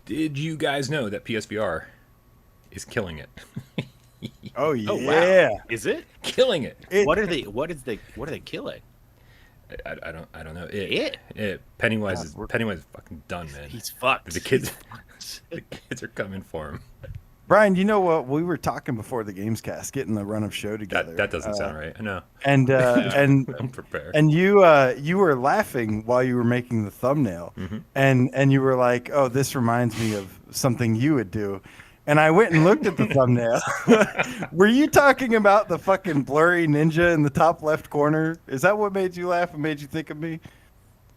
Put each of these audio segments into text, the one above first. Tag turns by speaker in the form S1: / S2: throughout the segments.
S1: Did you guys know that PSVR is killing it?
S2: Oh yeah.
S3: Oh wow. Is it?
S1: Killing it.
S3: What are they killing?
S1: I don't know. Pennywise is fucking done, man.
S3: He's fucked.
S1: The kids are coming for him.
S2: Brian, you know what? We were talking before the GAMESCAST, getting the run of show together.
S1: That doesn't sound right. I know.
S2: And
S1: I'm prepared.
S2: And you were laughing while you were making the thumbnail, and you were like, "Oh, this reminds me of something you would do." And I went and looked at the thumbnail. Were you talking about the fucking blurry ninja in the top left corner? Is that what made you laugh and made you think of me?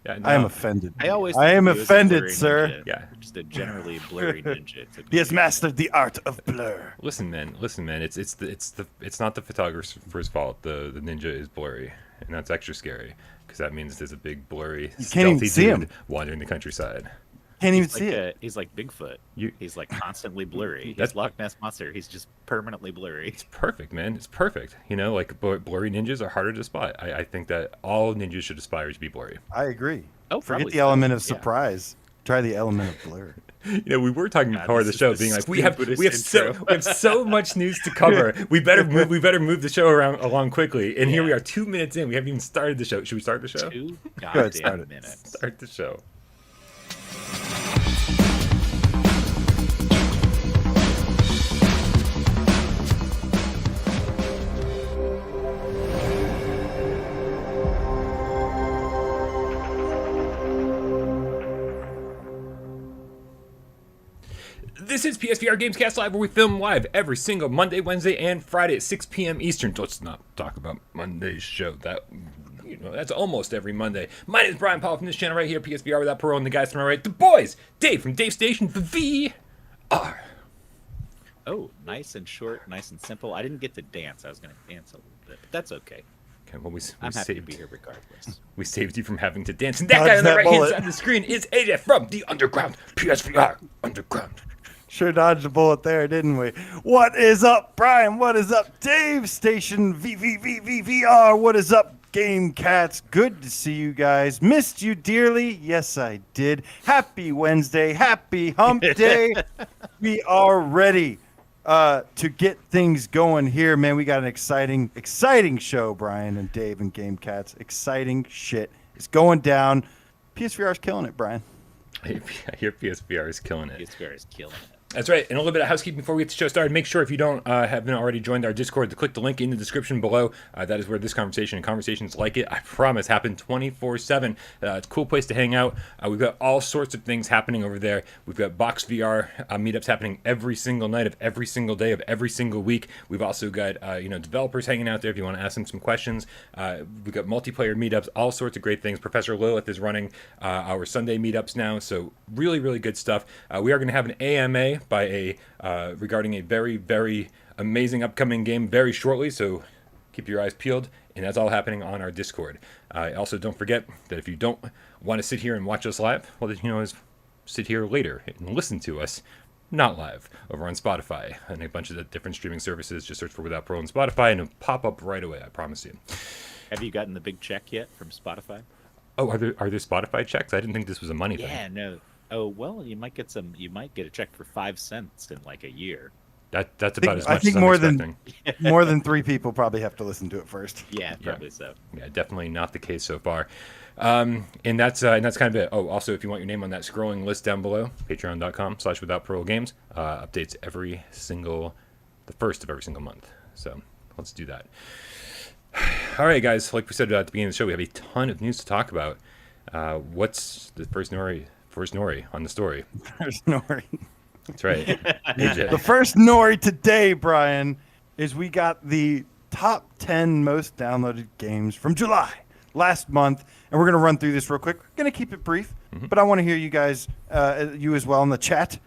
S1: Yeah, no.
S2: I am offended.
S3: I
S2: am offended, sir.
S3: Ninja.
S1: Yeah.
S3: Just a generally blurry ninja.
S2: He has mastered the art of blur.
S1: Listen, man. It's not the photographer's fault. The ninja is blurry, and that's extra scary because that means there's a big blurry stealthy dude wandering the countryside.
S2: Can't even see it.
S3: He's like Bigfoot. He's like constantly blurry.
S1: That's
S3: He's Loch Ness Monster. He's just permanently blurry.
S1: It's perfect, man. It's perfect. You know, like blurry ninjas are harder to spot. I think that all ninjas should aspire to be blurry.
S2: I agree.
S3: Oh,
S2: forget the element of surprise. Try the element of blur.
S1: You know, we were talking before the show, being like, we have so much news to cover. We better move the show along quickly. And here we are, 2 minutes in. We haven't even started the show. Should we start the show?
S3: 2 goddamn minutes.
S1: Start the show. This is PSVR GamesCast Live, where we film live every single Monday, Wednesday, and Friday at 6 p.m. Eastern. Let's not talk about Monday's show. That's almost every Monday. My name is Brian Paul from this channel right here, PSVR Without Parole, and the guys to my right, the boys, Dave from Dave Station, the VR.
S3: Oh, nice and short, nice and simple. I didn't get to dance. I was going to dance a little bit, but that's okay.
S1: Okay, well,
S3: I'm happy to be here regardless.
S1: We saved you from having to dance. And that guy on the right-hand side of the screen is AJ from the Underground, PSVR Underground.
S2: Sure dodged a bullet there, didn't we? What is up, Brian? What is up, Dave? Station VVVVVR. What is up, Game Cats? Good to see you guys. Missed you dearly. Yes, I did. Happy Wednesday. Happy Hump Day. We are ready to get things going here, man. We got an exciting show, Brian and Dave and Game Cats. Exciting shit. It's going down. PSVR is killing it, Brian.
S1: I hear PSVR is killing it.
S3: PSVR is killing it.
S1: That's right. And a little bit of housekeeping before we get the show started. Make sure if you haven't already joined our Discord to click the link in the description below. That is where this conversation and conversations like it, I promise, happen 24/7. It's a cool place to hang out. We've got all sorts of things happening over there. We've got box VR meetups happening every single night of every single day of every single week. We've also got developers hanging out there if you want to ask them some questions. We've got multiplayer meetups, all sorts of great things. Professor Lilith is running our Sunday meetups now, so really, really good stuff. We are going to have an AMA regarding a very, very amazing upcoming game very shortly, so keep your eyes peeled, and that's all happening on our Discord. Also, don't forget that if you don't want to sit here and watch us live, well, then, sit here later and listen to us not live over on Spotify and a bunch of the different streaming services. Just search for Without Parole on Spotify, and it'll pop up right away, I promise you.
S3: Have you gotten the big check yet from Spotify?
S1: Oh, are there Spotify checks? I didn't think this was a money thing.
S3: Yeah, no. Oh, well, you might get a check for 5 cents in like a year.
S1: That's about as much
S2: I think
S1: as I'm expecting.
S2: More than 3 people probably have to listen to it first.
S3: Yeah, probably so.
S1: Yeah, definitely not the case so far. And that's kind of it. Oh, also, if you want your name on that scrolling list down below, patreon.com/withoutparolegames, updates the first of every single month. So let's do that. All right, guys. Like we said at the beginning of the show, we have a ton of news to talk about. What's the first Nori on the story?
S2: First Nori.
S1: That's right. AJ.
S2: The first Nori today, Brian, is we got the top 10 most downloaded games from July last month, and we're going to run through this real quick. We're going to keep it brief, but I want to hear you guys, you as well in the chat,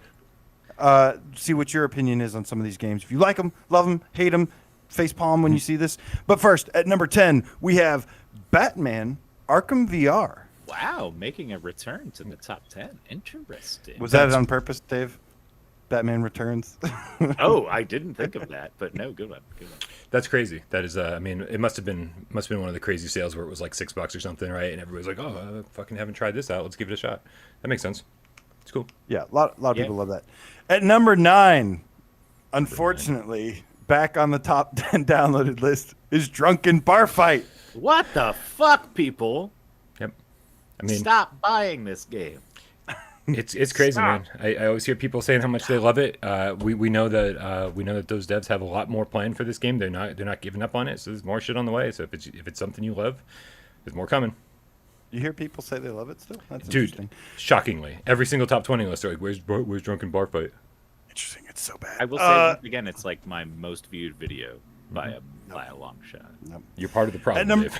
S2: see what your opinion is on some of these games. If you like them, love them, hate them, facepalm when you see this. But first, at number 10, we have Batman Arkham VR.
S3: Wow, making a return to the top 10. Interesting.
S2: Was that on purpose, Dave? Batman Returns?
S3: Oh, I didn't think of that, but no, good one.
S1: That's crazy. That is, it must have been one of the crazy sales where it was like $6 or something, right? And everybody's like, "Oh, I fucking haven't tried this out. Let's give it a shot." That makes sense. It's cool.
S2: Yeah, a lot of
S3: Yeah.
S2: people love that. At number 9, unfortunately, back on the top 10 downloaded list is Drunken Bar Fight.
S3: What the fuck, people?
S1: Yep. I mean,
S3: Stop buying this game.
S1: it's crazy,
S3: Stop.
S1: man. I always hear people saying how much they love it. We know that those devs have a lot more planned for this game. They're not giving up on it. So there's more shit on the way. So if it's something you love, there's more coming.
S2: You hear people say they love it still? That's
S1: Dude,
S2: interesting.
S1: shockingly, every single top 20 list are like, where's Drunken Bar Fight?
S2: Interesting. It's so bad.
S3: I will say once again, it's like my most viewed video by a long shot.
S2: Nope.
S1: You're part of the problem,
S2: num-
S1: Dave.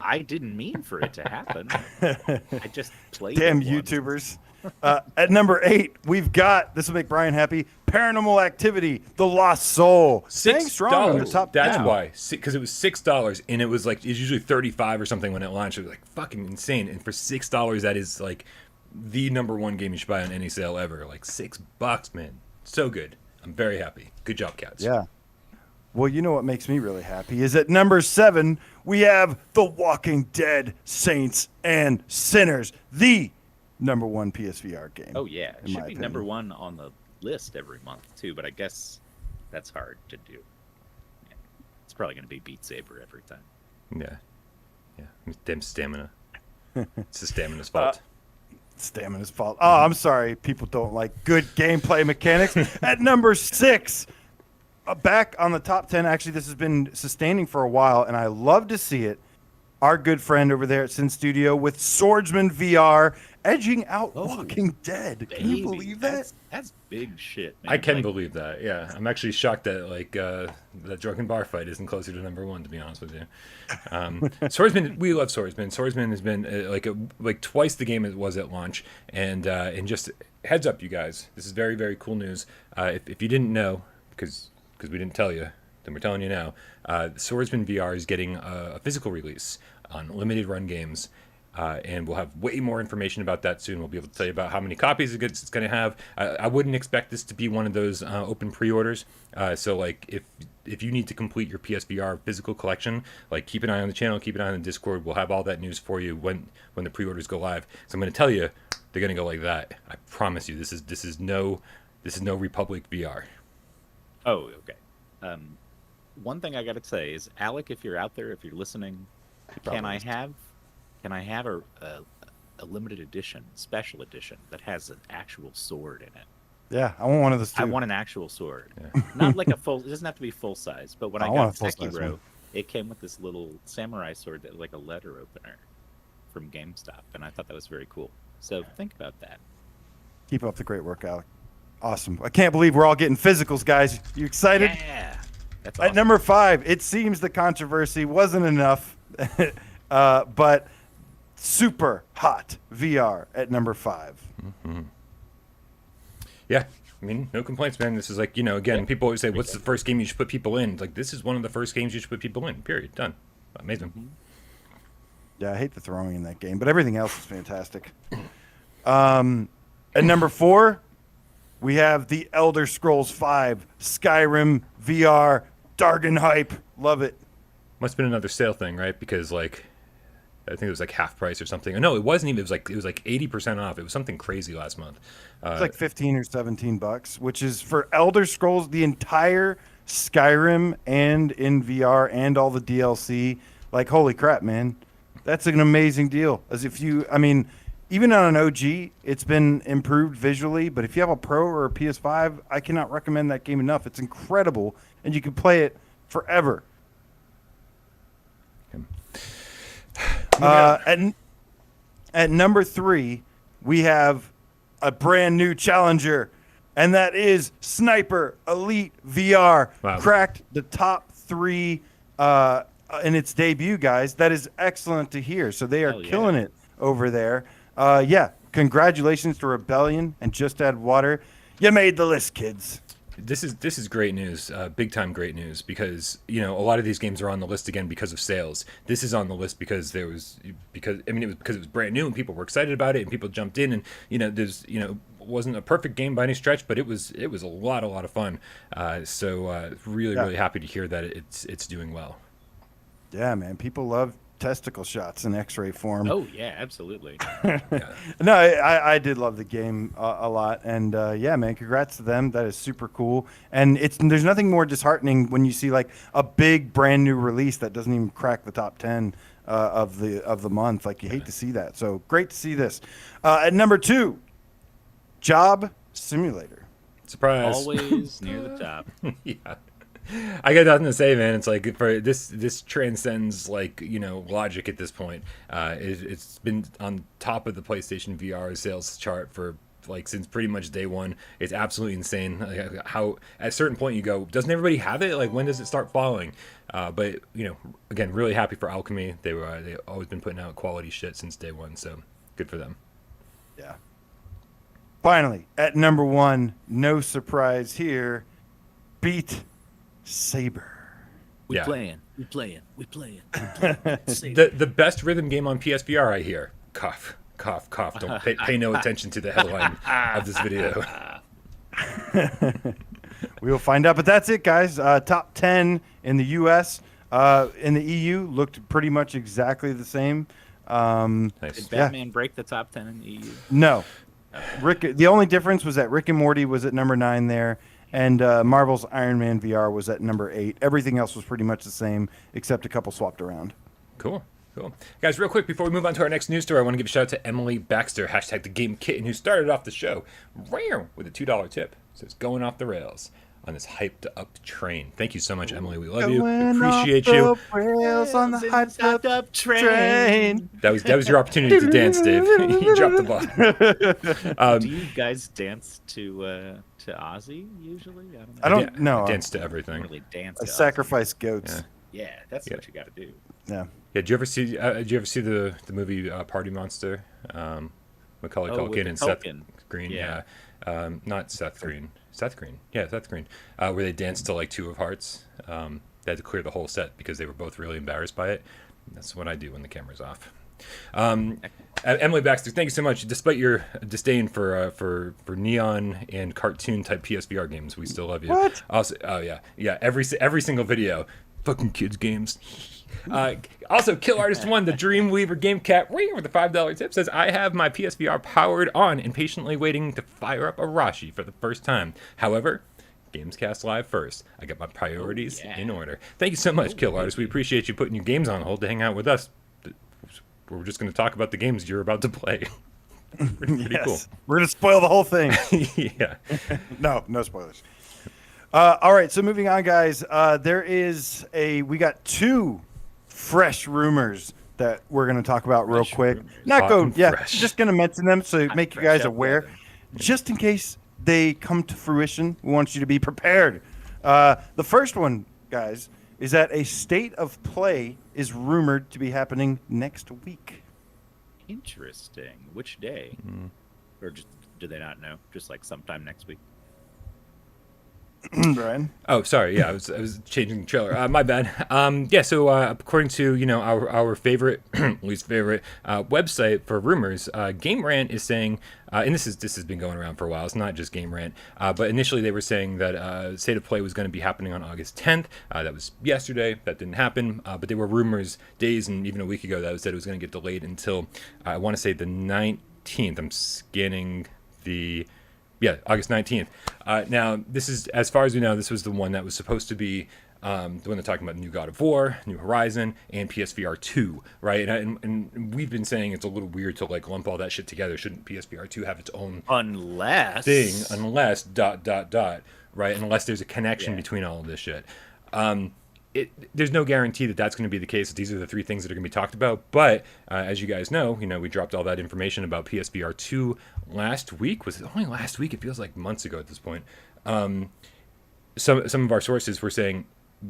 S3: I didn't mean for it to happen. I just played.
S2: Damn
S3: it once.
S2: YouTubers. At number 8, we've got, this will make Brian happy, Paranormal Activity, The Lost Soul. Staying strong in the top 10.
S1: That's why, because it was $6, and it was like it's usually 35 or something when it launched. It was like fucking insane, and for $6, that is like the number one game you should buy on any sale ever. Like $6, man, so good. I'm very happy. Good job, cats.
S2: Yeah. Well, you know what makes me really happy is at number 7, we have The Walking Dead, Saints and Sinners, the number 1 PSVR game.
S3: Oh yeah, it
S2: in my
S3: should be
S2: opinion.
S3: number 1 on the list every month too. But I guess that's hard to do. Yeah. It's probably going to be Beat Saber every time.
S1: Yeah. Damn stamina. It's the stamina's fault.
S2: Stamina's fault. Oh, I'm sorry. People don't like good gameplay mechanics. At number 6, back on the top 10. Actually, this has been sustaining for a while, and I love to see it. Our good friend over there at Sin Studio with Swordsman VR edging out Walking Dead. Can you
S3: Baby,
S2: believe that?
S3: That's big shit, man.
S1: I can
S3: Like,
S1: believe that. Yeah, I'm actually shocked that that Drunken Bar Fight isn't closer to number 1. To be honest with you, Swordsman. We love Swordsman. Swordsman has been like twice the game it was at launch, and just heads up, you guys. This is very very cool news. If you didn't know, because we didn't tell you, then we're telling you now. Swordsman VR is getting a physical release on limited run games. And we'll have way more information about that soon. We'll be able to tell you about how many copies it's going to have. I wouldn't expect this to be one of those open pre-orders. So, like, if you need to complete your PSVR physical collection, like, keep an eye on the channel, keep an eye on the Discord. We'll have all that news for you when the pre-orders go live. So I'm going to tell you, they're going to go like that. I promise you, this is no Republic VR.
S3: Oh, okay. One thing I got to say is, Alec, if you're out there, if you're listening, can I have a limited edition, special edition that has an actual sword in it?
S2: Yeah, I want one of those too.
S3: I want an actual sword. Not like a full, it doesn't have to be full size, but when I
S2: want
S3: got
S2: a full-size
S3: Sekiro,
S2: one.
S3: it came with this little samurai sword that was like a letter opener from GameStop, and I thought that was very cool. So think about that.
S2: Keep up the great work, Alec. Awesome. I can't believe we're all getting physicals, guys. You excited?
S3: Yeah. That's
S2: At
S3: awesome.
S2: number 5, it seems the controversy wasn't enough, but Super Hot VR at number 5.
S1: Yeah, I mean, no complaints, man. This is like, again, people always say, what's the first game you should put people in? Like, this is one of the first games you should put people in, period. Done. Amazing.
S2: Yeah, I hate the throwing in that game, but everything else is fantastic. At number 4, we have the Elder Scrolls 5 Skyrim VR Dargan hype. Love it.
S1: Must have been another sale thing, right? Because, like, I think it was like half price or something. No, it wasn't even. It was like 80% off. It was something crazy last month.
S2: It's like 15 or 17 bucks, which is for Elder Scrolls, the entire Skyrim and in VR and all the DLC. Like, holy crap, man. That's an amazing deal. Even on an OG, it's been improved visually, but if you have a Pro or a PS5, I cannot recommend that game enough. It's incredible, and you can play it forever. At number 3, we have a brand new challenger, and that is Sniper Elite VR.
S1: Wow.
S2: Cracked the top 3 in its debut, guys. That is excellent to hear. So they are
S3: Hell yeah.
S2: killing it over there. Congratulations to Rebellion and Just Add Water. You made the list, kids.
S1: This is great news, big time great news, because a lot of these games are on the list again because of sales. This is on the list because it was brand new and people were excited about it and people jumped in, and it wasn't a perfect game by any stretch, but it was a lot of fun. Really happy to hear that it's doing well.
S2: Yeah, man. People love testicle shots in X-ray form.
S3: Oh yeah, absolutely.
S1: Yeah.
S2: No, I did love the game a lot, and yeah, man, congrats to them. That is super cool, and there's nothing more disheartening when you see like a big brand new release that doesn't even crack the top 10 of the month. Like you hate to see that. So great to see this. At number 2, Job Simulator.
S1: Surprise.
S3: Always near the top.
S1: Yeah. I got nothing to say, man. It's like for this transcends like logic at this point. It's been on top of the PlayStation VR sales chart for like since pretty much day one. It's absolutely insane. Like, how at a certain point you go, doesn't everybody have it? Like when does it start falling? But again, really happy for Alchemy. They've always been putting out quality shit since day one. So good for them.
S2: Yeah. Finally, at number 1, no surprise here, Beat Saber.
S3: We
S1: Yeah.
S3: playing. Saber.
S1: The best rhythm game on PSVR, I hear. Cough, cough, cough. Don't pay no attention to the headline of this video.
S2: We will find out, but that's it, guys. Top 10 in the U.S. In the EU looked pretty much exactly the same.
S1: Nice.
S3: Did Batman break the top 10 in the EU?
S2: No, the only difference was that Rick and Morty was at number 9 there, and Marvel's Iron Man VR was at number 8. Everything else was pretty much the same, except a couple swapped around.
S1: Cool. Guys, real quick, before we move on to our next news story, I want to give a shout out to Emily Baxter, hashtag the Game Kitten, who started off the show with a $2 tip. So it's going off the rails on this hyped up train. Thank you so much, Emily. We love you. We appreciate you.
S2: Rails on the hyped up train.
S1: That was your opportunity to dance, Dave. You dropped the ball.
S3: Do you guys dance to Ozzy usually?
S2: I don't know.
S1: Dance to
S3: I
S1: everything.
S3: don't really dance.
S2: I
S3: to Ozzy.
S2: sacrifice goats.
S3: Yeah, that's what you got to do.
S2: Yeah.
S1: Yeah. Did you ever see the movie Party Monster? Macaulay
S3: Oh, with
S1: Culkin
S3: the
S1: and Seth
S3: Culkin.
S1: Green.
S3: Yeah.
S1: Not Seth Green. Seth Green. Yeah, Seth Green. Where they danced to like Two of Hearts. They had to clear the whole set because they were both really embarrassed by it. That's what I do when the camera's off. Emily Baxter, thank you so much. Despite your disdain for neon and cartoon type PSVR games, we still love you.
S2: What?
S1: Also, oh yeah. Every single video, fucking kids games. Also, Kill Artist 1, the Dreamweaver Game Cat, with the $5 tip, says, I have my PSVR powered on and patiently waiting to fire up Arashi for the first time. However, Gamescast Live first. I got my priorities in order. Thank you so much, Kill Artist. We appreciate you putting your games on hold to hang out with us. We're just going to talk about the games you're about to play. Pretty cool.
S2: We're going to spoil the whole thing.
S1: Yeah.
S2: No spoilers. All right, so moving on, guys. We got 2 fresh rumors that we're going to talk about real quick.
S1: Fresh.
S2: Just going to mention them so make you guys aware. Just in case they come to fruition, we want you to be prepared. The first one, guys, is that a state of play is rumored to be happening next week.
S3: Interesting. Which day? Or just, do they not know? Just like sometime next week?
S2: Brian?
S1: Oh, sorry. Yeah, I was changing the trailer. My bad. So according to our favorite, least favorite website for rumors, Game Rant is saying, and this has been going around for a while. It's not just Game Rant, but initially they were saying that State of Play was going to be happening on August 10th. That was yesterday. That didn't happen. But there were rumors days and even a week ago that said it was going to get delayed until I want to say the 19th. I'm scanning the. Yeah, August 19th. Now, this is, as far as we know, this was the one that was supposed to be the one they're talking about, New God of War, New Horizon, and PSVR 2, right? And we've been saying it's a little weird to like lump all that shit together. Shouldn't PSVR 2 have its own thing, unless ... right? Unless there's a connection between all of this shit. There's no guarantee that that's going to be the case. These are the 3 things that are going to be talked about. But as you guys know, we dropped all that information about PSVR 2 last week. Was it only last week? It feels like months ago at this point. Some of our sources were saying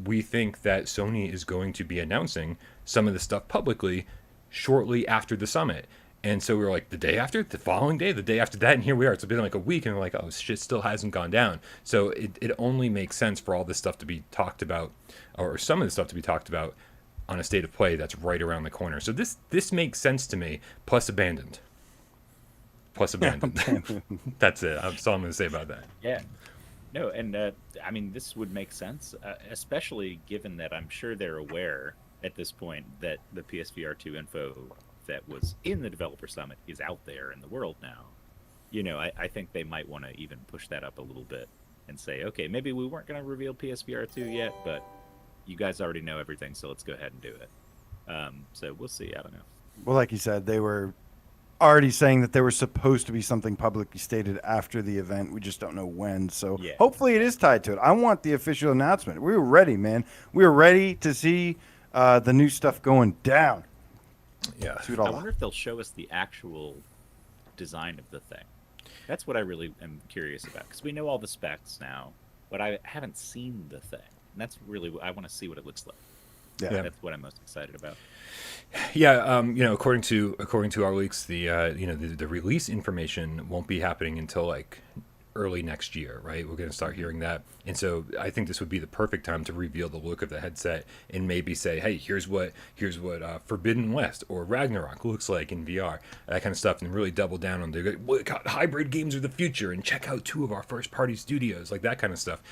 S1: we think that Sony is going to be announcing some of the stuff publicly shortly after the summit. And so we were like, the day after, the following day, the day after that, and here we are. It's been like a week, and we're like, oh, shit still hasn't gone down. So it only makes sense for all this stuff to be talked about, or some of the stuff to be talked about on a state of play that's right around the corner. So this makes sense to me, plus Abandoned. That's it. That's all I'm going to say about that.
S3: Yeah. No, and I mean, this would make sense, especially given that I'm sure they're aware at this point that the PSVR 2 info that was in the developer summit is out there in the world now. I think they might want to even push that up a little bit and say, okay, maybe we weren't going to reveal PSVR 2 yet, but you guys already know everything, so let's go ahead and do it. So we'll see. I don't know.
S2: Well, like you said, they were already saying that there was supposed to be something publicly stated after the event. We just don't know when. So hopefully it is tied to it. I want the official announcement. We were ready, man. We were ready to see the new stuff going down.
S1: Yeah.
S3: I wonder if they'll show us the actual design of the thing. That's what I really am curious about, because we know all the specs now, but I haven't seen the thing. And that's really, I want to see what it looks like.
S2: Yeah.
S3: That's what I'm most excited about.
S1: Yeah, according to our leaks, the release information won't be happening until like early next year, right? We're going to start hearing that, and so I think this would be the perfect time to reveal the look of the headset and maybe say, hey, here's what Forbidden West or Ragnarok looks like in VR, that kind of stuff, and really double down on the hybrid games are the future, and check out 2 of our first party studios, like that kind of stuff.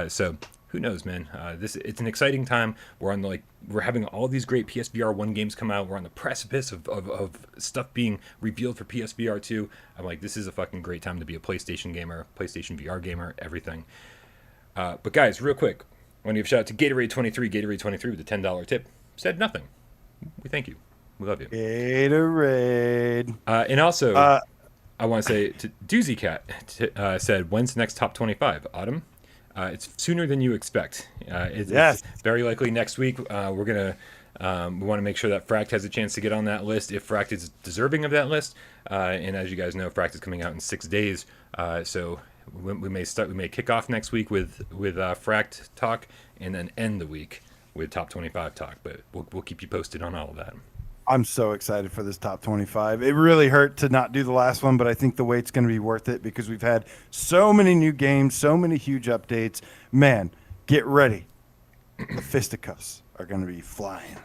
S1: So who knows, man? It's an exciting time. We're having all these great PSVR 1 games come out. We're on the precipice of stuff being revealed for PSVR 2. I'm like, this is a fucking great time to be a PlayStation gamer, PlayStation VR gamer, everything. But guys, real quick, I want to give a shout out to Gatorade23 with a $10 tip. Said nothing. We thank you. We love you.
S2: Gatorade.
S1: And also, I want to say to Doozy Cat said, when's the next top 25? Autumn? It's sooner than you expect. It's very likely next week. We want to make sure that Fract has a chance to get on that list if Fract is deserving of that list. And as you guys know, Fract is coming out in 6 days. So we may kick off next week with Fract talk and then end the week with top 25 talk. But we'll keep you posted on all of that.
S2: I'm so excited for this top 25. It really hurt to not do the last one, but I think the wait's going to be worth it because we've had so many new games, so many huge updates. Man, get ready. The fisticuffs are going to be flying.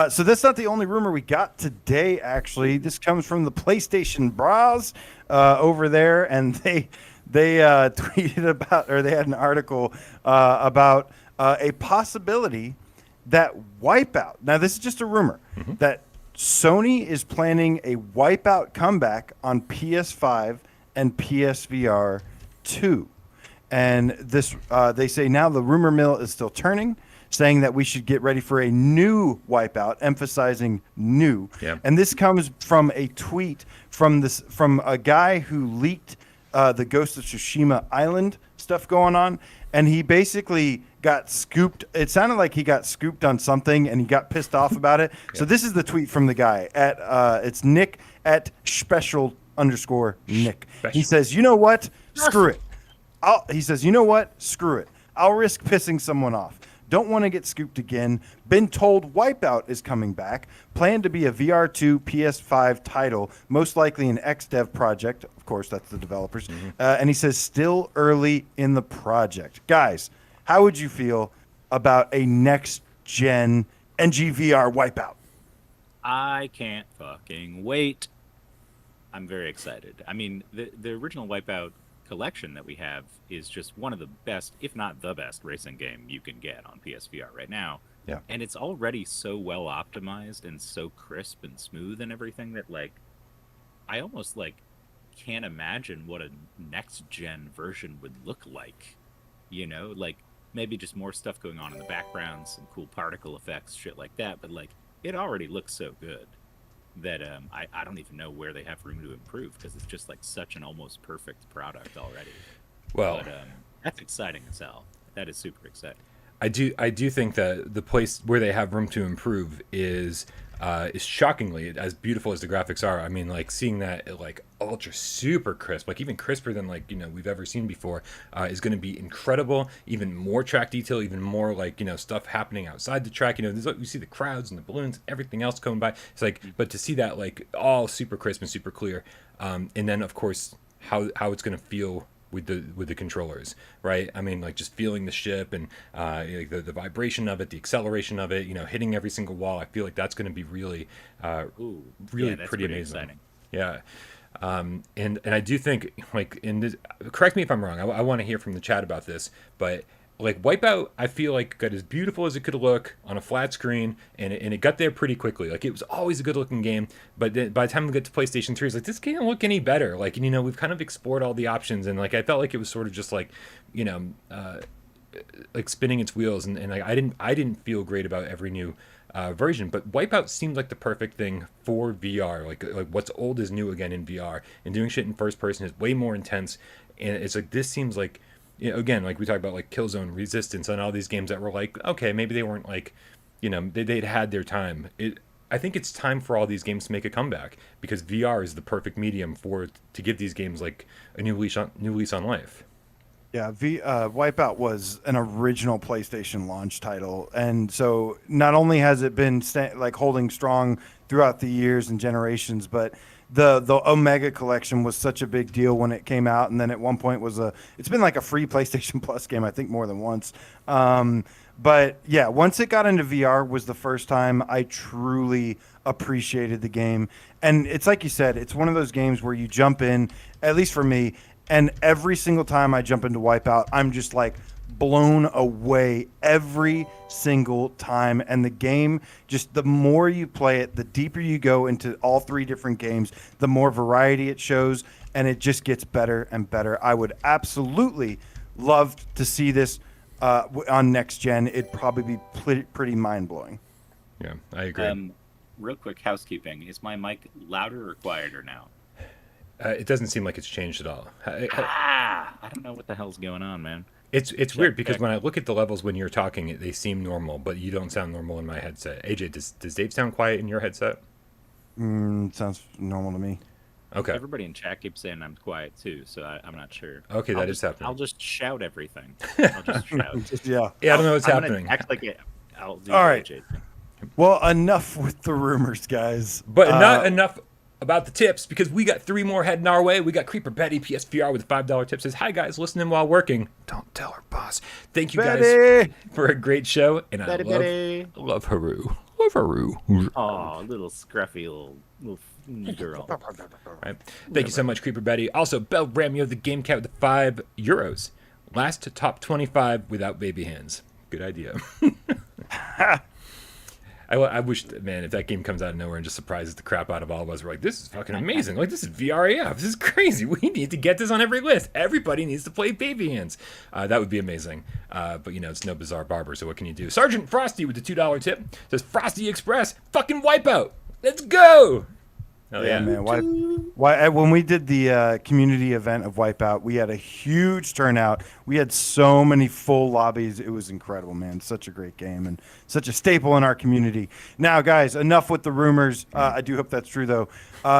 S2: So that's not the only rumor we got today, actually. This comes from the PlayStation Bras over there, and they tweeted about, or they had an article about a possibility that Wipeout. Now, this is just a rumor that Sony is planning a Wipeout comeback on PS5 and PSVR 2. And this, they say now the rumor mill is still turning, saying that we should get ready for a new Wipeout, emphasizing new.
S1: Yeah.
S2: And this comes from a tweet from a guy who leaked the Ghost of Tsushima Island stuff going on, and he basically got scooped. It sounded like he got scooped on something, and he got pissed off about it. Yeah. So this is the tweet from the guy at it's Nick at special_Nick. He says, "You know what? Screw it." He says, "You know what? Screw it. I'll risk pissing someone off. Don't want to get scooped again. Been told Wipeout is coming back. Planned to be a VR2 PS5 title, most likely an XDev project. Of course, that's the developers." And he says, "Still early in the project." Guys, how would you feel about a next-gen NGVR Wipeout?
S3: I can't fucking wait. I'm very excited. I mean, the original Wipeout collection that we have is just one of the best, if not the best, racing game you can get on PSVR right now.
S2: Yeah.
S3: And it's already so well optimized and so crisp and smooth and everything that, like, I almost, like, can't imagine what a next-gen version would look like. You know, like, maybe just more stuff going on in the background, some cool particle effects, shit like that. But, like, it already looks so good that I don't even know where they have room to improve, because it's just like such an almost perfect product already.
S1: Well,
S3: but that's exciting as hell. That is super exciting.
S1: I do think that the place where they have room to improve is shockingly as beautiful as the graphics are. I mean, like, seeing that like ultra super crisp, like even crisper than like, you know, we've ever seen before, is going to be incredible. Even more track detail, even more like, you know, stuff happening outside the track. You know, there's, you see the crowds and the balloons, everything else coming by. It's like, but to see that like all super crisp and super clear, and then of course how it's going to feel with the controllers, right? I mean, like, just feeling the ship and like the vibration of it, the acceleration of it, you know, hitting every single wall. I feel like that's going to be really pretty amazing.
S3: Exciting.
S1: Yeah. And I do think, like, in this, correct me if I'm wrong, I want to hear from the chat about this, but like Wipeout, I feel like got as beautiful as it could look on a flat screen, and it got there pretty quickly. Like it was always a good looking game, but then by the time we get to PlayStation 3, it's like this can't look any better. Like, you know, we've kind of explored all the options, and like I felt like it was sort of just like, you know, like spinning its wheels, and like I didn't feel great about every new version. But Wipeout seemed like the perfect thing for VR. Like what's old is new again in VR, and doing shit in first person is way more intense. And it's like this seems like, you know, again, like we talked about like Killzone, Resistance, and all these games that were like, okay, maybe they weren't like, you know, they'd had their time. I think it's time for all these games to make a comeback, because VR is the perfect medium to give these games like a new lease on life.
S2: Yeah, Wipeout was an original PlayStation launch title, and so not only has it been like holding strong throughout the years and generations, but the Omega collection was such a big deal when it came out, and then at one point it's been like a free PlayStation Plus game, I think more than once. But yeah, once it got into VR was the first time I truly appreciated the game. And it's like you said, it's one of those games where you jump in, at least for me, and every single time I jump into Wipeout, I'm just like blown away every single time. And the game, just the more you play it, the deeper you go into all three different games, the more variety it shows, and it just gets better and better. I would absolutely love to see this on next gen. It'd probably be pretty mind-blowing.
S1: Yeah, I agree.
S3: Real quick housekeeping. Is my mic louder or quieter now?
S1: It doesn't seem like it's changed at all.
S3: I don't know what the hell's going on, man.
S1: It's weird because when I look at the levels when you're talking, they seem normal, but you don't sound normal in my headset. AJ, does Dave sound quiet in your headset?
S2: Sounds normal to me.
S1: Okay.
S3: Everybody in chat keeps saying I'm quiet too, so I'm not sure.
S1: Okay, that is happening.
S3: I'll just shout everything. I'll just shout.
S2: Yeah.
S1: Yeah, I don't know what's happening.
S3: Act like it. I'll do
S2: All right.
S3: AJ thing.
S2: Well, enough with the rumors, guys.
S1: But not enough about the tips, because we got 3 more heading our way. We got Creeper Betty, PSVR, with a $5 tip. Says, hi, guys, listening while working. Don't tell her boss. Thank you guys for a great show. And I love Haru. Love Haru.
S3: Oh, little scruffy little girl.
S1: Right. Thank you so much, Creeper Betty. Also, Bell Ramio, the Game Cat, with the €5. Last to top 25 without baby hands. Good idea. I wish, man, if that game comes out of nowhere and just surprises the crap out of all of us, we're like, this is fucking amazing. Like, this is VRAF. This is crazy. We need to get this on every list. Everybody needs to play Baby Hands. That would be amazing. But, you know, it's no Bizarre Barber, so what can you do? Sergeant Frosty with the $2 tip says, Frosty Express, fucking Wipeout. Let's go. Oh,
S2: yeah, man. When we did the community event of Wipeout, we had a huge turnout. We had so many full lobbies. It was incredible, man. Such a great game and such a staple in our community. Now, guys, enough with the rumors. I do hope that's true, though.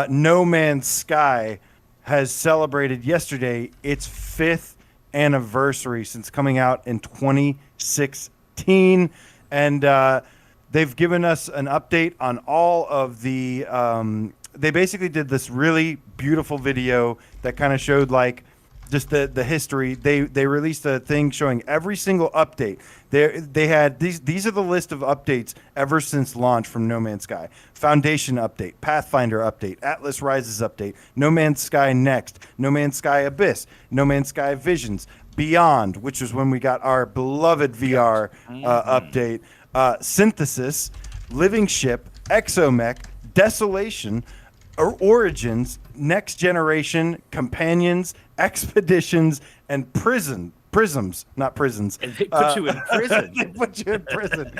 S2: No Man's Sky has celebrated yesterday its 5th anniversary since coming out in 2016. And they've given us an update on all of the they basically did this really beautiful video that kind of showed like just the history. They released a thing showing every single update. They had these are the list of updates ever since launch from No Man's Sky. Foundation update, Pathfinder update, Atlas Rises update, No Man's Sky Next, No Man's Sky Abyss, No Man's Sky Visions, Beyond, which was when we got our beloved VR update, Synthesis, Living Ship, Exomech, Desolation, Origins, Next Generation, Companions, Expeditions, and Prisms, not prisons.
S3: And they put you in prison.
S2: They put you in prison.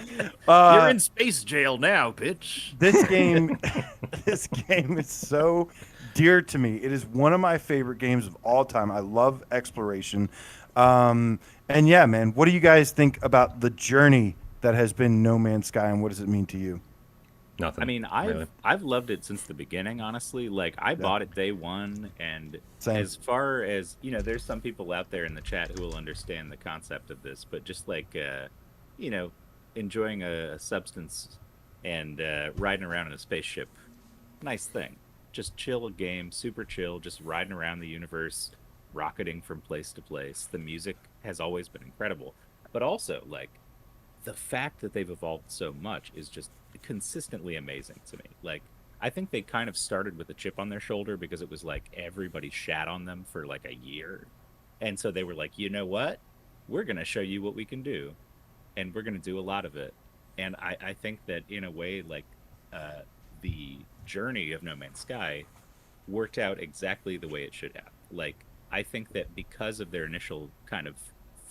S3: You're in space jail now, bitch.
S2: This game is so dear to me. It is one of my favorite games of all time. I love exploration. And yeah, man, what do you guys think about the journey that has been No Man's Sky, and what does it mean to you?
S1: Nothing.
S3: I mean, I've loved it since the beginning, honestly. Like, I bought it day one, and as far as, you know, there's some people out there in the chat who will understand the concept of this, but just like, you know, enjoying a substance and riding around in a spaceship, nice thing. Just chill game, super chill, just riding around the universe, rocketing from place to place. The music has always been incredible, but also, like, the fact that they've evolved so much is just consistently amazing to me. Like, I think they kind of started with a chip on their shoulder because it was like everybody shat on them for like a year. And so they were like, you know what? we're going to show you what we can do, and we're going to do a lot of it. And I think that in a way, like the journey of No Man's Sky worked out exactly the way it should have. Like, I think that because of their initial kind of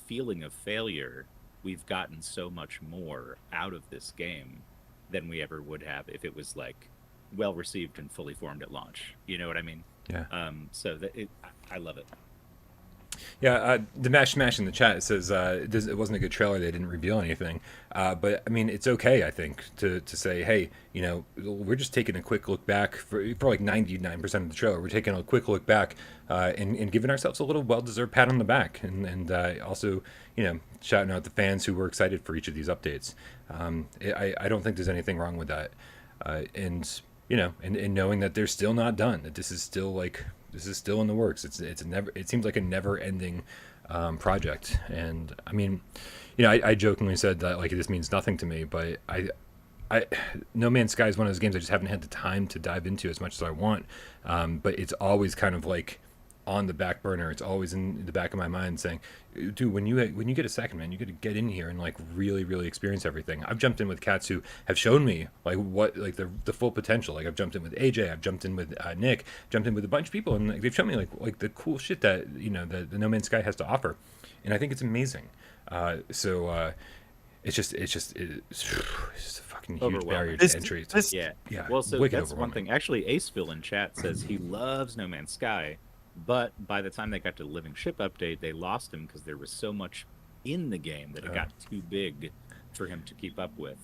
S3: feeling of failure, we've gotten so much more out of this game than we ever would have if it was like well received and fully formed at launch. You know what I mean?
S1: Yeah.
S3: So that I love it.
S1: Yeah, the Mash in the chat says it wasn't a good trailer. They didn't reveal anything. But, I mean, it's okay, I think, to say, hey, you know, we're just taking a quick look back for like 99% of the trailer. We're taking a quick look back and giving ourselves a little well-deserved pat on the back. And also, you know, shouting out the fans who were excited for each of these updates. I don't think there's anything wrong with that. And, you know, and knowing that they're still not done, that this is still in the works. It seems like a never-ending project. And I mean, you know, I jokingly said that like this means nothing to me, but No Man's Sky is one of those games I just haven't had the time to dive into as much as I want. But it's always kind of like on the back burner. It's always in the back of my mind saying, dude, when you get a second, man, you got to get in here and like really, really experience everything. I've jumped in with cats who have shown me like what, like the full potential. Like I've jumped in with AJ, I've jumped in with Nick, jumped in with a bunch of people, and like, they've shown me like the cool shit that, you know, the No Man's Sky has to offer. And I think it's amazing. It's just a fucking huge barrier to entry.
S3: Yeah.
S1: Yeah.
S3: Well, so
S1: wicked
S3: that's one thing. Actually, Aceville in chat says he loves No Man's Sky, but by the time they got to the Living Ship update, they lost him because there was so much in the game that it got too big for him to keep up with.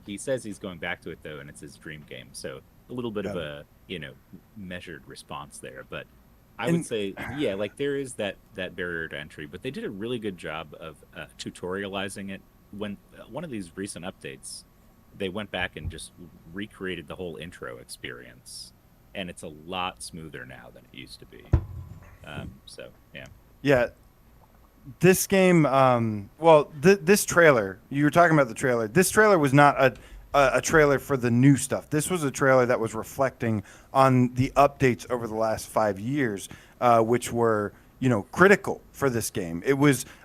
S3: He says he's going back to it though, and it's his dream game. So a little bit of a, you know, measured response there. But I would say, yeah, like there is that barrier to entry, but they did a really good job of tutorializing it. When one of these recent updates, they went back and just recreated the whole intro experience, and it's a lot smoother now than it used to be. So yeah.
S2: Yeah. This game, this trailer, you were talking about the trailer. This trailer was not a trailer for the new stuff. This was a trailer that was reflecting on the updates over the last 5 years, which were, you know, critical for this game.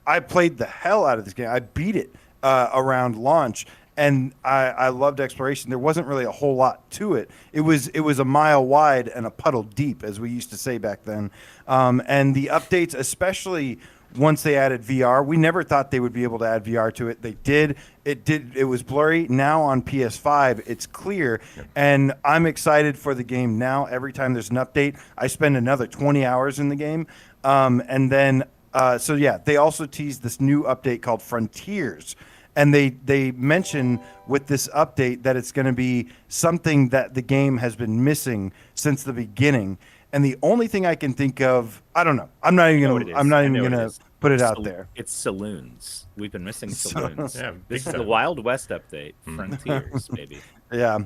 S2: I played the hell out of this game. I beat it around launch, and I loved exploration. There wasn't really a whole lot to it. It was a mile wide and a puddle deep, as we used to say back then. And the updates, especially once they added VR, we never thought they would be able to add VR to it. They did. It was blurry. Now on PS5, it's clear. Yep. And I'm excited for the game now. Every time there's an update, I spend another 20 hours in the game. And then, they also teased this new update called Frontiers. And they mention with this update that it's going to be something that the game has been missing since the beginning. And the only thing I can think of, I don't know. I'm not even going to put it out there.
S3: It's saloons. We've been missing saloons.
S1: Yeah,
S3: this is the Wild West update. Frontiers, baby.
S2: Yeah.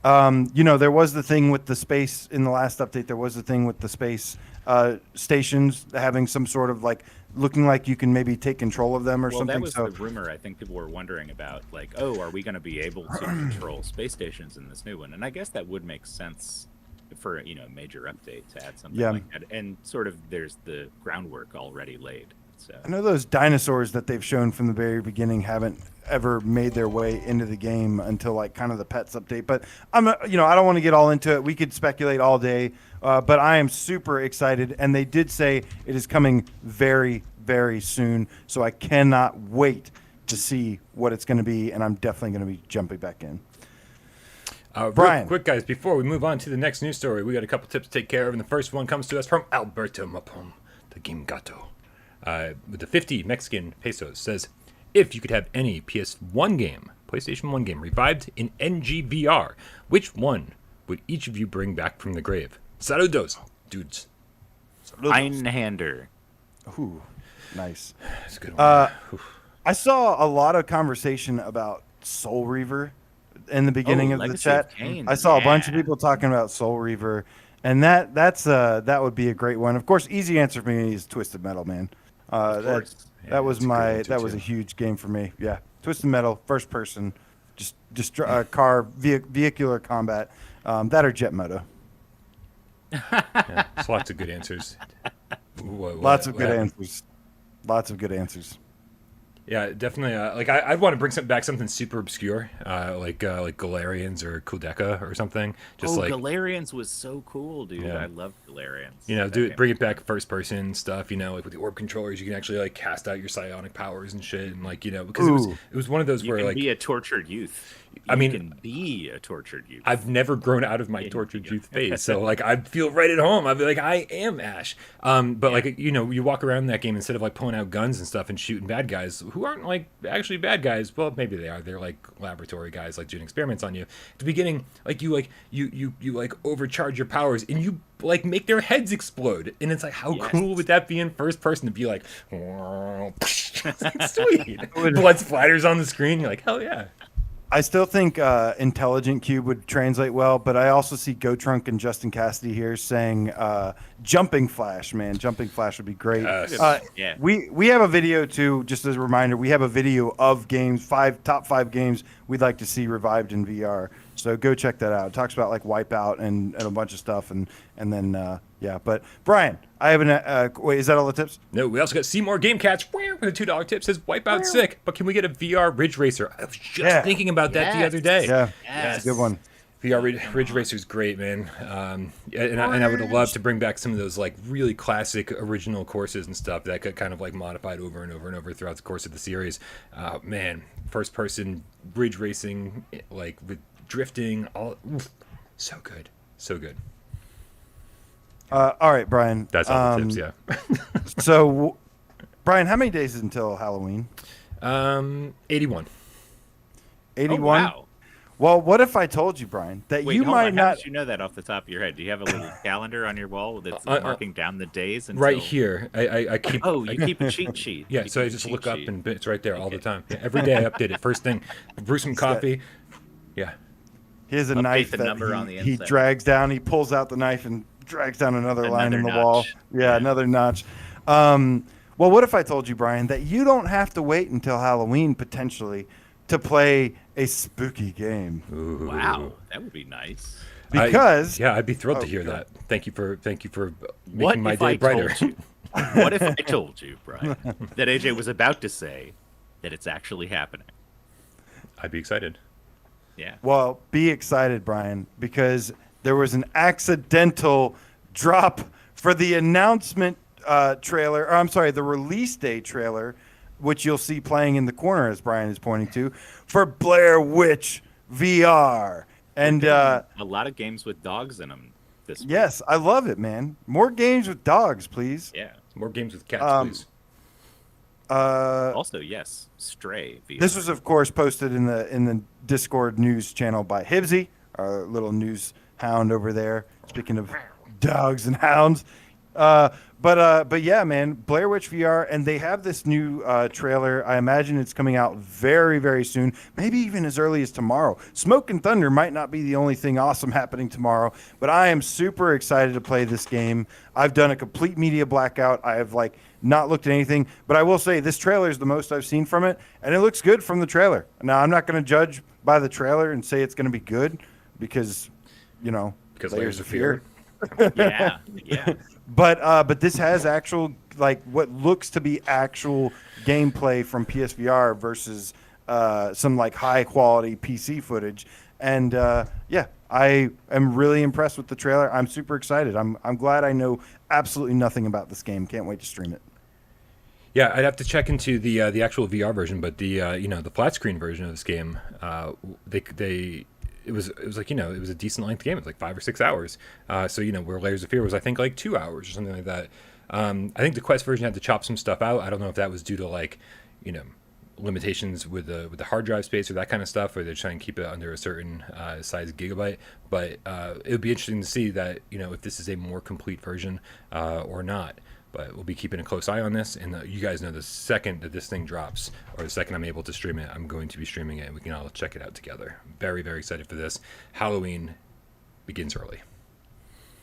S2: You know, there was the thing with the space in the last update. There was the thing with the space stations having some sort of like looking like you can maybe take control of them or something.
S3: That was the rumor I think people were wondering about. Like, oh, are we going to be able to control space stations in this new one? And I guess that would make sense for, you know, a major update to add something like that. And sort of there's the groundwork already laid. So
S2: I know those dinosaurs that they've shown from the very beginning haven't ever made their way into the game until like kind of the pets update. But I don't want to get all into it. We could speculate all day, but I am super excited. And they did say it is coming very, very soon. So I cannot wait to see what it's going to be. And I'm definitely going to be jumping back in.
S1: Brian. Real quick, guys, before we move on to the next news story, we got a couple tips to take care of. And the first one comes to us from Alberto Mapom, the Game Gato. With the 50 Mexican pesos, says, if you could have any PlayStation 1 game revived in NGVR, which one would each of you bring back from the grave? Saludos, dudes.
S3: Einhander.
S2: Ooh, nice.
S1: That's a good one.
S2: I saw a lot of conversation about Soul Reaver in the beginning of the chat. I saw a bunch of people talking about Soul Reaver, and that would be a great one. Of course, easy answer for me is Twisted Metal, man. That was a huge game for me. Yeah, Twisted Metal, first person, just car vehicular combat, that or Jet Moto.
S1: Yeah, lots of good answers.
S2: Lots of good answers.
S1: Yeah, definitely. Like I'd want to bring something super obscure, like Galarians or Kudeka or something. Just
S3: Oh,
S1: like
S3: Galarians was so cool, dude.
S1: Yeah.
S3: I love Galarians.
S1: you know,
S3: That game
S1: bring
S3: was
S1: it back
S3: fun.
S1: first person stuff. You know, like with the orb controllers, you can actually like cast out your psionic powers and shit, and like because
S2: Ooh.
S1: it was one of those
S3: You
S1: where
S3: can
S1: like
S3: be a tortured youth.
S1: I
S3: You
S1: mean,
S3: can be a tortured youth.
S1: I've never grown out of my
S3: Yeah,
S1: tortured
S3: you
S1: youth phase, so like I feel right at home. I'd be like, I am Ash. But like you know, you walk around that game instead of like pulling out guns and stuff and shooting bad guys who aren't like actually bad guys. Well, maybe they are. They're like laboratory guys, like doing experiments on you. At the beginning, you like overcharge your powers and you like make their heads explode. And it's like, how
S3: Yes.
S1: cool would that be in first person to be like, it's like, sweet. Blood splatters on the screen. You're like, hell yeah.
S2: I still think Intelligent Cube would translate well, but I also see Go Trunk and Justin Cassidy here saying Jumping Flash, man. Jumping Flash would be great.
S1: Yes.
S3: Yeah.
S2: We have a video too, just as a reminder, we have a video of games, top 5 games we'd like to see revived in VR. So go check that out. It talks about like Wipeout and a bunch of stuff and then yeah. But Brian, I have an wait, is that all the tips?
S1: No, we also got Seymour Game Cats with a $2 tip. Says Wipeout sick, but can we get a VR Ridge Racer? I was just thinking about that the other day.
S2: Yeah,
S3: Yes.
S2: that's a good one.
S1: VR Ridge Racer's great, man. And I would love to bring back some of those like really classic original courses and stuff that got kind of like modified over and over and over throughout the course of the series. Man, first person ridge racing, like with drifting, so good, so good.
S2: All right, Brian.
S1: That's all the tips, yeah.
S2: So, Brian, how many days until Halloween?
S1: 81.
S2: 81.
S3: Oh, wow.
S2: Well, what if I told you, Brian, that
S3: Wait,
S2: you
S3: hold
S2: might
S3: on. How
S2: not?
S3: did you know that off the top of your head? Do you have a little calendar on your wall that's marking down the days? Until...
S1: Right here, I keep.
S3: Oh, you keep a cheat sheet.
S1: Yeah,
S3: You
S1: so I
S3: keep a
S1: just
S3: cheat
S1: look up
S3: sheet.
S1: and it's right there all the time. Yeah, every day I update it. First thing, brew some coffee. Yeah.
S2: Here's a
S3: Update
S2: knife
S3: the
S2: that
S3: number on the
S2: he
S3: inside.
S2: drags down. He pulls out the knife and drags down another line in the
S3: Another
S2: wall.
S3: notch.
S2: Yeah,
S3: Yeah.
S2: another notch. Well, what if I told you, Brian, that you don't have to wait until Halloween potentially to play a spooky game?
S1: Ooh.
S3: Wow, that would be nice.
S2: Because
S1: I'd be thrilled to
S2: Oh,
S1: hear
S2: go
S1: that. Thank you for
S3: What
S1: making my
S3: if
S1: day
S3: I
S1: brighter.
S3: told you? What if I told you, Brian, that AJ was about to say that it's actually happening?
S1: I'd be excited.
S3: Yeah.
S2: Well, be excited, Brian, because there was an accidental drop for the announcement trailer, or I'm sorry, the release day trailer, which you'll see playing in the corner, as Brian is pointing to, for Blair Witch VR. And
S3: a lot of games with dogs in them this week.
S2: yes, I love it, man. More games with dogs, please.
S3: Yeah.
S1: More games with cats, please.
S3: Also, yes, Stray VR.
S2: This was, of course, posted in the Discord news channel by Hibsy, our little news hound over there. Speaking of dogs and hounds, but yeah, man, Blair Witch VR, and they have this new trailer. I imagine it's coming out very, very soon, maybe even as early as tomorrow. Smoke and Thunder might not be the only thing awesome happening tomorrow, but I am super excited to play this game. I've done a complete media blackout. I have not looked at anything, but I will say this trailer is the most I've seen from it, and it looks good from the trailer. Now, I'm not going to judge by the trailer and say it's going to be good because,
S1: Because layers of fear.
S3: Yeah.
S2: But this has actual what looks to be actual gameplay from PSVR versus some high quality PC footage, and I am really impressed with the trailer. I'm super excited. I'm glad I know absolutely nothing about this game. Can't wait to stream it.
S1: Yeah, I'd have to check into the actual VR version, but the the flat screen version of this game, it was it was a decent length game. It was 5 or 6 hours. So where Layers of Fear was I think 2 hours or something like that. I think the Quest version had to chop some stuff out. I don't know if that was due to limitations with the hard drive space or that kind of stuff, or they're trying to keep it under a certain size gigabyte. But it would be interesting to see that if this is a more complete version or not. But we'll be keeping a close eye on this, and you guys know the second that this thing drops, or the second I'm able to stream it, I'm going to be streaming it, and we can all check it out together. Very, very excited for this. Halloween begins early.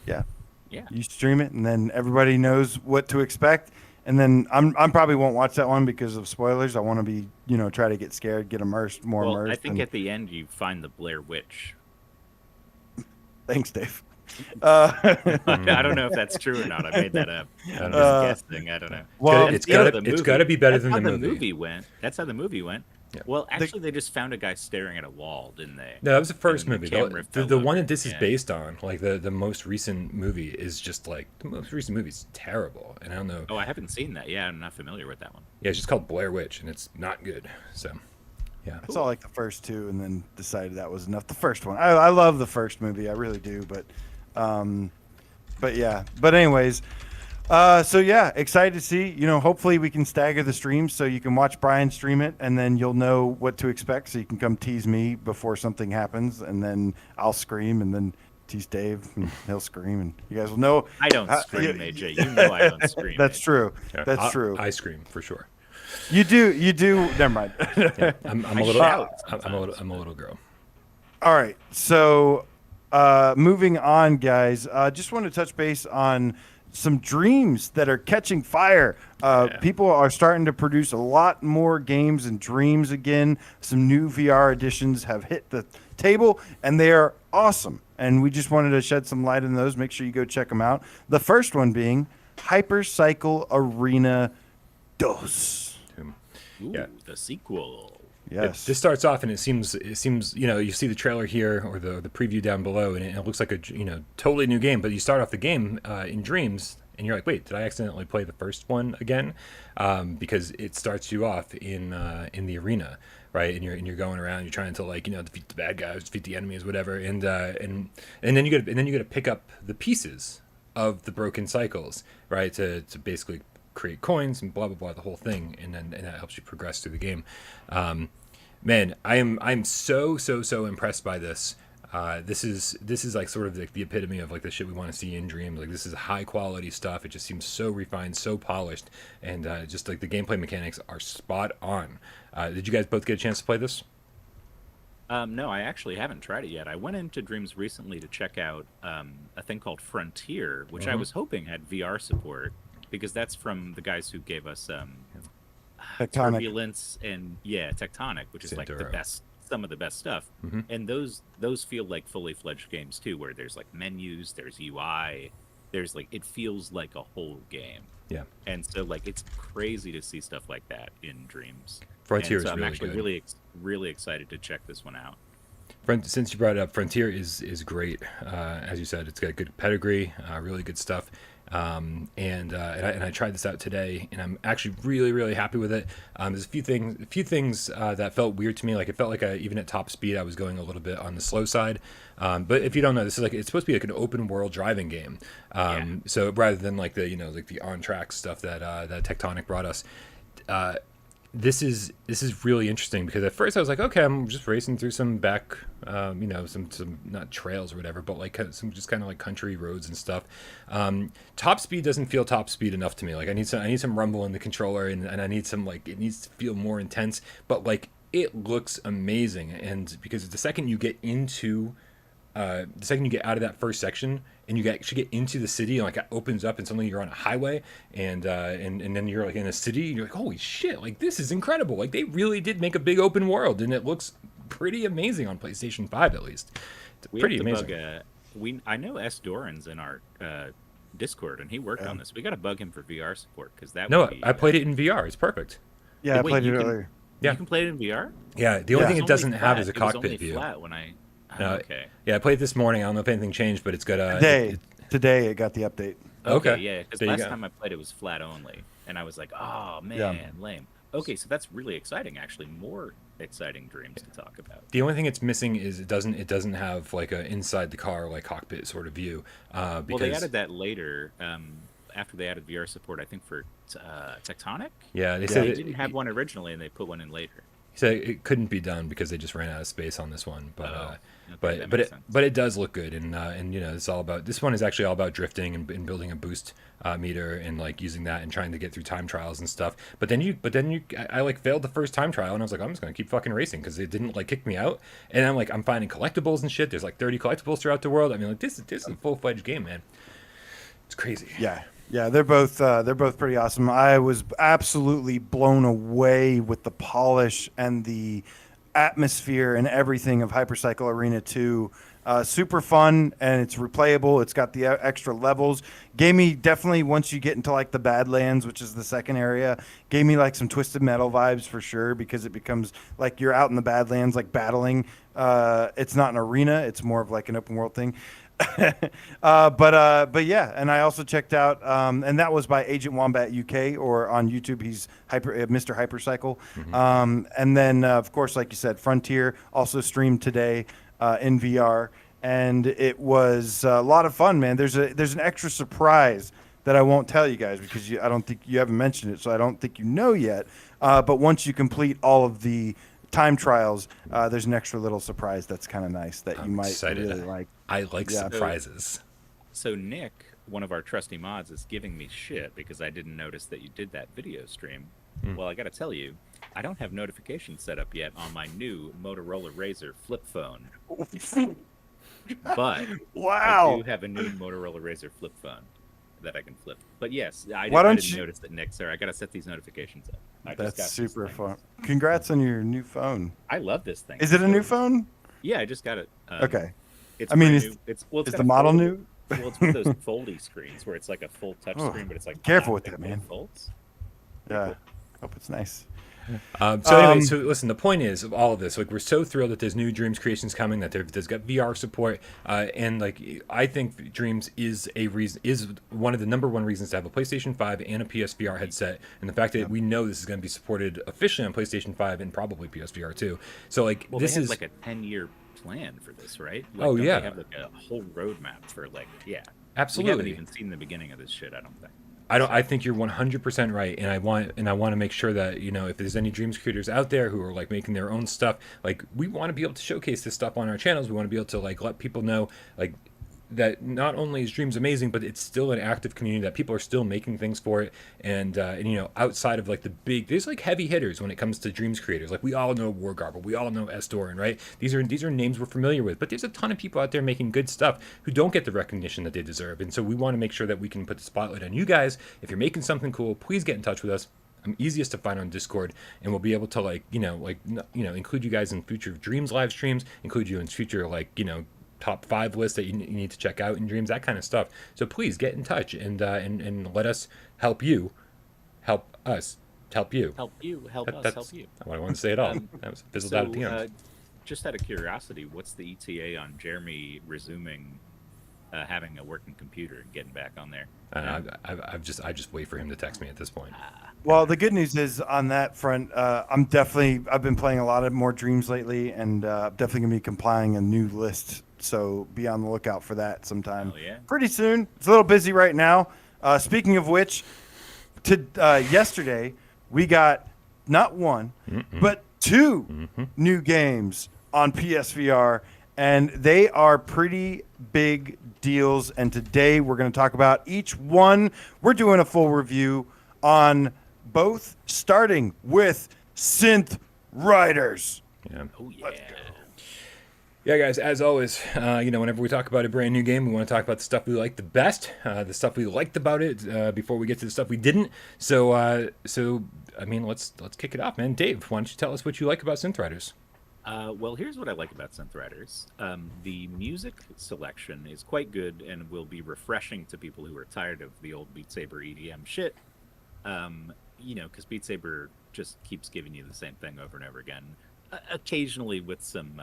S2: Yeah.
S3: Yeah.
S2: You stream it, and then everybody knows what to expect. And then I'm probably won't watch that one because of spoilers. I want to be, try to get scared, get immersed, more
S3: Well,
S2: immersed.
S3: I think at the end you find the Blair Witch.
S2: Thanks, Dave.
S3: I don't know if that's true or not. I made that up. I'm just guessing. I don't know.
S2: Well,
S1: it's gotta be better
S3: That's
S1: than
S3: how
S1: the movie.
S3: went. That's how the movie went.
S1: Yeah.
S3: Well, actually, they just found a guy staring at a wall, didn't they?
S1: No, that was the first
S3: And then
S1: movie.
S3: the camera
S1: The
S3: fell
S1: one
S3: over.
S1: that this is
S3: Yeah.
S1: based on, like the most recent movie, is just like the most recent movie is terrible. And I don't know.
S3: Oh, I haven't seen that. Yeah, I'm not familiar with that one.
S1: Yeah, it's just called Blair Witch, and it's not good. So, yeah.
S2: I saw like the first two and then decided that was enough. The first one, I love the first movie, I really do. But yeah. But anyways, so yeah, excited to see. Hopefully we can stagger the streams so you can watch Brian stream it, and then you'll know what to expect. So you can come tease me before something happens, and then I'll scream, and then tease Dave, and he'll scream, and you guys will know.
S3: I don't scream, AJ. You know I don't scream.
S2: That's
S3: AJ.
S2: true.
S1: Yeah,
S2: That's true.
S1: I scream for sure.
S2: You do. Never mind.
S1: Yeah, I'm
S3: I
S1: a little.
S3: shout
S1: I'm a little girl.
S2: All right. So, moving on, guys. Just want to touch base on some dreams that are catching fire.
S1: Yeah.
S2: People are starting to produce a lot more games and dreams again. Some new VR editions have hit the table, and they are awesome. And we just wanted to shed some light on those. Make sure you go check them out. The first one being Hypercycle Arena Dos.
S3: Ooh,
S1: Yeah.
S3: the sequel.
S2: Yes.
S1: This starts off and it seems you see the trailer here or the preview down below, and it looks like a totally new game. But you start off the game in dreams, and you're like, wait, did I accidentally play the first one again? Because it starts you off in the arena, right? And you're going around, you're trying to defeat the bad guys, defeat the enemies, whatever, and then you got to pick up the pieces of the broken cycles, right? To basically create coins and blah blah blah, the whole thing, and that helps you progress through the game. Man, I'm so impressed by this. This is like sort of the epitome of like the shit we want to see in dreams. Like, this is high quality stuff. It just seems so refined, so polished, and just like the gameplay mechanics are spot on. Did you guys both get a chance to play this?
S3: No, I actually haven't tried it yet. I went into Dreams recently to check out a thing called Frontier, which I was hoping had VR support, because that's from the guys who gave us
S2: Tectonic.
S3: Turbulence and Tectonic, which is like the
S1: Santoro.
S3: best, some of the best stuff. And those feel like fully fledged games too, where there's like menus, there's UI, there's like, it feels like a whole game.
S1: Yeah.
S3: And so like it's crazy to see stuff like that in Dreams.
S1: Frontier
S3: And so
S1: is
S3: I'm
S1: really
S3: actually
S1: good.
S3: really excited to check this one out.
S1: Since you brought it up, Frontier is great. As you said, it's got good pedigree, really good stuff. And I tried this out today, and I'm actually really happy with it. There's a few things that felt weird to me. Like, it felt like even at top speed, I was going a little bit on the slow side. But if you don't know, this is like, it's supposed to be like an open world driving game. So rather than like the like the on track stuff that Tectonic brought us. This is really interesting, because at first I was like, okay, I'm just racing through some back, some not trails or whatever, but like some just kind of like country roads and stuff. Top speed doesn't feel top speed enough to me. Like, I need some rumble in the controller, and I need some, like, it needs to feel more intense. But like, it looks amazing, and because the second you get out of that first section and you actually get into the city, and like it opens up and suddenly you're on a highway, and then you're like in a city, and you're like, holy shit, like, this is incredible. Like, they really did make a big open world, and it looks pretty amazing on PlayStation 5 at least. It's pretty amazing.
S3: I know S. Doran's in our Discord, and he worked on this. We got to bug him for VR support, because that
S1: No,
S3: would be,
S1: I played it in VR. It's perfect.
S2: Yeah, I
S3: Wait,
S2: played it
S3: you can-
S2: earlier.
S1: Yeah.
S3: You can play it in VR?
S1: Yeah, the only thing it
S3: was
S1: doesn't
S3: only
S1: have
S3: flat.
S1: is a
S3: It was
S1: cockpit
S3: only
S1: view.
S3: flat when I... okay.
S1: Yeah, I played it this morning. I don't know if anything changed, but it's got a
S2: Today it got the update.
S1: Okay.
S3: Yeah, because
S1: There you
S3: last
S1: go.
S3: time I played it was flat only, and I was like, oh man,
S2: Yeah.
S3: lame. Okay, so that's really exciting. Actually, more exciting dreams to talk about.
S1: The only thing it's missing is it doesn't have like a inside the car like cockpit sort of view. Because
S3: Well, they added that later. After they added VR support, I think for Tectonic.
S1: yeah, they
S3: They
S1: said
S3: didn't have one originally, and they put one in later.
S1: he said it couldn't be done because they just ran out of space on this one. But
S3: okay, that makes sense.
S1: but it does look good, and it's all about, this one is actually all about drifting and building a boost meter, and like using that and trying to get through time trials and stuff. But then I like failed the first time trial, and I was like, I'm just gonna keep fucking racing, because it didn't like kick me out. And I'm finding collectibles and shit. There's like 30 collectibles throughout the world. I mean, like, this is a full fledged game, man. It's crazy.
S2: Yeah, they're both pretty awesome. I was absolutely blown away with the polish and the atmosphere and everything of Hypercycle Arena 2. Super fun, and it's replayable. It's got the extra levels. Gave me definitely, once you get into like the Badlands, which is the second area, gave me like some Twisted Metal vibes for sure, because it becomes like you're out in the Badlands like battling. It's not an arena. It's more of like an open world thing. But yeah, and I also checked out, and that was by Agent Wombat UK, or on YouTube he's Mr. Hypercycle. And then of course, like you said, Frontier also streamed today in VR, and it was a lot of fun, man. There's an extra surprise that I won't tell you guys, because I don't think you haven't mentioned it, so I don't think you know yet. But once you complete all of the time trials, there's an extra little surprise that's kind of nice that you might really like.
S1: I like surprises.
S3: So Nick, one of our trusty mods, is giving me shit because I didn't notice that you did that video stream. Well, I got to tell you, I don't have notifications set up yet on my new Motorola Razr flip phone. But
S2: wow,
S3: I do have a new Motorola Razr flip phone that I can flip. But yes, I
S2: Why don't
S3: didn't
S2: you-
S3: notice that, Nick. Sorry, I got to set these notifications up. I just
S2: that's
S3: got
S2: super
S3: this thing.
S2: fun. Congrats on your new phone.
S3: I love this thing.
S2: Is it a new phone?
S3: Yeah, I just got it.
S2: Okay.
S3: It's
S2: I mean,
S3: brand
S2: is-
S3: new. It's well, it's
S2: Is
S3: got
S2: the
S3: a
S2: model
S3: foldable-
S2: new?
S3: Well, it's one of those foldy screens where it's like a full touch
S2: Oh,
S3: screen, but it's like
S2: careful with
S3: plastic
S2: that, man.
S3: Folds.
S2: Yeah. Hope it's nice.
S1: So anyway, so listen, the point is of all of this, like, we're so thrilled that there's new Dreams creations coming, that there's got VR support, and like, I think Dreams is one of the number one reasons to have a PlayStation 5 and a PSVR headset, and the fact that we know this is going to be supported officially on PlayStation 5 and probably PSVR too. So like,
S3: Well,
S1: this
S3: they have
S1: is
S3: like a 10-year plan for this, right? Like,
S1: Oh,
S3: don't
S1: yeah.
S3: They have like a whole roadmap for like, yeah.
S1: absolutely.
S3: We haven't even seen the beginning of this shit, I don't think.
S1: I think you're 100% right, and I want to make sure that, you know, if there's any Dreams creators out there who are like making their own stuff, like, we want to be able to showcase this stuff on our channels. We want to be able to like let people know, like, that not only is Dreams amazing, but it's still an active community, that people are still making things for it, and you know, outside of like there's like heavy hitters when it comes to Dreams creators. Like, we all know Wargarble, we all know Estorin, right? These are names we're familiar with, but there's a ton of people out there making good stuff who don't get the recognition that they deserve, and so we want to make sure that we can put the spotlight on you guys. If you're making something cool, please get in touch with us. I'm easiest to find on Discord, and we'll be able to include you guys in future Dreams live streams, include you in future, like, you know, top 5 lists that you need to check out in Dreams, that kind of stuff. So please get in touch and let us help you, help us, help you.
S3: Help you, help us,
S1: That's
S3: help you.
S1: not what I want to say at all. That was fizzled out at the end.
S3: Just out of curiosity, what's the ETA on Jeremy resuming having a working computer and getting back on there?
S1: I just wait for him to text me at this point.
S2: Well, the good news is on that front, I've been playing a lot of more Dreams lately, and definitely gonna be compiling a new list. So be on the lookout for that sometime.
S3: Hell yeah.
S2: Pretty soon. It's a little busy right now. Speaking of which, yesterday we got not one, but 2 new games on PSVR, and they are pretty big deals. And today we're going to talk about each one. We're doing a full review on both, starting with Synth Riders.
S1: Yeah.
S3: Oh yeah.
S1: Yeah, guys, as always, you know, whenever we talk about a brand new game, we want to talk about the stuff we like the best, the stuff we liked about it, before we get to the stuff we didn't. So I mean, let's kick it off, man. Dave, why don't you tell us what you like about Synth Riders?
S3: Well, here's what I like about Synth Riders. The music selection is quite good and will be refreshing to people who are tired of the old Beat Saber EDM shit. You know, because Beat Saber just keeps giving you the same thing over and over again, occasionally with some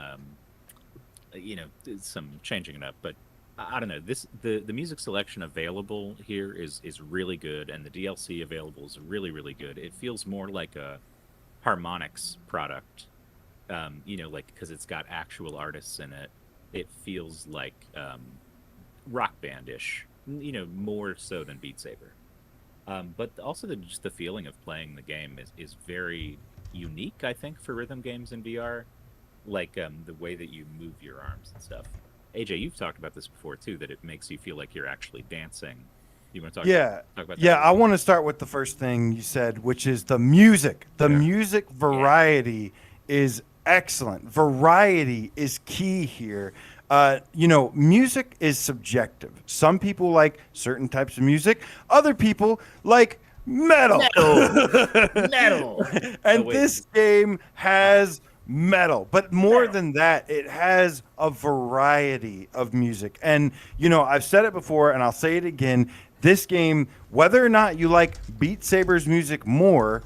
S3: you know, some changing it up, but I don't know. The music selection available here is really good, and the DLC available is really, really good. It feels more like a Harmonix product, you know, like, because it's got actual artists in it. It feels like Rock Band-ish, you know, more so than Beat Saber. But also just the feeling of playing the game is very unique, I think, for rhythm games in VR. Like the way that you move your arms and stuff. AJ, you've talked about this before too, that it makes you feel like you're actually dancing. You want to talk about that?
S2: Yeah, I want to start with the first thing you said, which is the music. The music variety is excellent. Variety is key here. You know, music is subjective. Some people like certain types of music. Other people like metal.
S3: Metal.
S2: And this game has metal. But more than that, it has a variety of music. And, you know, I've said it before and I'll say it again. This game, whether or not you like Beat Saber's music more,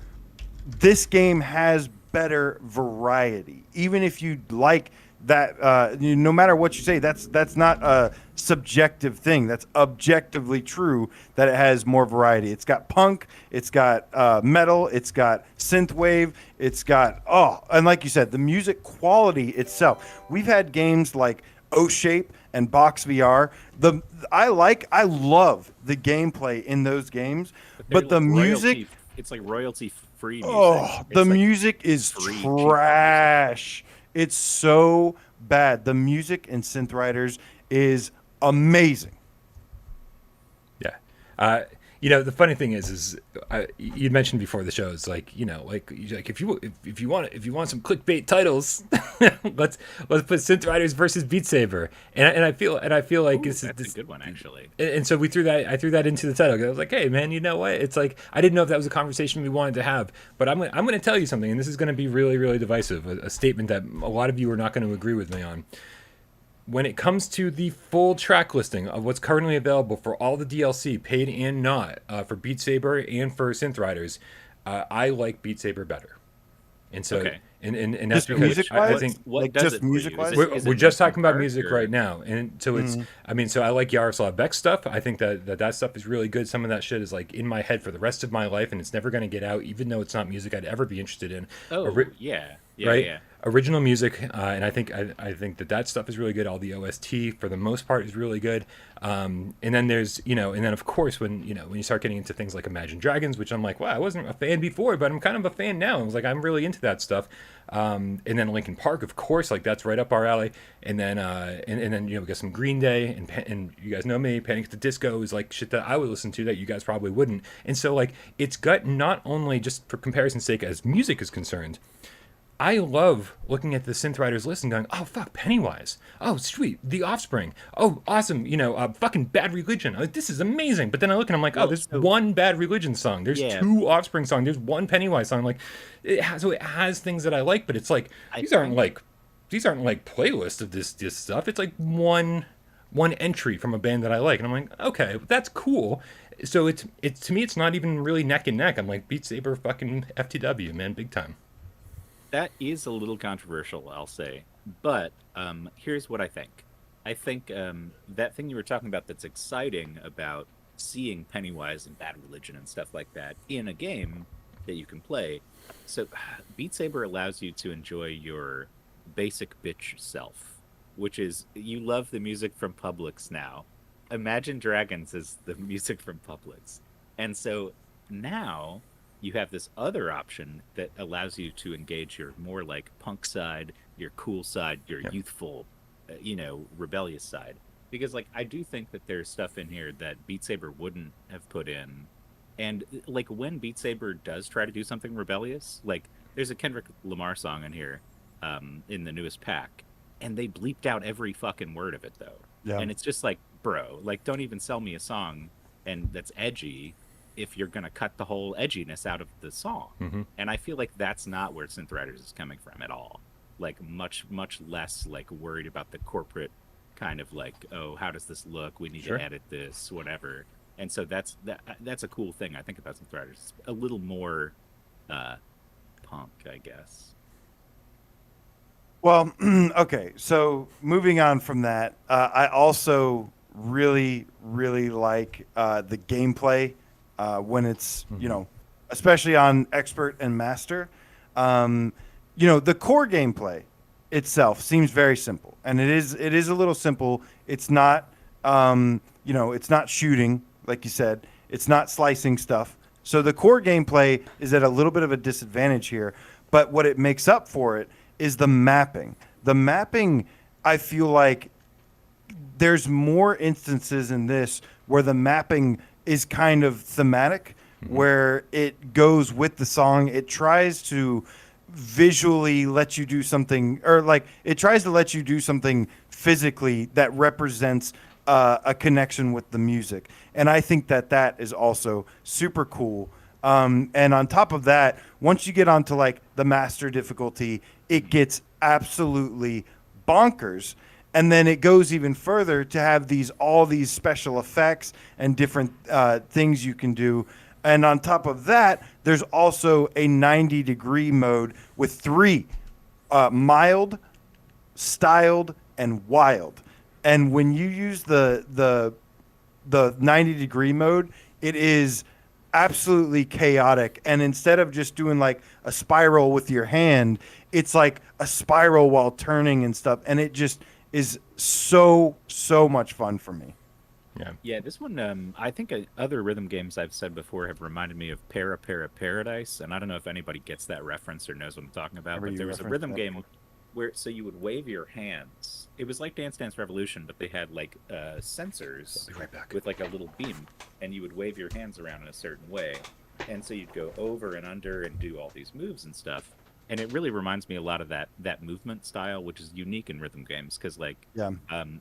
S2: this game has better variety. Even if you like that, no matter what you say, that's not a subjective thing. That's objectively true that it has more variety. It's got punk, it's got metal, it's got synthwave, it's got and like you said, the music quality itself. We've had games like O-Shape and Box VR. I love the gameplay in those games, but the music,
S3: it's like royalty free music.
S2: Oh, the
S3: like
S2: music is trash. It's so bad. The music in Synth Riders is amazing.
S1: Yeah. You know, the funny thing is you mentioned before the show, it's like, you know, like if you want some clickbait titles, let's put Synth Riders versus Beat Saber, and I feel like
S3: that's a good one actually.
S1: And so I threw that into the title. I was like, hey man, you know what? It's like I didn't know if that was a conversation we wanted to have, but I'm going to tell you something, and this is going to be really really divisive, a statement that a lot of you are not going to agree with me on. When it comes to the full track listing of what's currently available for all the DLC, paid and not, for Beat Saber and for Synth Riders, I like Beat Saber better. And so,
S3: Okay.
S1: and that's
S2: Just
S1: because I think
S3: What
S2: like
S3: does
S2: just
S3: it for you?
S2: music-wise?
S3: Is
S1: we're
S3: it
S1: just
S3: Linkin
S1: talking about
S3: Park,
S1: music
S3: or-
S1: right now, and so it's. I mean, so I like Yaroslav Beck's stuff. I think that stuff is really good. Some of that shit is like in my head for the rest of my life, and it's never going to get out, even though it's not music I'd ever be interested in.
S3: Oh, yeah,
S1: Right?
S3: yeah.
S1: Original music, and I think that stuff is really good. All the OST for the most part is really good. And then there's, you know, and then of course when you start getting into things like Imagine Dragons, which I'm like, wow, I wasn't a fan before, but I'm kind of a fan now. I was like, I'm really into that stuff. And then Linkin Park, of course, like that's right up our alley. And then and then we got some Green Day, and you guys know me, Panic at the Disco is like shit that I would listen to that you guys probably wouldn't. And so like it's got, not only just for comparison's sake as music is concerned, I love looking at the Synth Riders list and going, oh, fuck, Pennywise. Oh, sweet, The Offspring. Oh, awesome, fucking Bad Religion. Like, this is amazing. But then I look and I'm like, there's one Bad Religion song. There's two Offspring songs. There's one Pennywise song. Like, it has things that I like, but it's like, these aren't like playlists of this stuff. It's like one entry from a band that I like. And I'm like, okay, that's cool. So it's to me, it's not even really neck and neck. I'm like, Beat Saber, fucking FTW, man, big time.
S3: That is a little controversial, I'll say. But here's what I think. I think that thing you were talking about that's exciting about seeing Pennywise and Bad Religion and stuff like that in a game that you can play. So Beat Saber allows you to enjoy your basic bitch self, which is you love the music from Publix now. Imagine Dragons is the music from Publix. And so now you have this other option that allows you to engage your more like punk side, your cool side, your youthful, rebellious side. Because like I do think that there's stuff in here that Beat Saber wouldn't have put in. And like when Beat Saber does try to do something rebellious, like there's a Kendrick Lamar song in here in the newest pack, and they bleeped out every fucking word of it though.
S2: Yeah.
S3: And it's just like, bro, like don't even sell me a song and that's edgy if you're going to cut the whole edginess out of the song.
S1: Mm-hmm.
S3: And I feel like that's not where Synth Riders is coming from at all. Like much less like worried about the corporate kind of like, oh, how does this look? We need to edit this, whatever. And so that's a cool thing I think about Synth Riders. It's a little more punk, I guess.
S2: Well, okay. So moving on from that, I also really, really like the gameplay when it's, especially on expert and master. The core gameplay itself seems very simple, and it is a little simple. It's not, it's not shooting, like you said. It's not slicing stuff. So the core gameplay is at a little bit of a disadvantage here, but what it makes up for it is the mapping. The mapping, I feel like there's more instances in this where the mapping is kind of thematic, where it goes with the song. It tries to visually let you do something, or like it tries to let you do something physically that represents a connection with the music. And I think that is also super cool. And on top of that, once you get onto like the master difficulty, it gets absolutely bonkers. And then it goes even further to have all these special effects and different things you can do. And on top of that, there's also a 90-degree mode with 3 mild, styled, and wild. And when you use the 90-degree mode, it is absolutely chaotic. And instead of just doing like a spiral with your hand, it's like a spiral while turning and stuff. And it just is so much fun for me.
S3: Yeah, this one, I think other rhythm games I've said before have reminded me of Paradise, and I don't know if anybody gets that reference or knows what I'm talking about, but there was a rhythm game where so you would wave your hands. It was like Dance Dance Revolution, but they had like sensors with like a little beam, and you would wave your hands around in a certain way, and so you'd go over and under and do all these moves and stuff. And it really reminds me a lot of that movement style, which is unique in rhythm games, because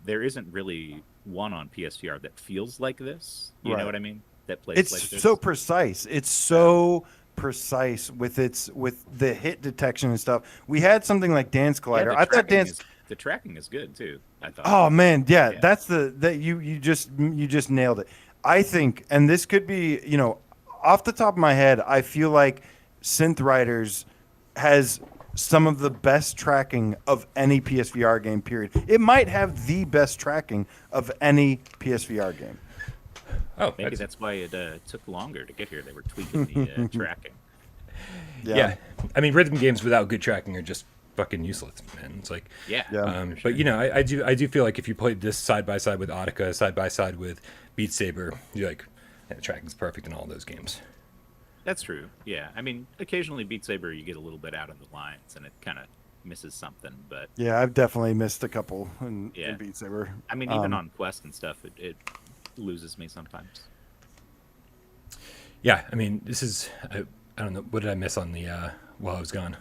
S3: there isn't really one on PSVR that feels like this. You know what I mean? That plays
S2: it's
S3: like this.
S2: So precise. It's so precise with the hit detection and stuff. We had something like Dance Collider. I thought
S3: the tracking is good too. I thought.
S2: Oh man, that's you just nailed it. I think, and this could be, off the top of my head, I feel like Synth Riders has some of the best tracking of any PSVR game, period. It might have the best tracking of any PSVR game.
S1: Oh,
S3: maybe that's why it took longer to get here. They were tweaking the tracking.
S1: Yeah. I mean, rhythm games without good tracking are just fucking useless, man. It's like,
S3: sure.
S1: But I do feel like if you played this side by side with Audica, side by side with Beat Saber, you're like, the tracking's perfect in all those games.
S3: That's true. Yeah, I mean, occasionally Beat Saber you get a little bit out of the lines and it kind of misses something, but
S2: yeah, I've definitely missed a couple in Beat Saber.
S3: I mean, even on Quest and stuff, it loses me sometimes.
S1: Yeah, I mean, this is I don't know, what did I miss on the while I was gone?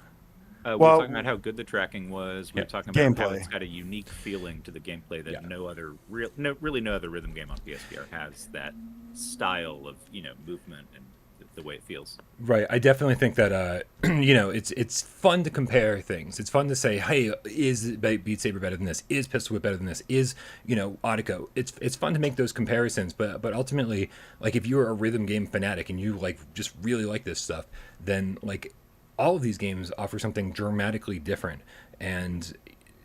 S3: We were talking about how good the tracking was. We were talking about
S2: gameplay.
S3: how it's got a unique feeling to the gameplay that no other rhythm game on PSVR has. That style of movement and the way it feels.
S1: Right. I definitely think that it's fun to compare things. It's fun to say, hey, is Beat Saber better than this? Is Pistol Whip better than this? Is Audico? It's fun to make those comparisons, but ultimately, like, if you're a rhythm game fanatic and you like just really like this stuff, then like all of these games offer something dramatically different. And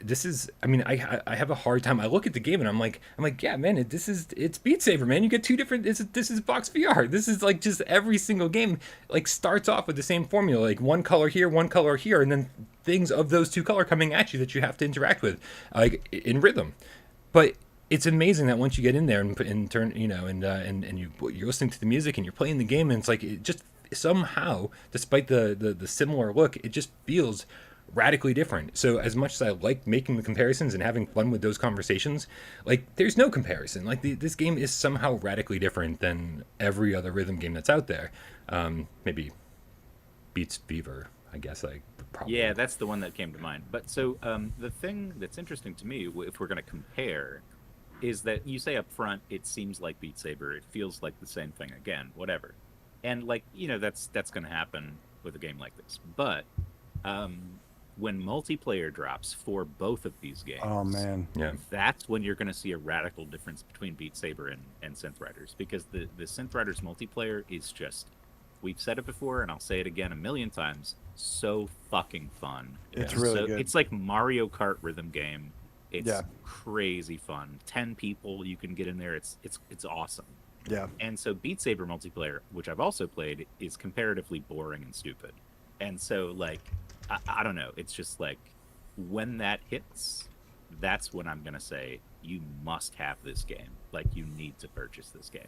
S1: this is, I mean, I have a hard time. I look at the game and I'm like, yeah, man, it's Beat Saber, man. You get two different. This is Box VR. This is like just every single game like starts off with the same formula, like one color here, and then things of those two color coming at you that you have to interact with, like in rhythm. But it's amazing that once you get in there and turn, and you're listening to the music and you're playing the game, and it's like it just somehow, despite the similar look, it just feels radically different. So as much as I like making the comparisons and having fun with those conversations, like there's no comparison. Like this game is somehow radically different than every other rhythm game that's out there. Maybe Beats Fever, I guess.
S3: Yeah, that's the one that came to mind. But so the thing that's interesting to me, if we're going to compare, is that you say up front, it seems like Beat Saber. It feels like the same thing again, whatever. And like, that's going to happen with a game like this. But when multiplayer drops for both of these games,
S2: oh man,
S1: yeah,
S3: that's when you're going to see a radical difference between Beat Saber and Synth Riders, because the Synth Riders multiplayer is just, we've said it before and I'll say it again a million times, so fucking fun.
S2: It's really good.
S3: It's like Mario Kart rhythm game. It's crazy fun. 10 people you can get in there. It's awesome.
S2: Yeah.
S3: And so Beat Saber multiplayer, which I've also played, is comparatively boring and stupid. And so like, I don't know. It's just like when that hits, that's when I'm going to say you must have this game. Like you need to purchase this game.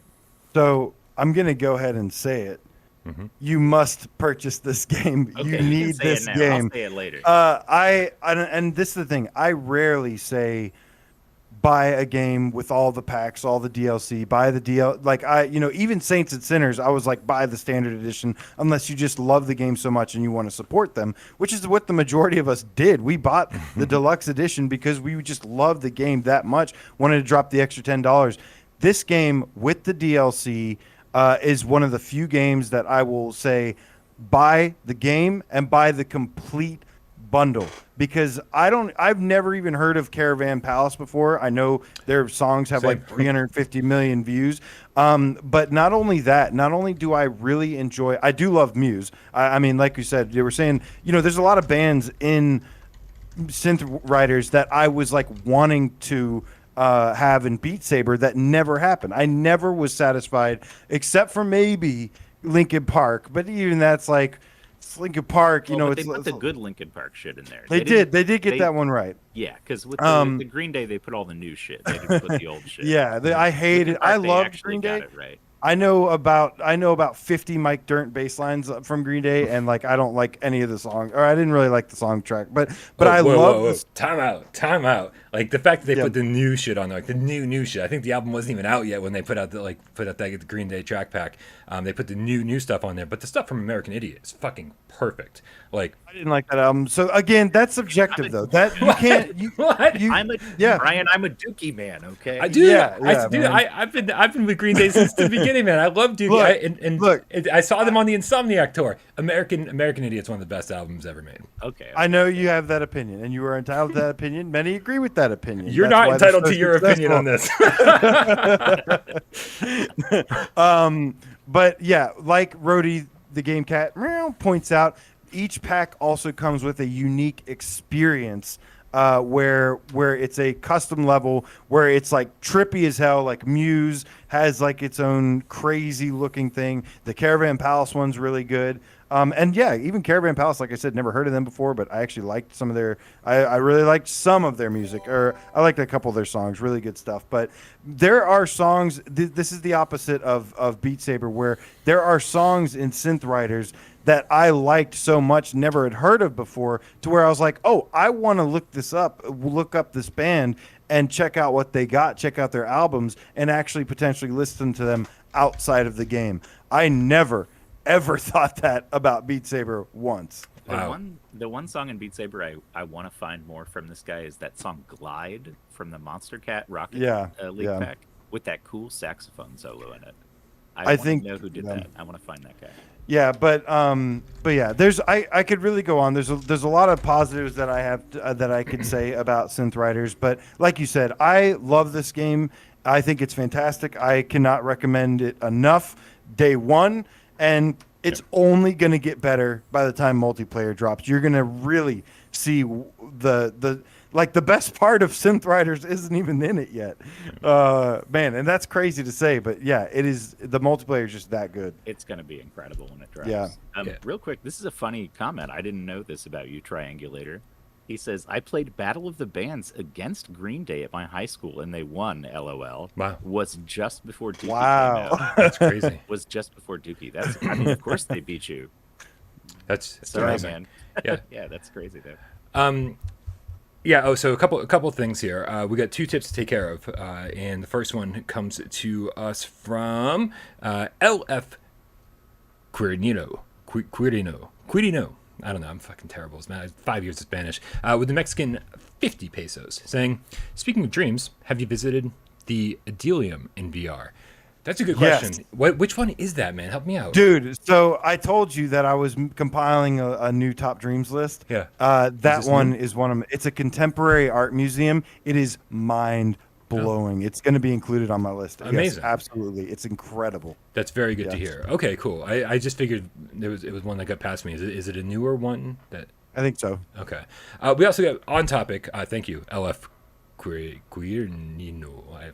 S2: So I'm going to go ahead and say it. Mm-hmm. You must purchase this game.
S3: Okay,
S2: you need this game.
S3: I'll say it later.
S2: And this is the thing. I rarely say buy a game with all the packs, all the DLC, buy the DL. Like even Saints and Sinners, I was like, buy the standard edition unless you just love the game so much and you want to support them, which is what the majority of us did. We bought the deluxe edition because we just loved the game that much, wanted to drop the extra $10. This game with the DLC is one of the few games that I will say buy the game and buy the complete bundle because I've never even heard of Caravan Palace before. I know their songs have like 350 million views. But not only that, not only do I really enjoy, I do love Muse. I mean, like you said, you were saying, there's a lot of bands in Synth Riders that I was like wanting to have in Beat Saber that never happened. I never was satisfied except for maybe Linkin Park, but even that's like it's Linkin Park,
S3: Well,
S2: it's
S3: they put the good Linkin Park shit in there.
S2: They did get that one right.
S3: Yeah, because with the Green Day, they put all the new shit. They didn't put the old shit.
S2: Yeah, I hated. I loved Green Day.
S3: Got it right.
S2: I know about 50 Mike Dirnt bass lines from Green Day, and like I don't like any of the songs, or I didn't really like the song track, but I love.
S1: Time out. Like the fact that they put the new shit on there, like the new shit. I think the album wasn't even out yet when they put out that Green Day track pack. They put the new stuff on there, but the stuff from American Idiot is fucking perfect. Like
S2: I didn't like that album. So again, that's subjective though. That you can't.
S3: Brian, I'm a Dookie man. Okay.
S1: I do. I've been with Green Day since the beginning, man. I love Dookie. I saw them on the Insomniac tour. American Idiot's one of the best albums ever made.
S3: Okay.
S2: I know you have that opinion, and you are entitled to that opinion. Many agree with that opinion.
S1: You're not entitled to your opinion on this.
S2: But yeah, like Rhodey the Game Cat points out, each pack also comes with a unique experience where it's a custom level where it's like trippy as hell. Like Muse has like its own crazy looking thing. The Caravan Palace one's really good. And yeah, even Caravan Palace, like I said, never heard of them before, but I actually liked some of their, I really liked some of their music, or I liked a couple of their songs, really good stuff. But there are songs, this is the opposite of Beat Saber, where there are songs in Synth Riders that I liked so much, never had heard of before, to where I was like, oh, I want to look up this band and check out what they got, check out their albums, and actually potentially listen to them outside of the game. I never ever thought that about Beat Saber once.
S1: Wow.
S3: The one song in Beat Saber I want to find more from this guy is that song Glide from the Monster Cat Rocket League pack with that cool saxophone solo in it. I think know who did that. I want to find that guy.
S2: Yeah, but yeah, I could really go on. There's a lot of positives that I have that I could say about Synth Riders, but like you said, I love this game. I think it's fantastic. I cannot recommend it enough. Day one. And it's only going to get better by the time multiplayer drops. You're going to really see the best part of Synth Riders isn't even in it yet. Man, and that's crazy to say, but yeah, it is. The multiplayer is just that good.
S3: It's going to be incredible when it drops.
S2: Yeah.
S3: Real quick, this is a funny comment. I didn't know this about you, Triangulator. He says, I played Battle of the Bands against Green Day at my high school, and they won, LOL.
S1: Wow.
S3: Was just before Dookie came
S2: out.
S1: That's crazy.
S3: Was just before Dookie. Of course they beat you.
S1: That's
S3: Sorry,
S1: amazing.
S3: man.
S1: Yeah.
S3: Yeah, that's crazy, though.
S1: So a couple of things here. We got two tips to take care of, and the first one comes to us from LF Quirino. I don't know. I'm fucking terrible. It's 5 years of Spanish. With the Mexican 50 pesos, saying, speaking of dreams, have you visited the Idilium in VR? That's a good question.
S2: Yes.
S1: Which one is that, man? Help me out.
S2: Dude, so I told you that I was compiling a new top dreams list.
S1: Yeah.
S2: That one is one of them. It's a contemporary art museum. It is mind-blowing. It's going to be included on my list.
S1: Amazing.
S2: Yes, absolutely. It's incredible.
S1: That's very good to hear. Okay, cool. I just figured it was one that got past me. Is it a newer one?
S2: I think so.
S1: Okay. We also got on topic. Thank you, LF Quirino.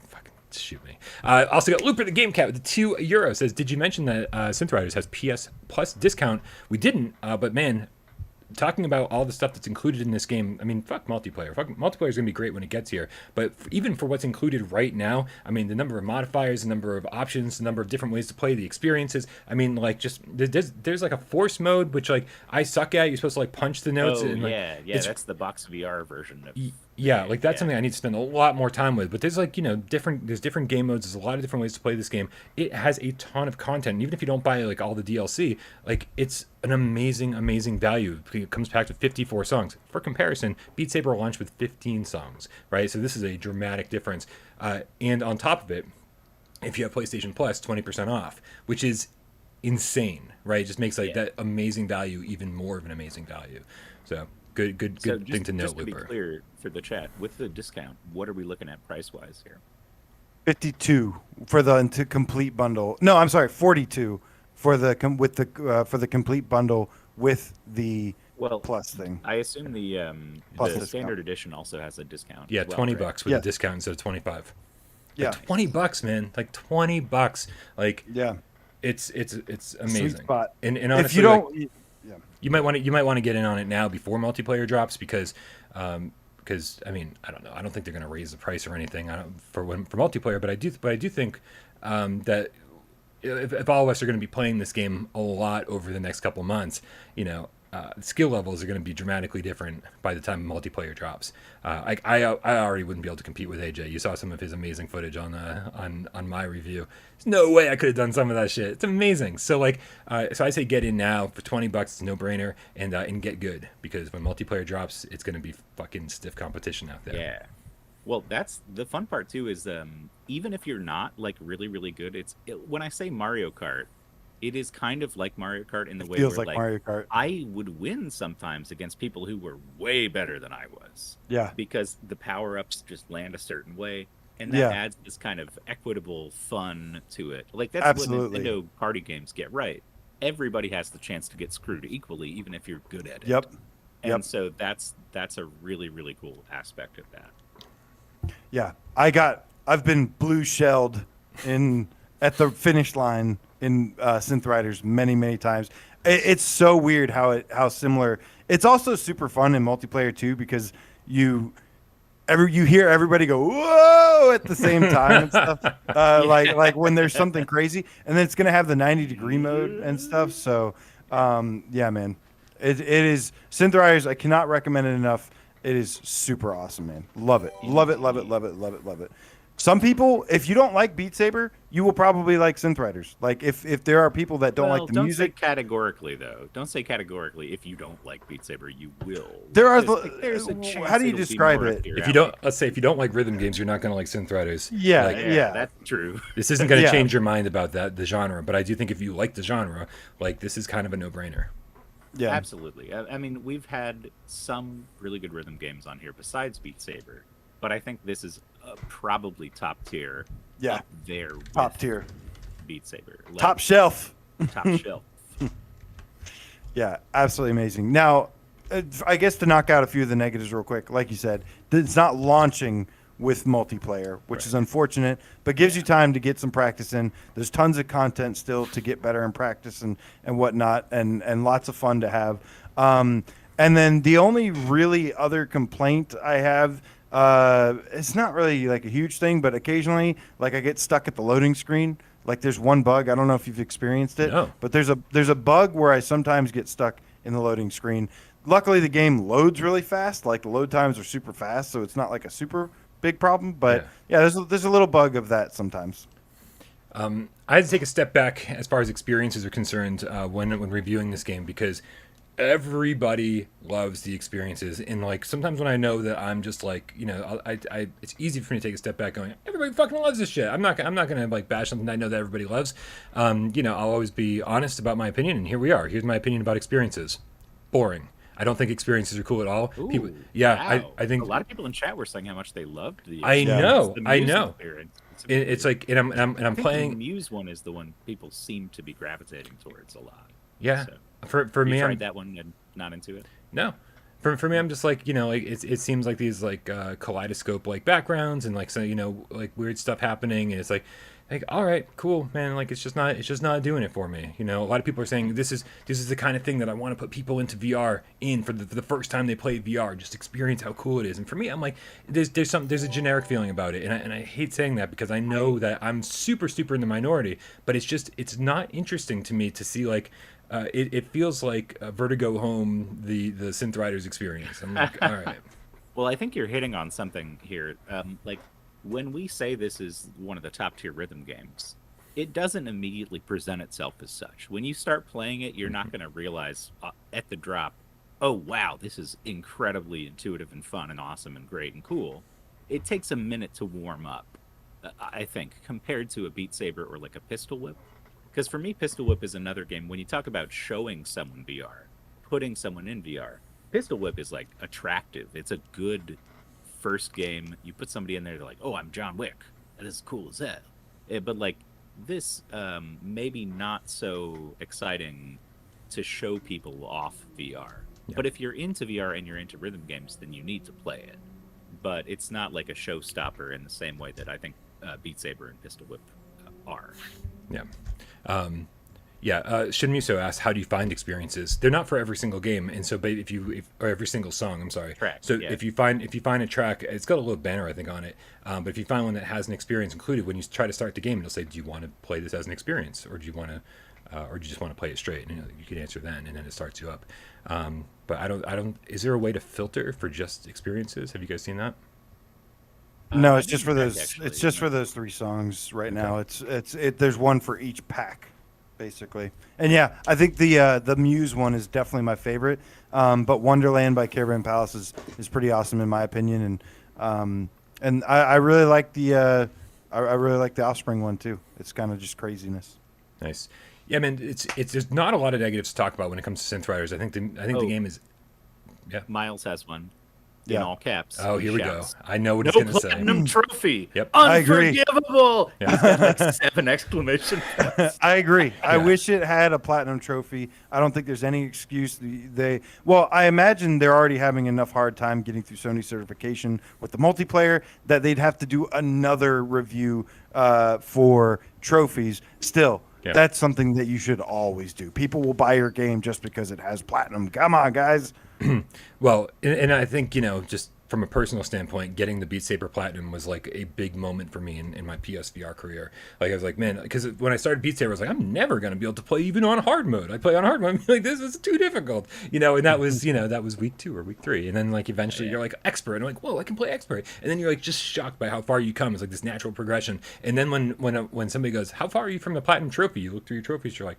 S1: Shoot me. Also got Looper the Game Cat with the €2. Says, did you mention that Synth Riders has PS Plus discount? We didn't, but man, talking about all the stuff that's included in this game, I mean, fuck multiplayer. Multiplayer is going to be great when it gets here. But even for what's included right now, I mean, the number of modifiers, the number of options, the number of different ways to play, the experiences. I mean, like, just there's like a force mode, which like I suck at. You're supposed to like punch the notes.
S3: Oh,
S1: and, like,
S3: that's the Box VR version of.
S1: Yeah, like that's something I need to spend a lot more time with. But there's like, there's different game modes. There's a lot of different ways to play this game. It has a ton of content. And even if you don't buy like all the DLC, like it's an amazing value. It comes packed with 54 songs. For comparison, Beat Saber launched with 15 songs, right? So this is a dramatic difference. And on top of it, if you have PlayStation Plus, 20% off, which is insane, right? It just makes like that amazing value even more of an amazing value. So Good
S3: So
S1: thing to note,
S3: just to be
S1: Looper.
S3: clear for the chat, with the discount, what are we looking at price-wise here?
S2: 52 for the complete bundle. No, I'm sorry, 42 for the for the complete bundle with the
S3: Well,
S2: plus thing.
S3: I assume the
S2: Plus
S3: the
S2: discount.
S3: standard edition also has a discount.
S1: Yeah,
S3: as well,
S1: $20
S3: correct?
S1: with
S2: Yeah.
S1: a discount instead of 25.
S2: Yeah.
S1: Like $20, man. Like $20. Like
S2: Yeah.
S1: it's amazing.
S2: Sweet spot.
S1: And
S2: If
S1: honestly,
S2: you don't, yeah.
S1: you might want to get in on it now before multiplayer drops because I mean, I don't know. I don't think they're going to raise the price or anything for multiplayer, but I do think that if all of us are going to be playing this game a lot over the next couple months, you know, skill levels are going to be dramatically different by the time multiplayer drops. I already wouldn't be able to compete with AJ. You saw some of his amazing footage on my review. There's no way I could have done some of that shit. It's amazing. So like, so I say get in now for $20. It's a no brainer, and get good because when multiplayer drops, it's going to be fucking stiff competition out there.
S3: Yeah. Well, that's the fun part too. Is even if you're not like really really good, when I say Mario Kart, it is kind of like Mario Kart in the way
S2: Feels
S3: where
S2: like Mario Kart.
S3: I would win sometimes against people who were way better than I was.
S2: Yeah.
S3: Because the power ups just land a certain way, and that
S2: Yeah.
S3: adds this kind of equitable fun to it. Like that's
S2: Absolutely.
S3: what Nintendo party games get right. Everybody has the chance to get screwed equally, even if you're good at it.
S2: Yep.
S3: And
S2: Yep.
S3: so that's a really really cool aspect of that.
S2: Yeah, I've been blue shelled at the finish line in Synth Riders many times. It's so weird how similar. It's also super fun in multiplayer too because you hear everybody go whoa at the same time and stuff. Like when there's something crazy, and then it's gonna have the 90-degree mode and stuff. So yeah, man, it is Synth Riders. I cannot recommend it enough. It is super awesome, man. Love it. Love it. Some people, if you don't like Beat Saber, you will probably like Synth Riders. Like if there are people that don't like the music.
S3: Don't say categorically though. Don't say categorically if you don't like Beat Saber, you will.
S2: There are
S3: There's a chance
S2: how do you
S3: it'll be
S2: describe
S3: more
S2: it?
S3: up your
S1: If you
S3: alley.
S1: don't, let's say if you don't like rhythm games, you're not going to like Synth Riders.
S2: Yeah,
S1: Like,
S2: yeah.
S3: That's true.
S1: This isn't going to
S2: Yeah.
S1: change your mind about the genre, but I do think if you like the genre, like this is kind of a no-brainer.
S2: Yeah.
S3: Absolutely. I mean, we've had some really good rhythm games on here besides Beat Saber, but I think this is probably top tier.
S2: Yeah.
S3: Up there.
S2: Top
S3: with
S2: tier.
S3: Beat Saber. Like,
S2: Top shelf.
S3: Top shelf.
S2: Yeah, absolutely amazing. Now, I guess to knock out a few of the negatives real quick, like you said, it's not launching with multiplayer, which is unfortunate, but gives you time to get some practice in. There's tons of content still to get better in practice and whatnot, and lots of fun to have. And then the only really other complaint I have, it's not really like a huge thing, but occasionally, like I get stuck at the loading screen. Like there's one bug. I don't know if you've experienced it,
S1: No.
S2: but there's a bug where I sometimes get stuck in the loading screen. Luckily, the game loads really fast. Like the load times are super fast, so it's not like a super big problem. But yeah, there's a little bug of that sometimes.
S1: I had to take a step back as far as experiences are concerned when reviewing this game because everybody loves the experiences, and like sometimes when I know that I'm just like, you know, I it's easy for me to take a step back going, everybody fucking loves this shit. I'm not gonna like bash something I know that everybody loves. You know, I'll always be honest about my opinion, and here we are. Here's my opinion about experiences. Boring. I don't think experiences are cool at all.
S3: Ooh,
S1: People, yeah,
S3: wow.
S1: I think
S3: a lot of people in chat were saying how much they loved the.
S1: I
S3: experience.
S1: know,
S3: The
S1: I
S3: Muse
S1: know.
S3: experience.
S1: It's like, and I'm
S3: I think the
S1: playing.
S3: Muse one is the one people seem to be gravitating towards a lot.
S1: Yeah,
S3: So,
S1: for
S3: you
S1: me,
S3: tried
S1: I'm
S3: that one and not into it.
S1: no. For me, I'm just like, you know, like it seems like these like kaleidoscope like backgrounds and like, so, you know, like weird stuff happening, and it's like all right, cool, man, like it's just not doing it for me. You know, a lot of people are saying this is the kind of thing that I want to put people into VR for the first time they play VR, just experience how cool it is. And for me, I'm like, there's a generic feeling about it, and I hate saying that because I know that I'm super in the minority, but it's not interesting to me to see like. It feels like Vertigo Home, the Synth Riders experience. I'm like, all right.
S3: Well, I think you're hitting on something here. Like when we say this is one of the top tier rhythm games, it doesn't immediately present itself as such. When you start playing it, you're not going to realize at the drop, oh wow, this is incredibly intuitive and fun and awesome and great and cool. It takes a minute to warm up, I think, compared to a Beat Saber or like a Pistol Whip. Because for me, Pistol Whip is another game. When you talk about showing someone VR, putting someone in VR, Pistol Whip is like attractive. It's a good first game. You put somebody in there, they're like, "Oh, I'm John Wick. That is cool as hell." But like this, maybe not so exciting to show people off VR.
S1: Yeah.
S3: But if you're into VR and you're into rhythm games, then you need to play it. But it's not like a showstopper in the same way that I think Beat Saber and Pistol Whip are.
S1: Yeah. Shinmuso asked, "How do you find experiences?" They're not for every single game, and so, but or every single song, I'm sorry.
S3: Track,
S1: So
S3: yeah.
S1: if you find a track, it's got a little banner I think on it. But if you find one that has an experience included, when you try to start the game, it'll say, "Do you want to play this as an experience, or do you want to, or do you just want to play it straight?" And you can answer then, and then it starts you up. But I don't. Is there a way to filter for just experiences? Have you guys seen that?
S2: No,
S3: I
S2: it's just
S3: didn't
S2: for
S3: check,
S2: those.
S3: actually,
S2: It's just
S3: no.
S2: for those 3 songs right now. There's one for each pack, basically. And yeah, I think the Muse one is definitely my favorite. But Wonderland by Caravan Palace is pretty awesome in my opinion. And I really like the I really like the Offspring one too. It's kind of just craziness.
S1: Nice. Yeah, man. It's there's not a lot of negatives to talk about when it comes to Synth Riders. I think the game is. Yeah.
S3: Miles has one in
S2: Yeah.
S3: all caps.
S1: Oh,
S3: He
S1: here we go.
S3: shouts,
S1: I know what
S3: "No
S1: it's gonna say.
S3: platinum trophy.
S1: Yep.
S2: I agree.
S3: Unforgivable."
S1: Yeah.
S3: He's got like 7 exclamation points.
S2: I agree. I
S1: Yeah.
S2: wish it had a platinum trophy. I don't think there's any excuse. Well, I imagine they're already having enough hard time getting through Sony certification with the multiplayer that they'd have to do another review for trophies. Still,
S1: Yeah.
S2: that's something that you should always do. People will buy your game just because it has platinum. Come on, guys.
S1: Well, and I think, just from a personal standpoint, getting the Beat Saber Platinum was like a big moment for me in my PSVR career. Like I was like, man, because when I started Beat Saber, I was like, I'm never going to be able to play even on hard mode. I play on hard mode. I'm like, this is too difficult, and that was, that was week 2 or week 3. And then like eventually you're like expert. And I'm like, whoa, I can play expert. And then you're like just shocked by how far you come. It's like this natural progression. And then when somebody goes, how far are you from the Platinum Trophy? You look through your trophies, you're like,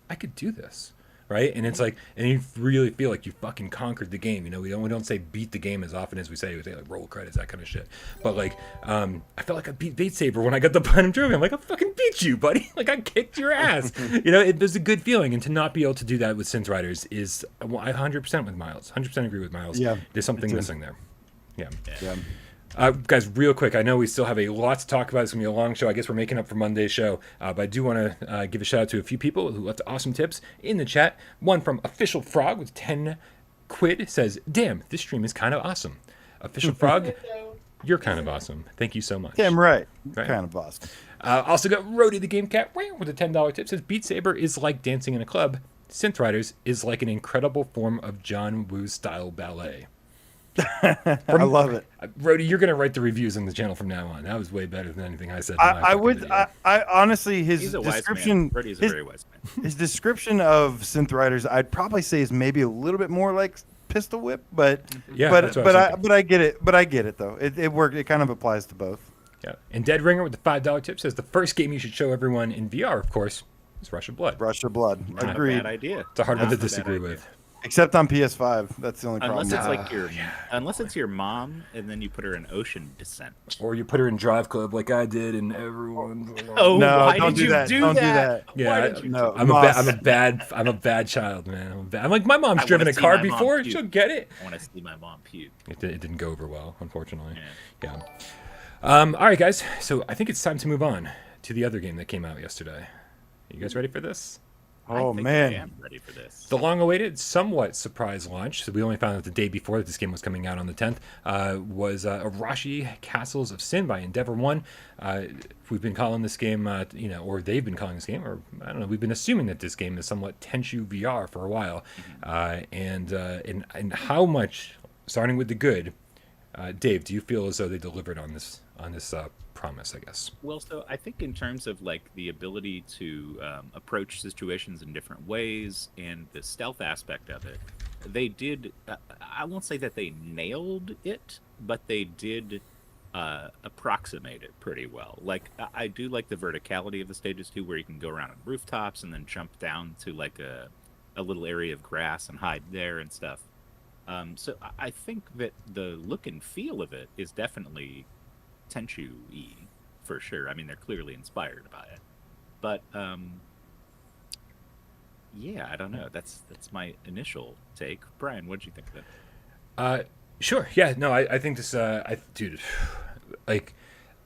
S1: I could do this. Right, and it's like, and you really feel like you fucking conquered the game. We don't say beat the game as often as we say like roll credits, that kind of shit. But like, I felt like I beat Beat Saber when I got the platinum trophy. I'm like, I fucking beat you, buddy. Like I kicked your ass. It was a good feeling, and to not be able to do that with Synth Riders is, well, I 100% with Miles. 100% agree with Miles.
S2: Yeah,
S1: there's something
S2: me too.
S1: missing there. Yeah.
S2: Yeah.
S1: Guys, real quick, I know we still have a lot to talk about. It's going to be a long show. I guess we're making up for Monday's show. But I do want to give a shout out to a few people who left awesome tips in the chat. One from Official Frog with 10 quid says, damn, this stream is kind of awesome. Official Frog, you're kind of awesome. Thank you so much.
S2: Damn right.
S1: Right.
S2: Kind of awesome.
S1: Also got Rody the Game Cat with a $10 tip. Says, Beat Saber is like dancing in a club. Synth Riders is like an incredible form of John Woo style ballet.
S2: I love it.
S1: Rody, you're going to write the reviews on the channel from now on. That was way better than anything I said. In my
S2: I
S1: fucking
S2: would.
S1: video.
S2: I honestly, his
S3: He's a wise
S2: description.
S3: man. Brody is a very wise man.
S2: His description of Synth Riders, I'd probably say is maybe a little bit more like Pistol Whip, but
S1: Yeah,
S2: but
S1: that's what I was thinking.
S2: I get it. But I get it though. It worked. It kind of applies to both.
S1: Yeah. And Dead Ringer with the $5 tip says the first game you should show everyone in VR, of course, is Rush of Blood.
S2: Rush of Blood.
S3: Not a
S2: Agreed.
S3: bad idea.
S1: It's a hard one to
S3: Not a bad
S1: disagree
S3: idea.
S1: with.
S2: Except on PS5. That's the only problem.
S3: Unless it's like
S1: yeah.
S3: unless it's your mom, and then you put her in Ocean Descent.
S1: Or you put her in Drive Club like I did, and everyone's like,
S3: Oh,
S2: No,
S3: why
S2: don't
S3: did
S2: do
S3: you
S2: that.
S3: do
S2: Don't do
S3: that?
S2: that.
S1: Yeah,
S3: Why did you
S2: no.
S3: do
S1: I'm
S2: Moss.
S1: a bad child, man. I'm like, my mom's
S3: I
S1: driven
S3: wanna
S1: a
S3: see
S1: car
S3: my mom
S1: before.
S3: puke.
S1: She'll get it.
S3: I want to see my mom puke.
S1: It didn't go over well, unfortunately.
S3: Yeah.
S1: Yeah. All right, guys. So I think it's time to move on to the other game that came out yesterday. You guys ready for this?
S2: Oh
S3: I think
S2: man.
S3: I am ready for this.
S1: The long-awaited, somewhat surprise launch, so we only found out the day before that this game was coming out on the 10th, was Arashi Castles of Sin by Endeavor One. We've been calling this game, or they've been calling this game, or I don't know, we've been assuming that this game is somewhat Tenchu VR for a while. And how much, starting with the good, Dave, do you feel as though they delivered on this promise, I guess?
S3: Well, so I think in terms of like the ability to approach situations in different ways and the stealth aspect of it, they did. I won't say that they nailed it, but they did approximate it pretty well. Like I do like the verticality of the stages too, where you can go around on rooftops and then jump down to like a little area of grass and hide there and stuff. So I think that the look and feel of it is definitely Tenchu-y for sure. I mean, they're clearly inspired by it, but Yeah, I don't know. That's my initial take. Brian, what did you think of it?
S1: Sure. Yeah. No, I think this. Dude, like,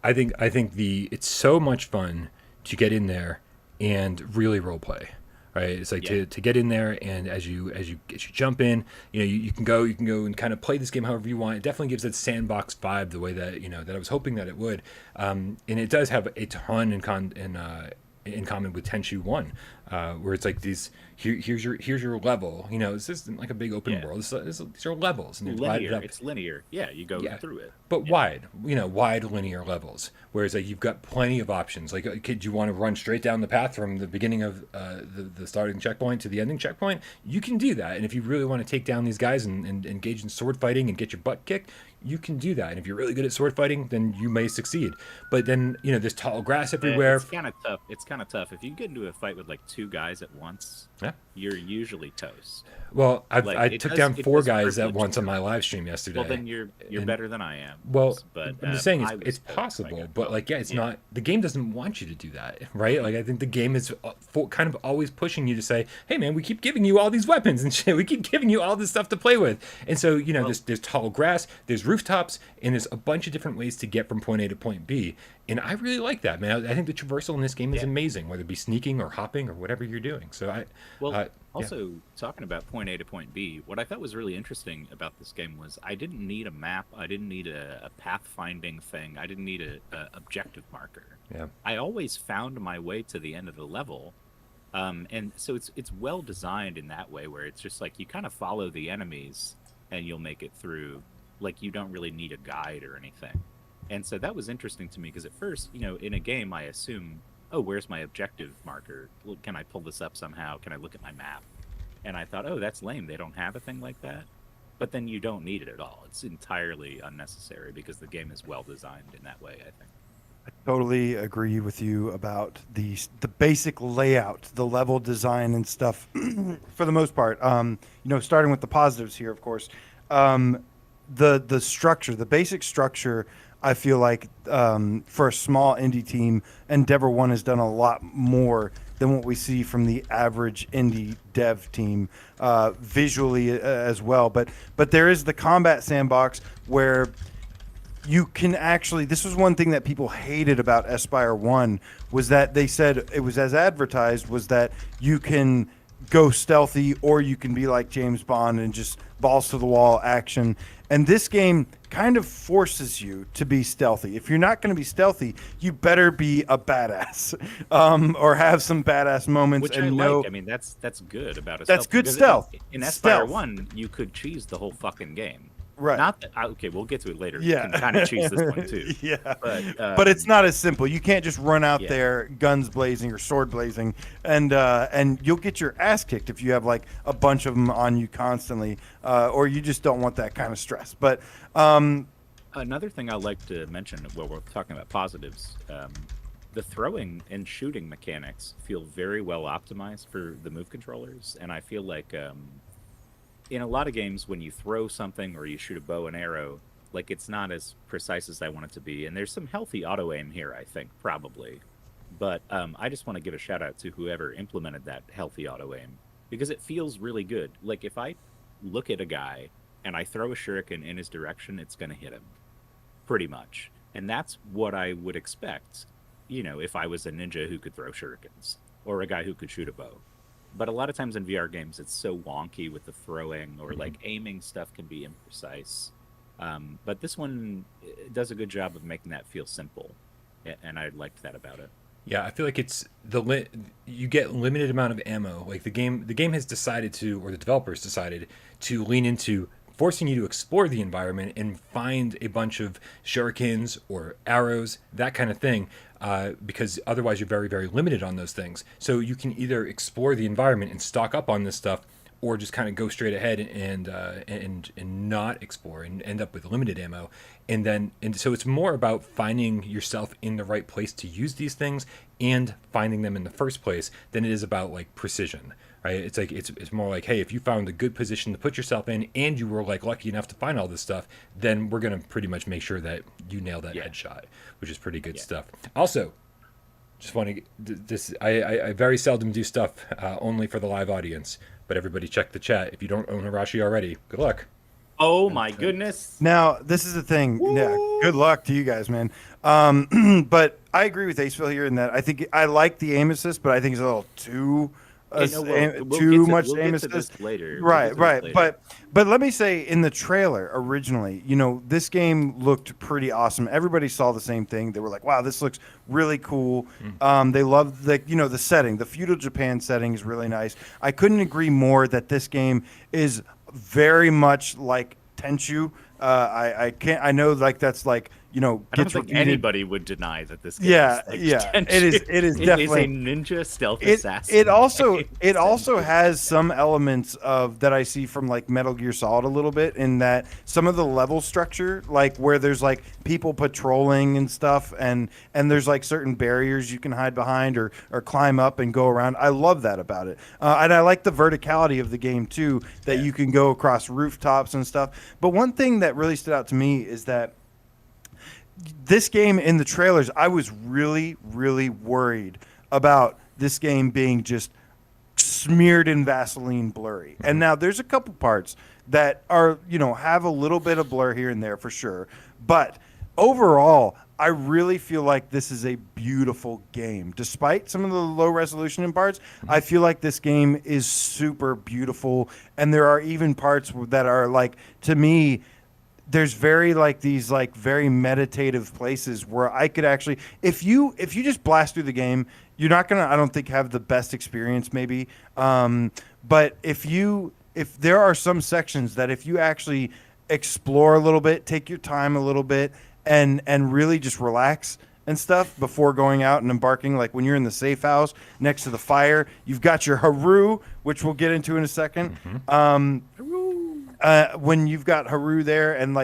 S1: I think it's so much fun to get in there and really role play. Right. It's like
S3: Yeah.
S1: to get in there, and as you jump in, you can go and kind of play this game however you want. It definitely gives that sandbox vibe the way that that I was hoping that it would. And it does have a ton in common with Tenchu One, where it's like here's your level. This isn't like a big open
S3: Yeah.
S1: world. These are levels, and they're divided
S3: Linear.
S1: up.
S3: It's linear. Yeah, you go through it.
S1: But
S3: Yeah.
S1: wide linear levels. Whereas like you've got plenty of options. Like, do you want to run straight down the path from the beginning of the starting checkpoint to the ending checkpoint? You can do that. And if you really want to take down these guys and engage in sword fighting and get your butt kicked, you can do that. And if you're really good at sword fighting, then you may succeed. But then there's tall grass everywhere.
S3: It's kind of tough. It's kind of tough. If you get into a fight with like two guys at once,
S1: Yeah.
S3: you're usually toast.
S1: Well, I
S3: It
S1: took
S3: does-
S1: down
S3: it
S1: 4
S3: does
S1: guys at
S3: privilege
S1: once on
S3: you.
S1: my live stream yesterday.
S3: Well, then you're
S1: And-
S3: better than I am.
S1: Well,
S3: but
S1: I'm just saying
S3: I was
S1: it's
S3: toast. I
S1: possible,
S3: got
S1: but
S3: caught.
S1: like, it's not. The game doesn't want you to do that, right? Like, I think the game is kind of always pushing you to say, "Hey, man, we keep giving you all these weapons and shit. We keep giving you all this stuff to play with." And so, there's tall grass, there's rooftops, and there's a bunch of different ways to get from point A to point B. And I really like that, man. I think the traversal in this game is amazing, whether it be sneaking or hopping or whatever you're doing. So
S3: Also, talking about point A to point B, what I thought was really interesting about this game was I didn't need a map. I didn't need a pathfinding thing. I didn't need a objective marker.
S1: Yeah.
S3: I always found my way to the end of the level. And so it's well designed in that way, where it's just like you kind of follow the enemies and you'll make it through. Like, you don't really need a guide or anything. And so that was interesting to me, because at first, in a game, I assume, oh, where's my objective marker? Well, can I pull this up somehow? Can I look at my map? And I thought, oh, that's lame. They don't have a thing like that. But then you don't need it at all. It's entirely unnecessary because the game is well designed in that way, I think.
S2: I totally agree with you about the basic layout, the level design and stuff. For the most part, starting with the positives here, of course, the structure, the basic structure. I feel like for a small indie team, Endeavor One has done a lot more than what we see from the average indie dev team visually as well. But there is the combat sandbox where you can actually, this was one thing that people hated about Espire 1, was that they said, it was as advertised, was that you can go stealthy or you can be like James Bond and just balls to the wall action. And this game kind of forces you to be stealthy. If you're not going to be stealthy, you better be a badass, or have some badass moments.
S3: Which
S2: and
S3: I
S2: know,
S3: like. I mean, that's good about a
S2: That's
S3: stealth,
S2: good
S3: because
S2: stealth.
S3: In Espire
S2: Stealth.
S3: 1, you could cheese the whole fucking game.
S2: Right.
S3: Not that, okay, we'll get to it later.
S2: Yeah.
S3: You can kind of cheese this one too.
S2: Yeah.
S3: But
S2: it's not as simple. You can't just run out
S3: Yeah.
S2: there guns blazing or sword blazing, and you'll get your ass kicked if you have like a bunch of them on you constantly, or you just don't want that kind of stress. But
S3: Another thing I'd like to mention while we're talking about positives, the throwing and shooting mechanics feel very well optimized for the move controllers, and I feel like in a lot of games when you throw something or you shoot a bow and arrow, like, it's not as precise as I want it to be, and there's some healthy auto aim here, I think, probably. But I just want to give a shout out to whoever implemented that healthy auto aim, because it feels really good. Like, if I look at a guy and I throw a shuriken in his direction, it's going to hit him, pretty much. And that's what I would expect, if I was a ninja who could throw shurikens, or a guy who could shoot a bow. But a lot of times in VR games, it's so wonky with the throwing, or like aiming stuff can be imprecise. But this one does a good job of making that feel simple, and I liked that about it.
S1: Yeah, I feel like it's you get limited amount of ammo. Like, the game has decided to, or the developers decided to lean into forcing you to explore the environment and find a bunch of shurikens or arrows, that kind of thing, because otherwise you're very, very limited on those things. So you can either explore the environment and stock up on this stuff, or just kind of go straight ahead and not explore and end up with limited ammo. And so it's more about finding yourself in the right place to use these things and finding them in the first place than it is about like precision. Right? It's like it's more like, hey, if you found a good position to put yourself in and you were like lucky enough to find all this stuff, then we're gonna pretty much make sure that you nail that headshot, which is pretty good stuff. Also, Just want to this. I very seldom do stuff only for the live audience. But everybody check the chat. If you don't own Arashi already, good luck.
S3: Oh my goodness.
S2: Now, this is the thing. Yeah, good luck to you guys, man. But I agree with Aceville here in that I think I like the aim assist, but I think it's a little too too much aim assist
S3: later.
S2: Right. But let me say, in the trailer originally, this game looked pretty awesome. Everybody saw the same thing. They were like, "Wow, this looks really cool." They loved the setting. The feudal Japan setting is really nice. I couldn't agree more that this game is very much like Tenchu. I can't. I know, like, that's like
S3: I don't
S2: gets
S3: think
S2: repeated.
S3: anybody would deny that this game
S2: Yeah,
S3: is like
S2: yeah.
S3: Tenchu.
S2: It is definitely
S3: a ninja stealth
S2: it,
S3: assassin.
S2: it also has some elements of that I see from like Metal Gear Solid a little bit, in that some of the level structure, like where there's like people patrolling and stuff, and there's like certain barriers you can hide behind or climb up and go around. I love that about it, and I like the verticality of the game too, that you can go across rooftops and stuff. But one thing that really stood out to me is that this game, in the trailers, I was really, really worried about this game being just smeared in Vaseline blurry. And now there's a couple parts that are, have a little bit of blur here and there for sure. But overall, I really feel like this is a beautiful game. Despite some of the low resolution in parts, I feel like this game is super beautiful. And there are even parts that are, like, to me, there's very very meditative places where I could actually, if you just blast through the game, you're not gonna, I don't think, have the best experience maybe. But if there are some sections that if you actually explore a little bit, take your time a little bit, and really just relax and stuff before going out and embarking, like when you're in the safe house next to the fire, you've got your Haru, which we'll get into in a second. When you've got Haru there and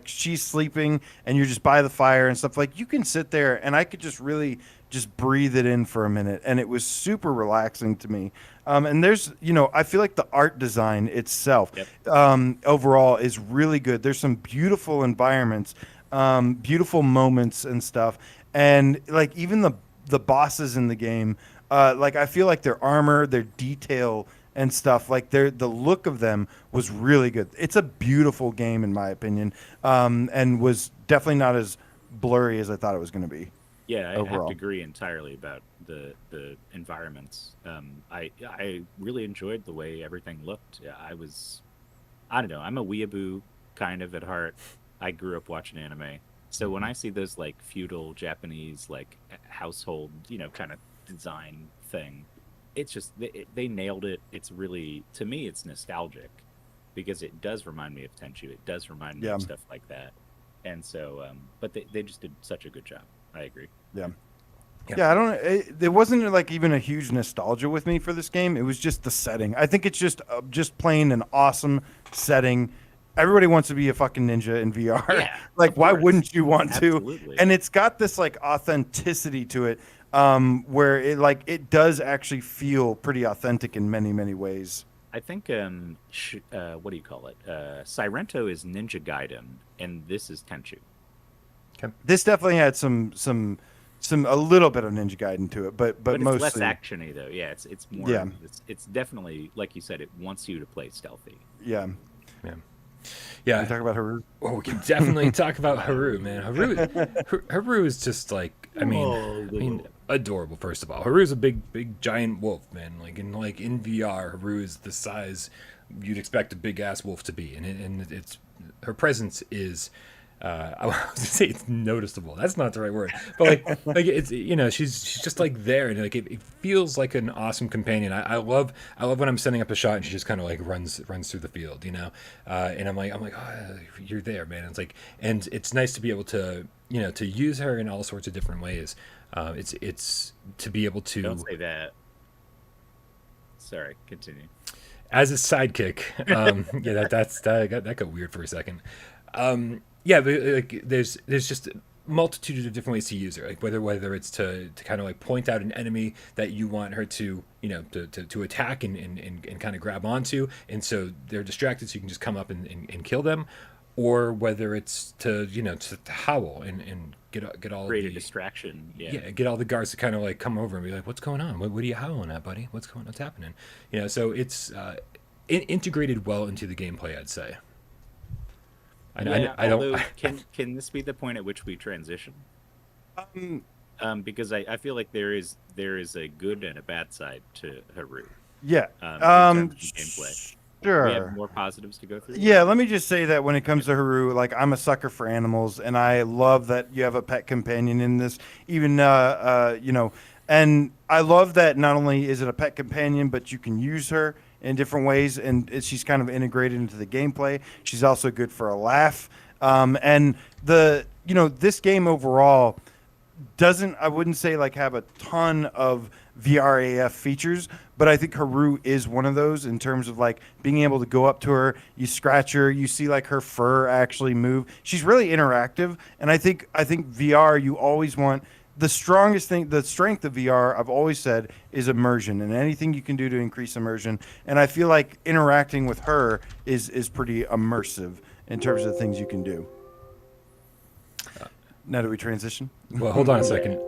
S2: she's sleeping and you're just by the fire and stuff, like, you can sit there and I could just really just breathe it in for a minute, and it was super relaxing to me. And there's, I feel like the art design itself, overall is really good. There's some beautiful environments, beautiful moments and stuff, and like even the bosses in the game, I feel like their armor, their detail and stuff, like the look of them was really good. It's a beautiful game in my opinion, and was definitely not as blurry as I thought it was going to be.
S3: Yeah, I
S2: overall
S3: have to agree entirely about the environments. I really enjoyed the way everything looked. I don't know, I'm a weeaboo kind of at heart. I grew up watching anime. So when I see those like feudal Japanese like household, kind of design thing, it's just they nailed it. It's really, to me, it's nostalgic because it does remind me of Tenchu. It does remind me of stuff like that. And so, but they just did such a good job. I agree.
S2: Yeah, I don't. There wasn't like even a huge nostalgia with me for this game. It was just the setting. I think it's just plain an awesome setting. Everybody wants to be a fucking ninja in VR.
S3: Yeah,
S2: like, why wouldn't you want
S3: Absolutely.
S2: to? And it's got this like authenticity to it, where it does actually feel pretty authentic in many, many ways.
S3: I think what do you call it? Sirento is Ninja Gaiden, and this is Tenchu.
S1: Okay.
S2: This definitely had some a little bit of Ninja Gaiden to it, but
S3: it's
S2: mostly
S3: less actiony though. Yeah, it's more.
S2: Yeah.
S3: It's definitely, like you said, it wants you to play stealthy.
S2: Yeah.
S1: Yeah.
S2: Can we talk about Haru?
S1: Oh, we can definitely talk about Haru, man. Haru is just like, I mean, adorable. First of all, Haru is a big giant wolf, man. Like in VR, Haru is the size you'd expect a big ass wolf to be, and it's her presence is. I was gonna say it's noticeable. That's not the right word, but like it's, she's just like there, and like it feels like an awesome companion. I love when I'm setting up a shot and she just kind of like runs through the field, and I'm like, oh, you're there, man. It's like, and it's nice to be able to to use her in all sorts of different ways. It's to be able to.
S3: Don't say that. Sorry, continue.
S1: As a sidekick, that got weird for a second. Yeah, but like there's just a multitude of different ways to use her. Like whether it's to kind of like point out an enemy that you want her to to attack and kind of grab onto, and so they're distracted, so you can just come up and kill them. or whether it's to to howl and get all
S3: Create a
S1: the
S3: distraction.
S1: yeah, get all the guards to kind of like come over and be like, "What's going on? What are you howling at, buddy? What's happening?" So it's integrated well into the gameplay, I'd say. I
S3: Although,
S1: don't.
S3: can this be the point at which we transition? Because I feel like there is a good and a bad side to Haru.
S2: Yeah.
S3: In terms of gameplay.
S2: Sure.
S3: We have more positives to go through.
S2: Yeah, let me just say that when it comes to Haru, like I'm a sucker for animals, and I love that you have a pet companion in this. Even and I love that not only is it a pet companion, but you can use her in different ways, and she's kind of integrated into the gameplay. She's also good for a laugh, and this game overall doesn't, I wouldn't say like have a ton of VRAF features, but I think Haru is one of those in terms of like being able to go up to her, you scratch her, you see like her fur actually move. She's really interactive, and I think VR, you always want the strength of VR, I've always said, is immersion, and anything you can do to increase immersion. And I feel like interacting with her is pretty immersive in terms of the things you can do. Now do we transition?
S1: Well, hold on a second.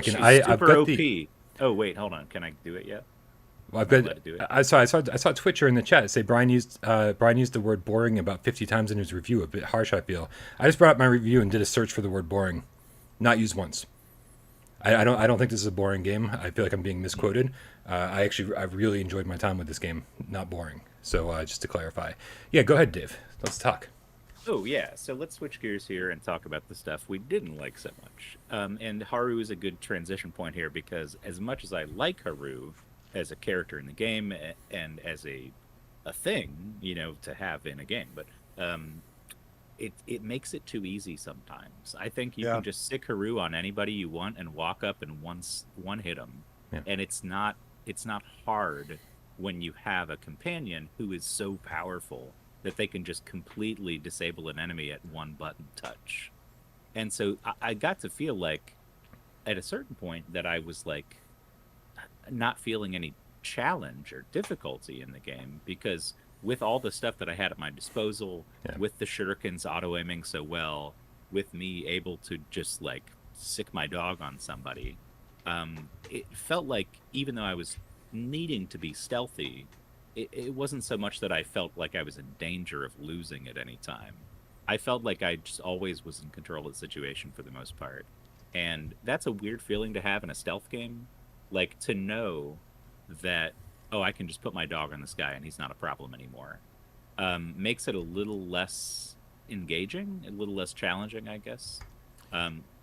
S3: She's
S1: I've
S3: super
S1: got
S3: OP.
S1: the.
S3: Oh wait, hold on. Can I do it yet?
S1: Well, I've
S3: I'm
S1: got.
S3: allowed to do it.
S1: I saw Twitcher in the chat say Brian used the word boring about 50 times in his review. A bit harsh, I feel. I just brought up my review and did a search for the word boring, not used once. I don't think this is a boring game. I feel like I'm being misquoted. I really enjoyed my time with this game. Not boring. So just to clarify, yeah, go ahead, Dave. Let's talk.
S3: Oh yeah, so let's switch gears here and talk about the stuff we didn't like so much. And Haru is a good transition point here because as much as I like Haru as a character in the game and as a thing, to have in a game, but it makes it too easy sometimes. I think you can just stick Haru on anybody you want and walk up and one hit them, and it's not hard when you have a companion who is so powerful that they can just completely disable an enemy at one button touch. And so I got to feel like at a certain point that I was like not feeling any challenge or difficulty in the game because with all the stuff that I had at my disposal, with the shurikens auto-aiming so well, with me able to just like sick my dog on somebody, it felt like even though I was needing to be stealthy, it wasn't so much that I felt like I was in danger of losing at any time. I felt like I just always was in control of the situation for the most part. And that's a weird feeling to have in a stealth game. Like to know that, I can just put my dog on this guy and he's not a problem anymore. Makes it a little less engaging, a little less challenging, I guess.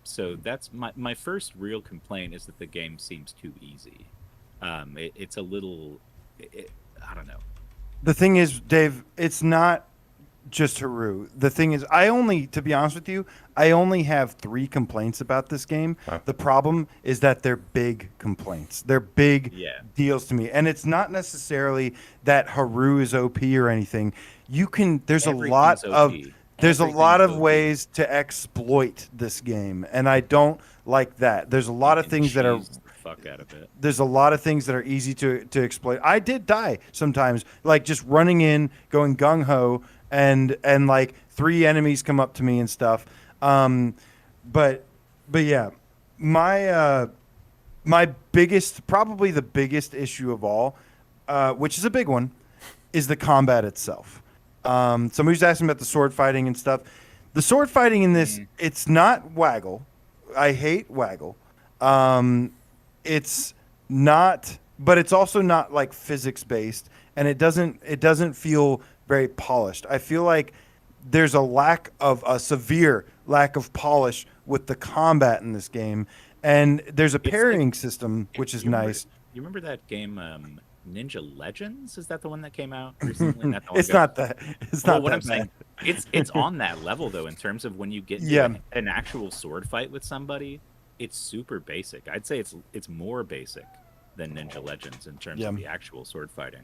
S3: So that's my first real complaint is that the game seems too easy. It's a little... I don't know.
S2: The thing is, Dave, it's not just Haru. The thing is, to be honest with you, I only have 3 complaints about this game.
S1: Wow.
S2: The problem is that they're big complaints. They're big deals to me. And it's not necessarily that Haru is OP or anything. There's a lot of ways to exploit this game, and I don't like that. There's a lot of things that are
S3: fuck out of it.
S2: There's a lot of things that are easy to exploit. I did die sometimes, like just running in, going gung ho, and like 3 enemies come up to me and stuff. But yeah, my probably the biggest issue of all, which is a big one, is the combat itself. Somebody's asking about the sword fighting and stuff. The sword fighting in this, it's not waggle. I hate waggle. It's not, but it's also not like physics based, and it doesn't feel very polished. I feel like there's a severe lack of polish with the combat in this game, and there's a parrying system which is nice.
S3: You remember that game Ninja Legends? Is that the one that came out recently?
S2: It's not that. It's not
S3: what
S2: that
S3: I'm saying. It's on that level though in terms of when you get to an actual sword fight with somebody. It's super basic. I'd say it's more basic than Ninja Legends in terms of the actual sword fighting.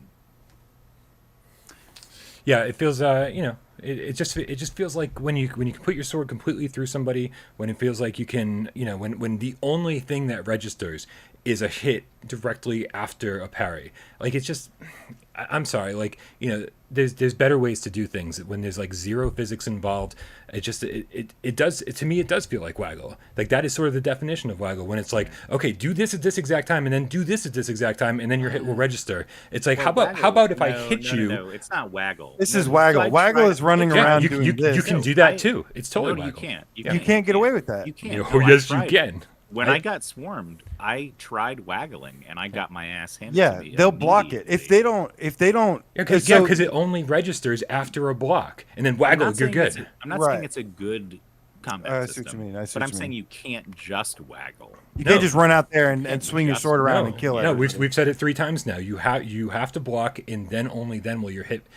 S1: Yeah, it feels it just feels like when you can put your sword completely through somebody, when it feels like you can, when the only thing that registers is a hit directly after a parry. Like I'm sorry, like, there's better ways to do things when there's like zero physics involved. It does, to me, it does feel like waggle. Like that is sort of the definition of waggle, when it's like, okay, do this at this exact time and then do this at this exact time and then your hit will register. It's like,
S3: Well,
S1: how about if I
S3: no,
S1: hit
S3: no,
S1: you?
S3: No, it's not waggle.
S2: This
S3: No,
S2: is
S3: no,
S2: waggle.
S3: I
S2: Waggle
S3: tried-
S2: is running
S1: Yeah,
S2: around
S1: you,
S2: doing
S1: you,
S2: this.
S1: you can
S3: No,
S1: do that
S3: I-
S1: too. It's totally
S3: No,
S1: waggle.
S3: you can't.
S2: You can't get away with that.
S3: You can't.
S1: Oh,
S3: No,
S1: yes,
S3: I
S1: you
S3: tried.
S1: can.
S3: When I got swarmed, I tried waggling and I got my ass handed to
S2: Yeah,
S3: me.
S2: they'll block it if they don't.
S1: Yeah, because it only registers after a block, and then waggle, you're good.
S3: I'm not
S2: Right.
S3: saying it's a good combat
S2: I see
S3: system.
S2: what you mean, I see
S3: but
S2: what
S3: I'm
S2: you
S3: saying
S2: mean.
S3: you can't just waggle.
S2: You
S1: No.
S2: can't just run out there and
S3: can't
S2: swing your
S3: just-
S2: sword around
S1: No,
S2: and kill
S1: no,
S2: everybody.
S1: we've said it 3 times now. You have to block, and then only then will your hit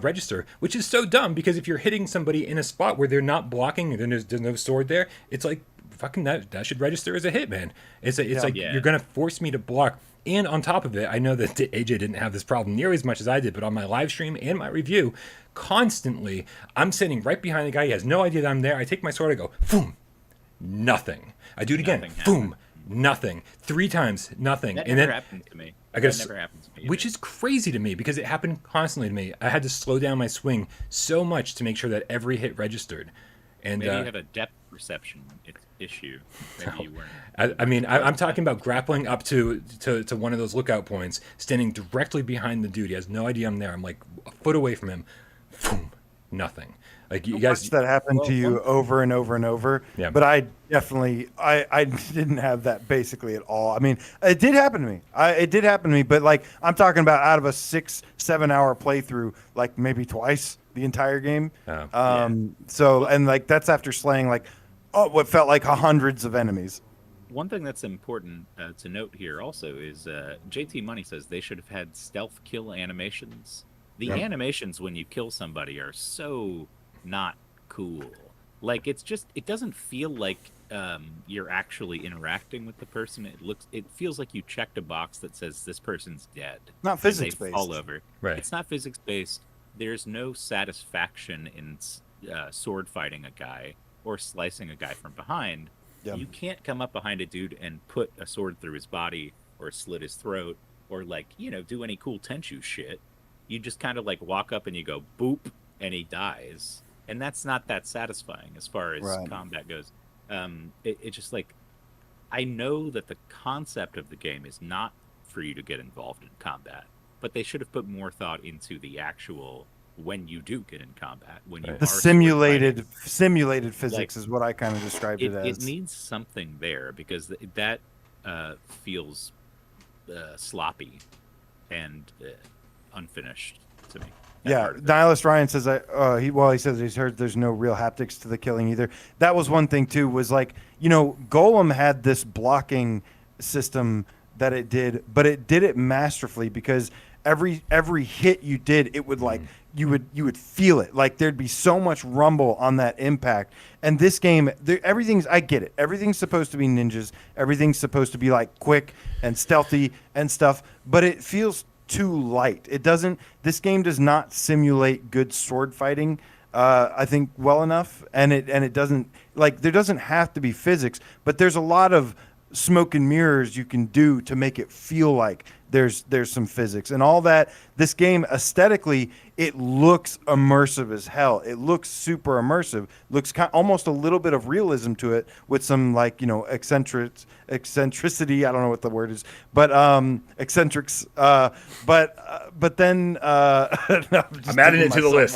S1: register, which is so dumb because if you're hitting somebody in a spot where they're not blocking and there's no sword there, it's like fucking that should register as a hit, man. It's like
S3: Yeah.
S1: you're gonna force me to block. And on top of it, I know that AJ didn't have this problem nearly as much as I did, but on my live stream and my review, constantly I'm sitting right behind the guy. He has no idea that I'm there. I take my sword, I go, boom, nothing. I do it again,
S3: Nothing
S1: boom, nothing. 3 times, nothing.
S3: That
S1: and
S3: never
S1: then
S3: happened to me.
S1: I
S3: That
S1: guess,
S3: never happened to me.
S1: which is crazy to me because it happened constantly to me. I had to slow down my swing so much to make sure that every hit registered. And
S3: Maybe you have a depth perception issue. Maybe you weren't.
S1: I mean, I'm talking about grappling up to one of those lookout points, standing directly behind the dude. He has no idea I'm there. I'm like a foot away from him. Boom, nothing. Like you guys,
S2: Watch that happen
S3: Well,
S2: to you over and over and over.
S1: Yeah.
S2: But I definitely, I didn't have that basically at all. I mean, it did happen to me. It did happen to me, but like I'm talking about out of a 6-7 hour playthrough, like maybe twice the entire game.
S1: Oh,
S2: So, and like that's after slaying like, what felt like hundreds of enemies.
S3: One thing that's important to note here also is JT Money says they should have had stealth kill animations. The
S1: Yeah.
S3: animations when you kill somebody are so not cool. Like it doesn't feel like you're actually interacting with the person. It feels like you checked a box that says this person's dead.
S2: Not
S3: and they
S2: physics based.
S3: fall over.
S1: Right.
S3: It's not physics based. There's no satisfaction in sword fighting a guy or slicing a guy from behind.
S2: Yeah.
S3: You can't come up behind a dude and put a sword through his body or slit his throat or do any cool Tenchu shit. You just kind of like walk up and you go boop and he dies. And that's not that satisfying as far as
S2: Right.
S3: combat goes. It just like, I know that the concept of the game is not for you to get involved in combat, but they should have put more thought into the actual when you do get in combat, when you
S1: Right.
S2: The
S3: are sword fighting.
S2: simulated physics
S3: Like,
S2: is what I kind of described it as.
S3: It needs something there because that feels sloppy and unfinished to me. That
S2: Yeah,
S3: part of it.
S2: Nihilist Ryan says he says he's heard there's no real haptics to the killing either. That was one thing too, was like, Golem had this blocking system that it did, but it did it masterfully because every hit you did, it would like you would feel it. Like there'd be so much rumble on that impact. And this game, I get it. Everything's supposed to be ninjas. Everything's supposed to be like quick and stealthy and stuff, but it feels too light. This game does not simulate good sword fighting, I think, well enough, and it doesn't, like, there doesn't have to be physics, but there's a lot of smoke and mirrors you can do to make it feel like there's some physics and all that. This game aesthetically, it looks immersive as hell. It looks super immersive. Looks almost a little bit of realism to it with some like eccentricity. I don't know what the word is, but eccentrics. But then no,
S1: I'm adding it to the list.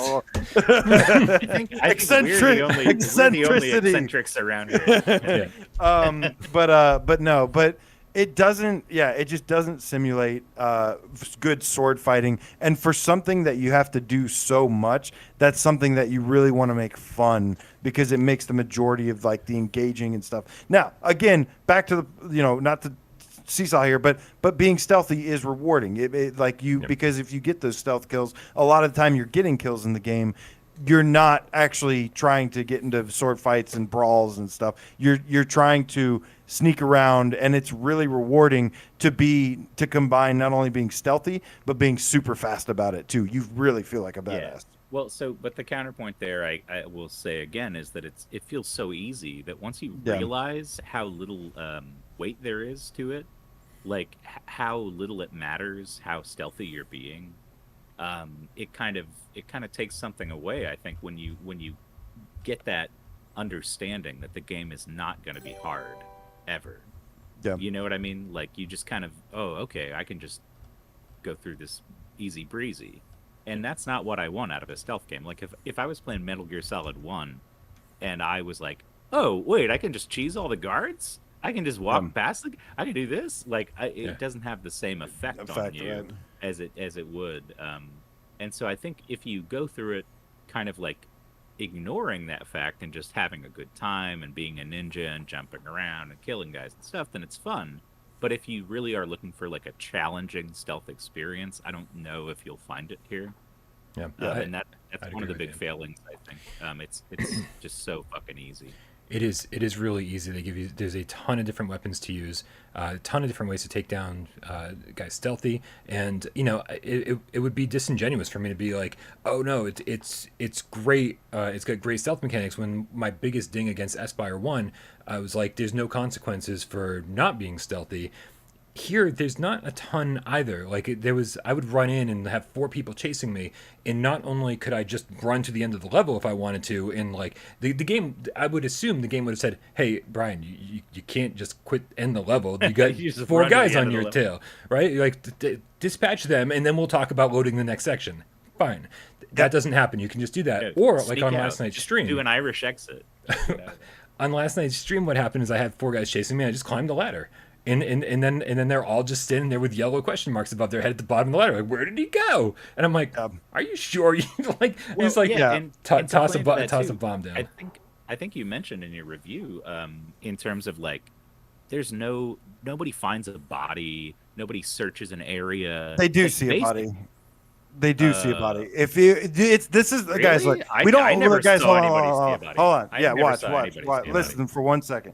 S3: I think we're the only
S2: Eccentricity.
S3: eccentrics around here.
S1: yeah.
S2: But it doesn't. Yeah, it just doesn't simulate good sword fighting. And for something that you have to do so much, that's something that you really want to make fun because it makes the majority of like the engaging and stuff. Now, again, back to the not to seesaw here, but being stealthy is rewarding. Because if you get those stealth kills, a lot of the time you're getting kills in the game. You're not actually trying to get into sword fights and brawls and stuff. You're trying to sneak around, and it's really rewarding to combine not only being stealthy but being super fast about it too. You really feel like a badass.
S3: Yeah. Well, but the counterpoint there, I will say again, is that it feels so easy that once you realize how little weight there is to it, like how little it matters how stealthy you're being, it kind of takes something away. I think when you get that understanding that the game is not going to be hard ever.
S2: Yeah.
S3: You know what I mean? Like you just kind of, oh, okay, I can just go through this easy breezy. And that's not what I want out of a stealth game. Like if I was playing Metal Gear Solid 1 and I was like, oh, wait, I can just cheese all the guards? I can just walk past I can do this? Like it doesn't have the same effect on you
S2: right.
S3: as it would. And so I think if you go through it kind of like ignoring that fact and just having a good time and being a ninja and jumping around and killing guys and stuff, then it's fun. But if you really are looking for like a challenging stealth experience, I don't know if you'll find it here.
S1: Yeah,
S3: and that's one of the big failings, I think. It's just so fucking easy.
S1: It is really easy. They give you, there's a ton of different weapons to use, a ton of different ways to take down guys stealthy, and it would be disingenuous for me to be like, oh no, it's great, it's got great stealth mechanics, when my biggest ding against Espire 1, I was like, there's no consequences for not being stealthy. Here, there's not a ton either. Like I would run in and have 4 people chasing me, and not only could I just run to the end of the level if I wanted to, and like the game, I would assume the game would have said, "Hey, Brian, you can't just end the level. You got
S3: You
S1: 4 guys on your tail, right? Like dispatch them, and then we'll talk about loading the next section." Fine, that doesn't happen. You can just do that,
S3: Yeah,
S1: or like
S3: sneak
S1: on
S3: out.
S1: last night's stream.
S3: Do an Irish exit.
S1: On last night's stream, what happened is I had 4 guys chasing me. I just climbed the ladder. And then they're all just standing there with yellow question marks above their head at the bottom of the ladder. Like, where did he go? And I'm like, are you sure? He's like, toss a bomb down.
S3: I think you mentioned in your review, in terms of like, there's nobody finds a body, nobody searches an area.
S2: They do
S3: like,
S2: see a body. They do see a body. If this is
S3: really?
S2: guys, like we don't.
S3: I never
S2: guys,
S3: saw
S2: hold
S3: anybody
S2: on.
S3: see a body.
S2: Hold on.
S3: I
S2: Yeah,
S3: never saw
S2: watch.
S3: anybody see a body.
S2: Listen for 1 second.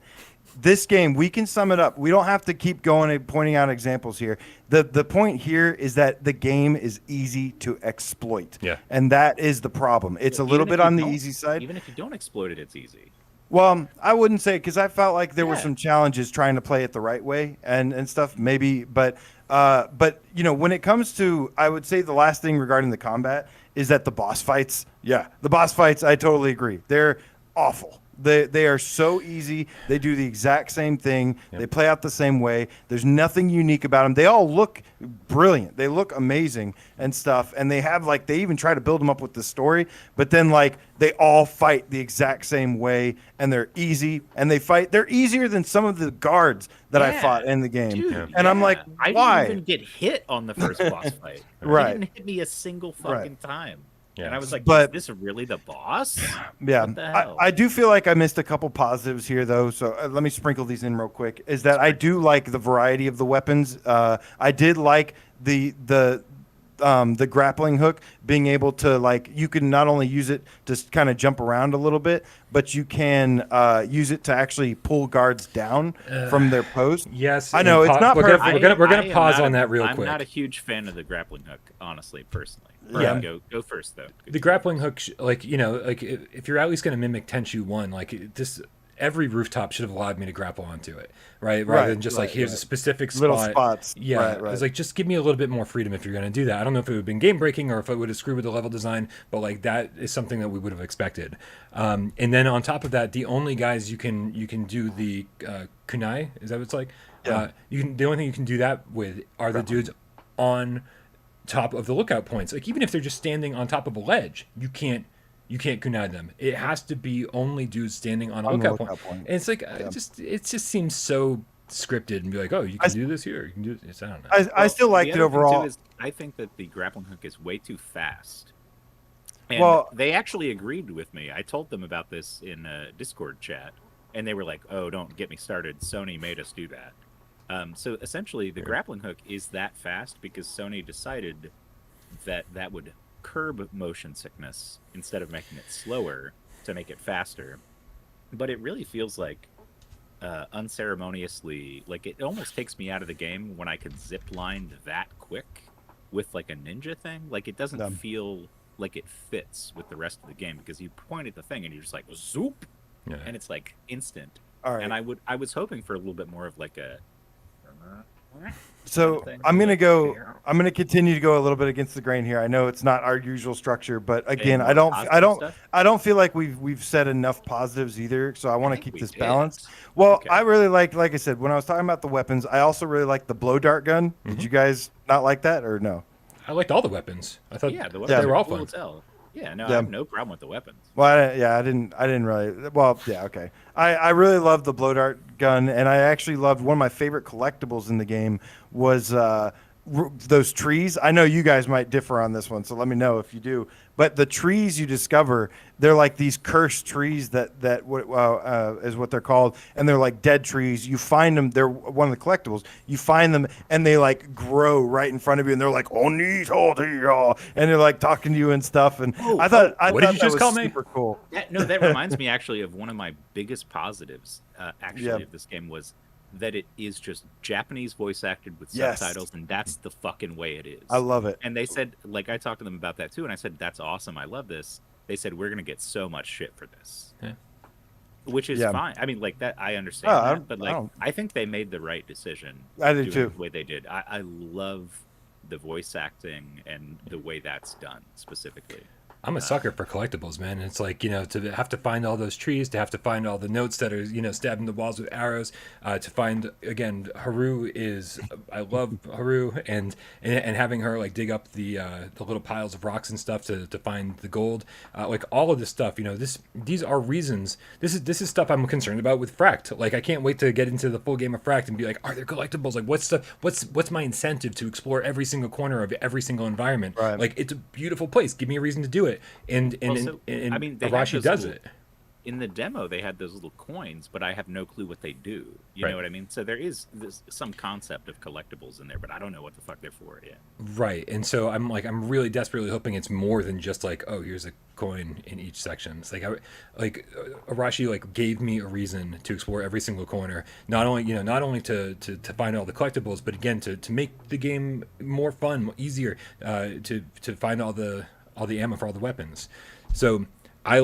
S2: This game, we can sum it up. We don't have to keep going and pointing out examples here. The point here is that the game is easy to exploit.
S1: Yeah.
S2: And that is the problem. It's a little bit on the easy side.
S3: Even if you don't exploit it, it's easy.
S2: Well, I wouldn't say, because I felt like there were some challenges trying to play it the right way and stuff, maybe. But when it comes to, I would say the last thing regarding the combat is that the boss fights, I totally agree. They're awful. They are so easy. They do the exact same thing. Yep. They play out the same way. There's nothing unique about them. They all look brilliant. They look amazing and stuff. And they have they even try to build them up with the story. But then they all fight the exact same way, and they're easy. And they're easier than some of the guards that I fought in the game.
S3: Dude,
S2: and I'm like, why?
S3: I didn't even get hit on the first boss fight.
S2: Right.
S3: It didn't hit me a single fucking time.
S1: Yeah.
S3: And I was like,
S2: but,
S3: is this really the boss?
S2: Yeah.
S3: What the hell?
S2: I do feel like I missed a couple positives here, though. So let me sprinkle these in real quick. Is that I do like the variety of the weapons. I did like the grappling hook, being able to you can not only use it to kind of jump around a little bit, but you can use it to actually pull guards down from their post.
S1: Yes,
S2: I know it's not perfect.
S1: We're gonna pause on that real quick.
S3: I'm not a huge fan of the grappling hook, honestly, personally.
S2: Yeah.
S3: Go first though.
S1: The grappling hook, if you're at least gonna mimic Tenchu 1, this. Every rooftop should have allowed me to grapple onto it, right? Rather than just here's a specific spot.
S2: Little spots.
S1: Yeah,
S2: right.
S1: It's just give me a little bit more freedom if you're going to do that. I don't know if it would have been game breaking or if it would have screwed with the level design, but that is something that we would have expected. And then on top of that, the only guys you can do the kunai, is that what it's like?
S2: Yeah.
S1: The only thing you can do that with are the dudes on top of the lookout points. Even if they're just standing on top of a ledge, you can't kunai them. It has to be only dudes standing on a lookout point. And it's it just seems so scripted and be like, oh, you can do this here. You can do this. I don't know.
S2: I still liked it overall.
S3: I think that the grappling hook is way too fast. And they actually agreed with me. I told them about this in a Discord chat, and they were like, oh, don't get me started. Sony made us do that. So essentially, the grappling hook is that fast because Sony decided that would curb motion sickness instead of making it slower to make it faster. But it really feels unceremoniously, it almost takes me out of the game when I can zip line that quick with a ninja thing. It doesn't feel like it fits with the rest of the game because you point at the thing and you're just zoop, and it's instant.
S2: All right.
S3: And I was hoping for a little bit more of a
S2: So I'm gonna go. I'm going to continue to go a little bit against the grain here. I know it's not our usual structure, but again,
S3: more
S2: I
S3: positive
S2: don't feel like we've said enough positives either. So I want to
S3: think
S2: keep
S3: we
S2: this
S3: did.
S2: balanced. Well,
S3: Okay.
S2: I really like I said, when I was talking about the weapons, I also really like the blow dart gun. Did you guys not like that or no?
S1: I liked all the weapons. I thought
S3: Yeah, the weapons
S1: they were
S3: are
S1: all
S3: cool
S1: fun.
S3: as hell. Yeah, no, I
S2: Yeah.
S3: have no problem with the weapons.
S2: Well, I didn't really. Well, yeah, okay. I really loved the blow dart gun, and I actually loved one of my favorite collectibles in the game was those trees. I know you guys might differ on this one, so let me know if you do. But the trees you discover, they're like these cursed trees that is what they're called, and they're like dead trees. You find them; they're one of the collectibles. You find them, and they like grow right in front of you, and they're like and they're like talking to you and stuff. And I thought
S1: what did you
S2: that
S1: just
S2: was
S1: call me?
S2: super cool.
S3: That reminds me actually of one of my biggest positives,
S2: Yeah.
S3: of this game was that it is just Japanese voice acted with
S2: Yes.
S3: subtitles, and that's the fucking way it is.
S2: I love it.
S3: And they said, like, I talked to them about that too, and I said, that's awesome. I love this. They said, we're going to get so much shit for this.
S1: Yeah.
S3: Which is
S2: Yeah.
S3: fine. I mean, like, that, I understand
S2: Oh,
S3: that, but, like, I think they made the right decision.
S2: I did
S3: doing
S2: too.
S3: it the way they did. I love the voice acting and the way that's done specifically.
S1: I'm a sucker for collectibles, man. It's like, to have to find all those trees, to have to find all the notes that are, stabbing the walls with arrows, to find, again, Haru is, I love Haru, and having her, like, dig up the little piles of rocks and stuff to find the gold. Like, all of this stuff, these are reasons. This is stuff I'm concerned about with Fract. Like, I can't wait to get into the full game of Fract and be like, are there collectibles? Like, what's my incentive to explore every single corner of every single environment?
S2: Right.
S1: Like, it's a beautiful place. Give me a reason to do it. And
S3: Also,
S1: and
S3: I mean, they had
S1: Arashi
S3: those
S1: does
S3: little-
S1: it.
S3: In the demo, they had those little coins, but I have no clue what they do. You
S1: Right.
S3: know what I mean? So there is some concept of collectibles in there, but I don't know what the fuck they're for yet.
S1: Right. And so I'm really desperately hoping it's more than just like, oh, here's a coin in each section. It's like Arashi like gave me a reason to explore every single corner. Not only to find all the collectibles, but again to make the game more fun, easier, to find all the ammo for all the weapons. So I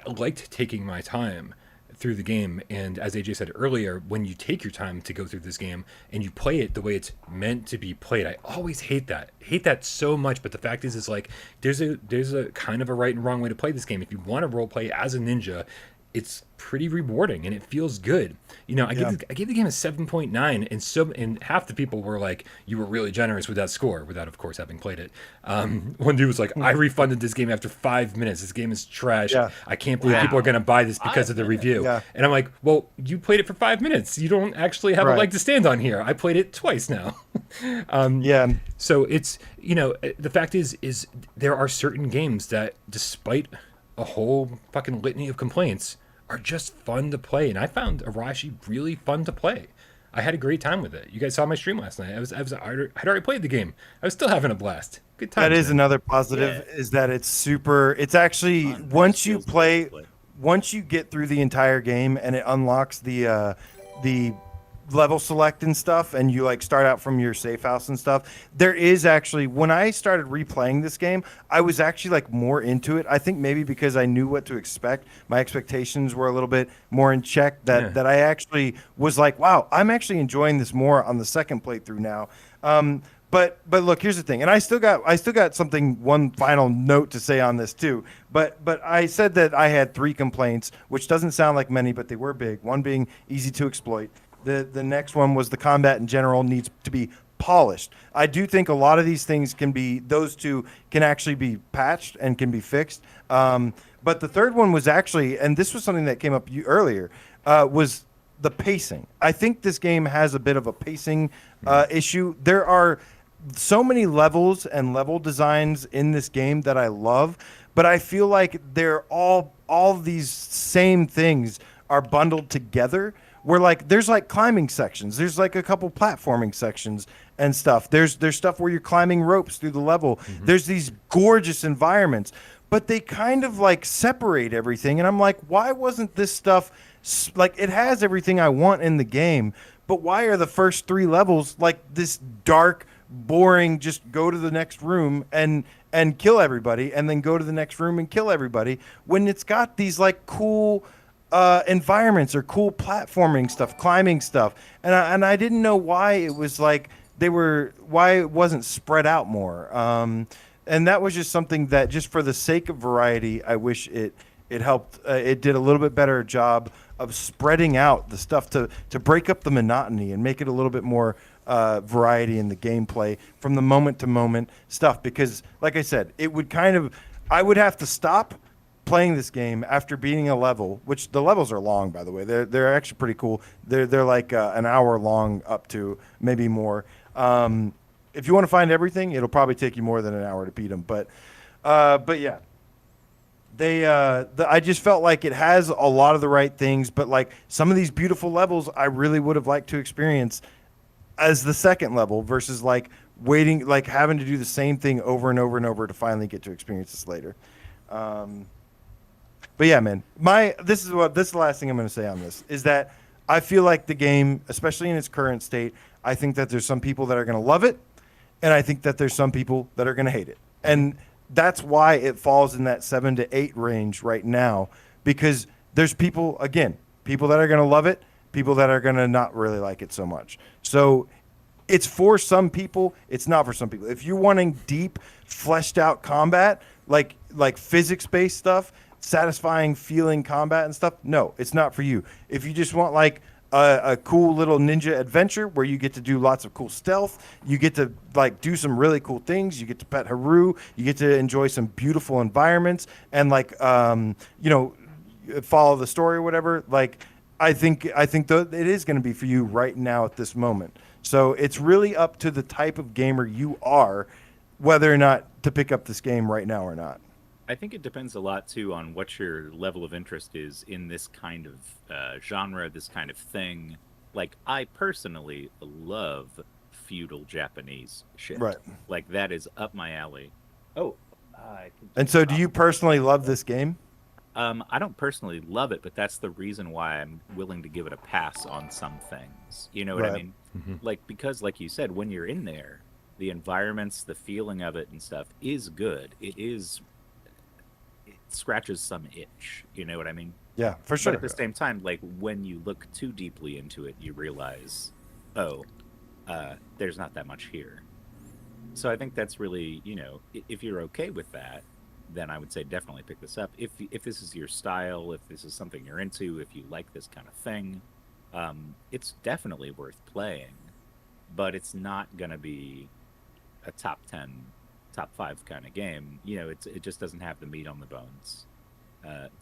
S1: liked taking my time through the game, and as AJ said earlier, when you take your time to go through this game and you play it the way it's meant to be played, I always hate that so much. But the fact is like there's a kind of a right and wrong way to play this game. If you want to role play as a ninja, it's pretty rewarding and it feels good. I gave the game a 7.9, and half the people were like, you were really generous with that score, without of course having played it. One dude was like, I refunded this game after 5 minutes. This game is trash.
S2: Yeah.
S1: I can't believe people are going to buy this because of the review.
S2: Yeah.
S1: And I'm like, well, you played it for 5 minutes. You don't actually have a leg to stand on here. I played it twice now.
S2: Yeah.
S1: So it's, the fact is there are certain games that, despite a whole fucking litany of complaints, are just fun to play. And I found Arashi really fun to play. I had a great time with it. You guys saw my stream last night. I'd already played the game. I was still having a blast. Good time.
S2: That is another positive, is that it's actually
S3: Fun.
S2: once you
S3: Feels good to
S2: play, once you get through the entire game and it unlocks the level select and stuff, and you like start out from your safe house and stuff, there is actually, when I started replaying this game, I was actually like more into it. I think maybe because I knew what to expect, my expectations were a little bit more in check, that I actually was like, wow, I'm actually enjoying this more on the second playthrough now. But look, here's the thing, and I still got one final note to say on this too. But I said that I had 3 complaints, which doesn't sound like many, but they were big. One being easy to exploit. The next one was the combat in general needs to be polished. I do think a lot of these things those two can actually be patched and can be fixed. But the third one was actually, and this was something that came up earlier, was the pacing. I think this game has a bit of a pacing issue. There are so many levels and level designs in this game that I love, but I feel like they're all these same things are bundled together. Where like there's like climbing sections, there's like a couple platforming sections and stuff. There's stuff where you're climbing ropes through the level. Mm-hmm. There's these gorgeous environments, but they kind of like separate everything. And I'm like, why wasn't this stuff like, it has everything I want in the game, but why are the first 3 levels like this dark, boring, just go to the next room and kill everybody, and then go to the next room and kill everybody, when it's got these like cool environments or cool platforming stuff, climbing stuff, and I didn't know why it was like why it wasn't spread out more. And that was just something that, just for the sake of variety, I wish it helped. It did a little bit better job of spreading out the stuff to break up the monotony and make it a little bit more variety in the gameplay from the moment to moment stuff. Because, like I said, I would have to stop playing this game after beating a level, which the levels are long, by the way. They're actually pretty cool. They're like an hour long, up to maybe more. If you want to find everything, it'll probably take you more than an hour to beat them. But yeah, I just felt like it has a lot of the right things, but like some of these beautiful levels, I really would have liked to experience as the second level versus like waiting, like having to do the same thing over and over and over to finally get to experience this later. But yeah, man, this is the last thing I'm going to say on this is that I feel like the game, especially in its current state, I think that there's some people that are going to love it, and I think that there's some people that are going to hate it. And that's why it falls in that 7 to 8 range right now, because there's people that are going to love it, people that are going to not really like it so much. So it's for some people, it's not for some people. If you're wanting deep, fleshed out combat, like physics-based stuff, satisfying feeling combat and stuff, no, it's not for you. If you just want like a cool little ninja adventure where you get to do lots of cool stealth, you get to like do some really cool things, you get to pet Haru, you get to enjoy some beautiful environments and like follow the story or whatever, like I think it is going to be for you right now at this moment. So it's really up to the type of gamer you are, whether or not to pick up this game right now or not.
S3: I think it depends a lot, too, on what your level of interest is in this kind of genre, this kind of thing. Like, I personally love feudal Japanese shit.
S2: Right.
S3: Like, that is up my alley. Oh.
S2: And so do you personally love this game?
S3: I don't personally love it, but that's the reason why I'm willing to give it a pass on some things. You know what I mean?
S1: Mm-hmm.
S3: Like, because, like you said, when you're in there, the environments, the feeling of it and stuff is good. It scratches some itch, you know what I mean?
S2: Yeah, for sure.
S3: But at the same time, like when you look too deeply into it, you realize, there's not that much here. So I think that's really, if you're okay with that, then I would say definitely pick this up. If this is your style, if this is something you're into, if you like this kind of thing, it's definitely worth playing. But it's not going to be a top 10, top 5 kind of game. It just doesn't have the meat on the bones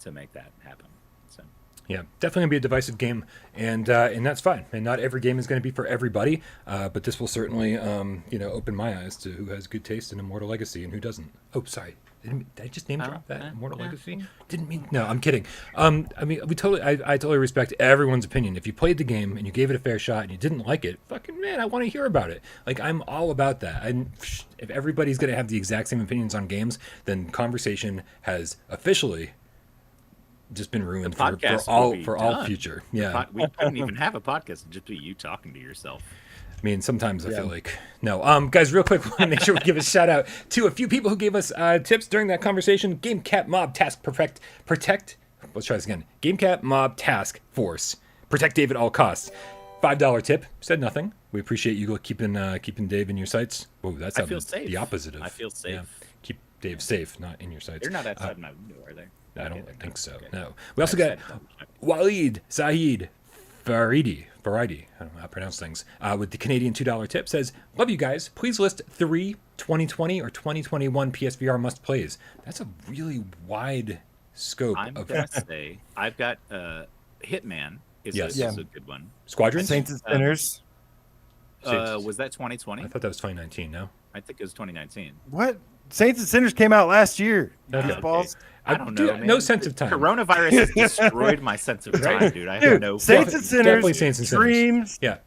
S3: to make that happen. So
S1: yeah, definitely gonna be a divisive game, and that's fine. And not every game is going to be for everybody, but this will certainly open my eyes to who has good taste in Immortal Legacy and who doesn't. Oh, sorry. Did I just name drop that Immortal Legacy? Didn't mean. No, I'm kidding. I mean, I totally respect everyone's opinion. If you played the game and you gave it a fair shot and you didn't like it, fucking man, I want to hear about it. Like, I'm all about that. And if everybody's gonna have the exact same opinions on games, then conversation has officially just been ruined for all future. Yeah,
S3: we couldn't even have a podcast; it'd just be you talking to yourself.
S1: I mean, sometimes I feel like no. Guys, real quick, we want to make sure we give a shout out to a few people who gave us tips during that conversation. GameCat Mob Task Protect. Let's try this again. GameCat Mob Task Force Protect Dave at all costs. $5 tip. Said nothing. We appreciate you keeping Dave in your sights. Whoa, that's the opposite of.
S3: I feel safe.
S1: Yeah, keep Dave safe, not in your sights.
S3: They're not outside my window, are they?
S1: I don't think so. Okay. No. We also got Waleed Saeed Faridi. I don't know how to pronounce things. With the Canadian $2 tip, says, "Love you guys. Please list 3 2020 or 2021 PSVR must plays." That's a really wide scope.
S3: I'm gonna say I've got Hitman is a good one.
S1: Squadron,
S2: Saints and Sinners.
S3: Was that 2020?
S1: I thought that was 2019. No,
S3: I think it was 2019.
S2: What? Saints and Sinners came out last year.
S1: Okay.
S2: Balls.
S3: I don't know. Man.
S1: No sense of time.
S3: Coronavirus has destroyed my sense of time, dude. I have no.
S2: Saints and Sinners.
S1: Definitely Saints and Sinners.
S2: Dreams.
S1: Yeah.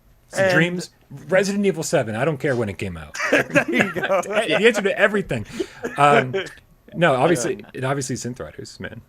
S1: Dreams. Resident Evil 7. I don't care when it came out.
S2: There you go.
S1: The answer to everything. No, obviously Synth Riders, man.